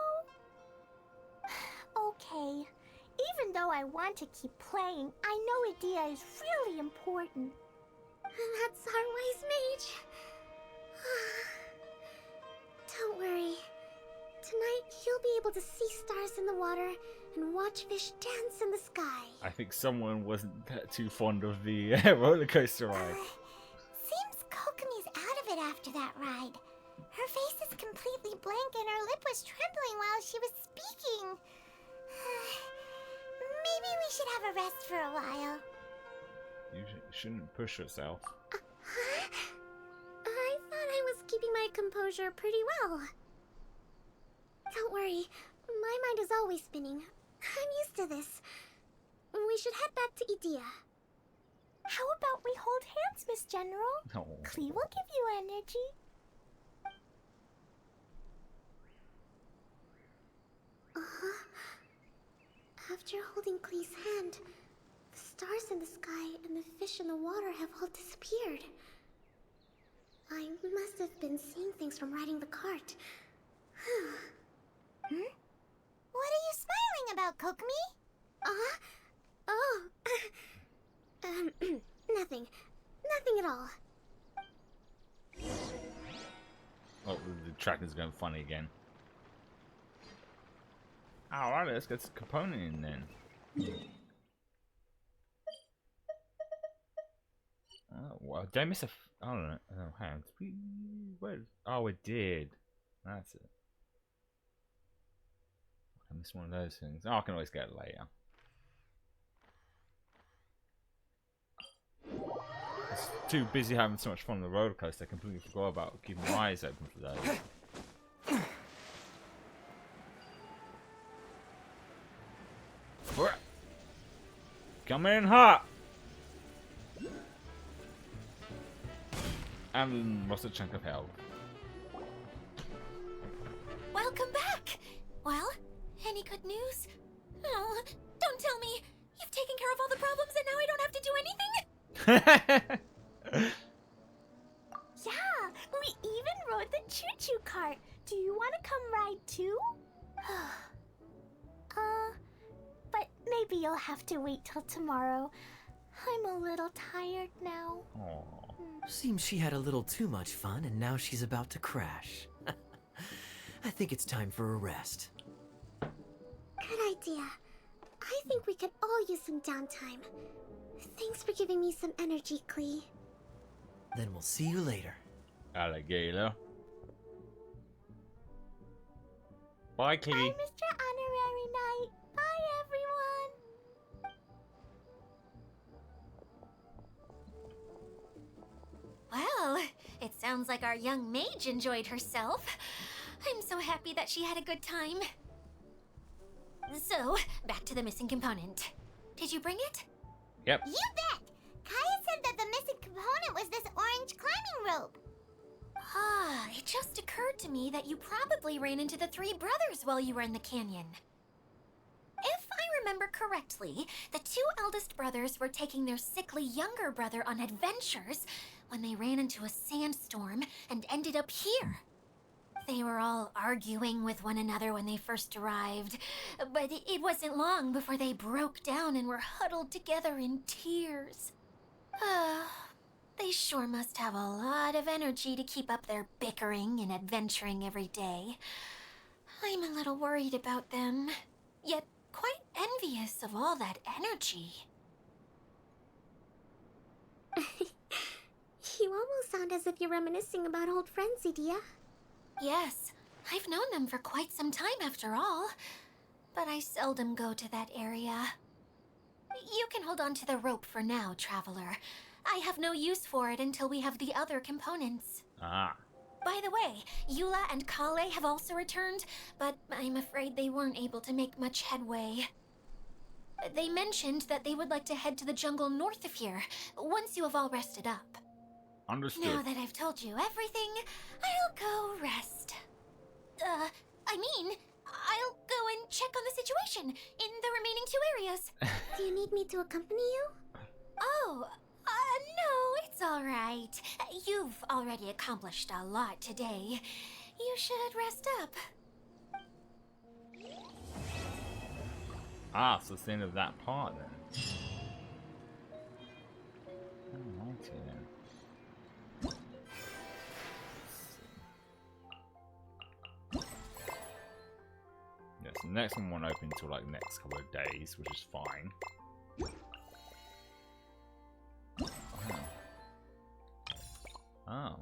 Okay. Even though I want to keep playing, I know Adia is really important.
That's our wise mage. Don't worry. Tonight, you'll be able to see stars in the water and watch fish dance in the sky.
I think someone wasn't too fond of the roller coaster ride.
Seems Kokomi's out of it after that ride. Her face is completely blank and her lip was trembling while she was speaking. Maybe we should have a rest for a while.
You shouldn't push yourself.
I thought I was keeping my composure pretty well. Don't worry, my mind is always spinning. I'm used to this. We should head back to Idia.
How about we hold hands, Miss General?
No.
Klee will give you energy.
After holding Klee's hand, the stars in the sky and the fish in the water have all disappeared. I must have been seeing things from riding the cart.
What are you smiling about, Kokomi?
Oh. Nothing. Nothing at all.
Oh, the track is going funny again. Alright, let's get some component in then. Oh, well, did I miss a... I don't know. Oh, hang on. Where? Oh, it did. That's it. I missed one of those things. Oh, I can always get it later. I was too busy having so much fun on the roller coaster, I completely forgot about keeping my eyes open for those. Coming in hot! And lost a chunk of health.
Welcome back! Well, any good news? Oh, don't tell me! You've taken care of all the problems and now I don't have to do anything?
Yeah, we even rode the choo-choo cart. Do you want to come ride too? But maybe you'll have to wait till tomorrow. I'm a little tired now.
Aww.
Seems she had a little too much fun and now she's about to crash. I think it's time for a rest.
Good idea. I think we could all use some downtime. Thanks for giving me some energy, Klee.
Then we'll see you later.
Alligator. Bye, Klee.
Bye, Mr. Honorary Knight. Bye, everyone.
Well, it sounds like our young mage enjoyed herself. I'm so happy that she had a good time. So, back to the missing component. Did you bring it?
Yep.
You bet. Kaya said that the missing component was this orange climbing rope.
Ah, it just occurred to me that you probably ran into the three brothers while you were in the canyon. If I remember correctly, the two eldest brothers were taking their sickly younger brother on adventures when they ran into a sandstorm and ended up here. They were all arguing with one another when they first arrived, but it wasn't long before they broke down and were huddled together in tears. They sure must have a lot of energy to keep up their bickering and adventuring every day. I'm a little worried about them, yet quite envious of all that energy.
You almost sound as if you're reminiscing about old friends, Idia.
Yes, I've known them for quite some time after all, but I seldom go to that area. You can hold on to the rope for now, Traveler. I have no use for it until we have the other components.
Ah.
By the way, Eula and Kale have also returned, but I'm afraid they weren't able to make much headway. They mentioned that they would like to head to the jungle north of here, once you have all rested up.
Understood.
Now that I've told you everything, I'll go rest. I'll go and check on the situation in the remaining 2 areas.
Do you need me to accompany you?
Oh, no, it's all right. You've already accomplished a lot today. You should rest up.
Ah, so it's the end of that part then. Alrighty then. Yes, the next one won't open until like next couple of days, which is fine. Oh.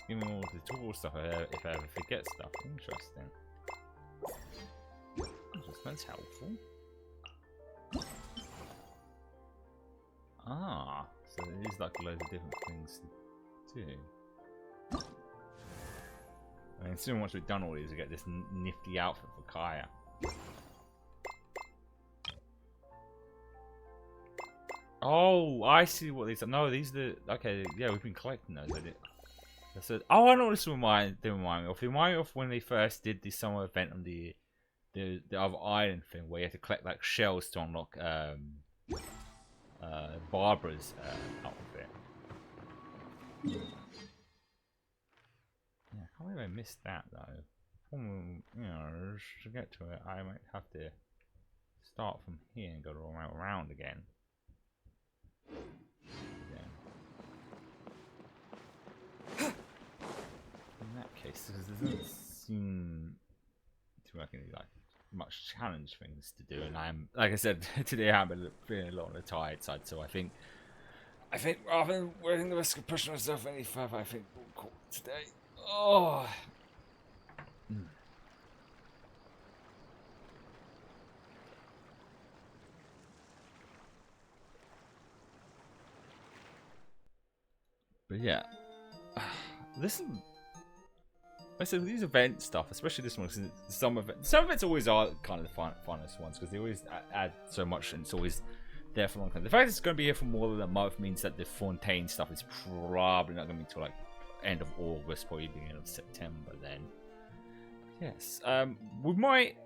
Give me all the tutorial stuff if I ever forget stuff. Interesting. That's helpful. Ah, so it is like loads of different things to do. I mean, soon once we've done all these, we get this nifty outfit for Kaya. Oh, I see what these are. No, these are the... Okay, yeah, we've been collecting those. I said, oh, I know what this remind me of. It reminded me of when they first did the summer event on the other island thing, where you have to collect like shells to unlock Barbara's outfit. Yeah, I can't believe I missed that though. You know, to get to it, I might have to start from here and go all around again. Yeah. In that case, there doesn't seem to be like much challenge things to do, and I'm, like I said, today I've been feeling a lot on the tired side, so I think rather than running the risk of pushing myself any further, I think we'll call it today. Oh. But yeah, listen. I said these event stuff, especially this one, because some of it's always are kind of the funnest ones because they always add so much, and it's always there for a long time. The fact that it's going to be here for more than a month means that the Fontaine stuff is probably not going to be until like end of August, probably beginning of September. Then, yes, we might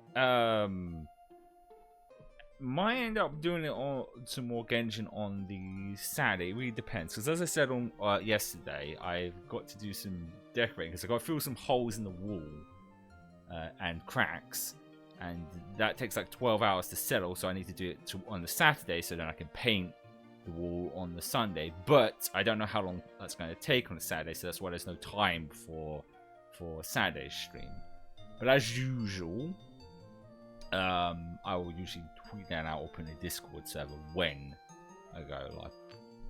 end up doing it on some more Genshin on the Saturday. It really depends, because as I said on yesterday, I've got to do some decorating because I've got to fill some holes in the wall and cracks, and that takes like 12 hours to settle, so I need to do it on the Saturday so then I can paint the wall on the Sunday. But I don't know how long that's going to take on the Saturday, so that's why there's no time for Saturday's stream. But as usual, I will usually tweet that out, open a Discord server when I go live.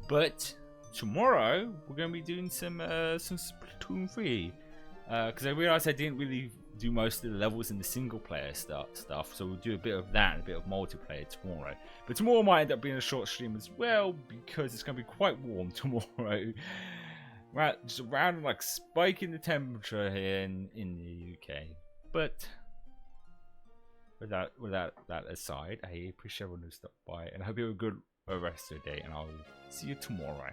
But tomorrow we're going to be doing some Splatoon 3 because I realized I didn't really do most of the levels in the single player stuff, so we'll do a bit of that and a bit of multiplayer tomorrow. But tomorrow might end up being a short stream as well because it's going to be quite warm tomorrow. Just around like spiking the temperature here in the UK. But without that aside, I appreciate everyone who stopped by, and I hope you have a good rest of your day, and I'll see you tomorrow.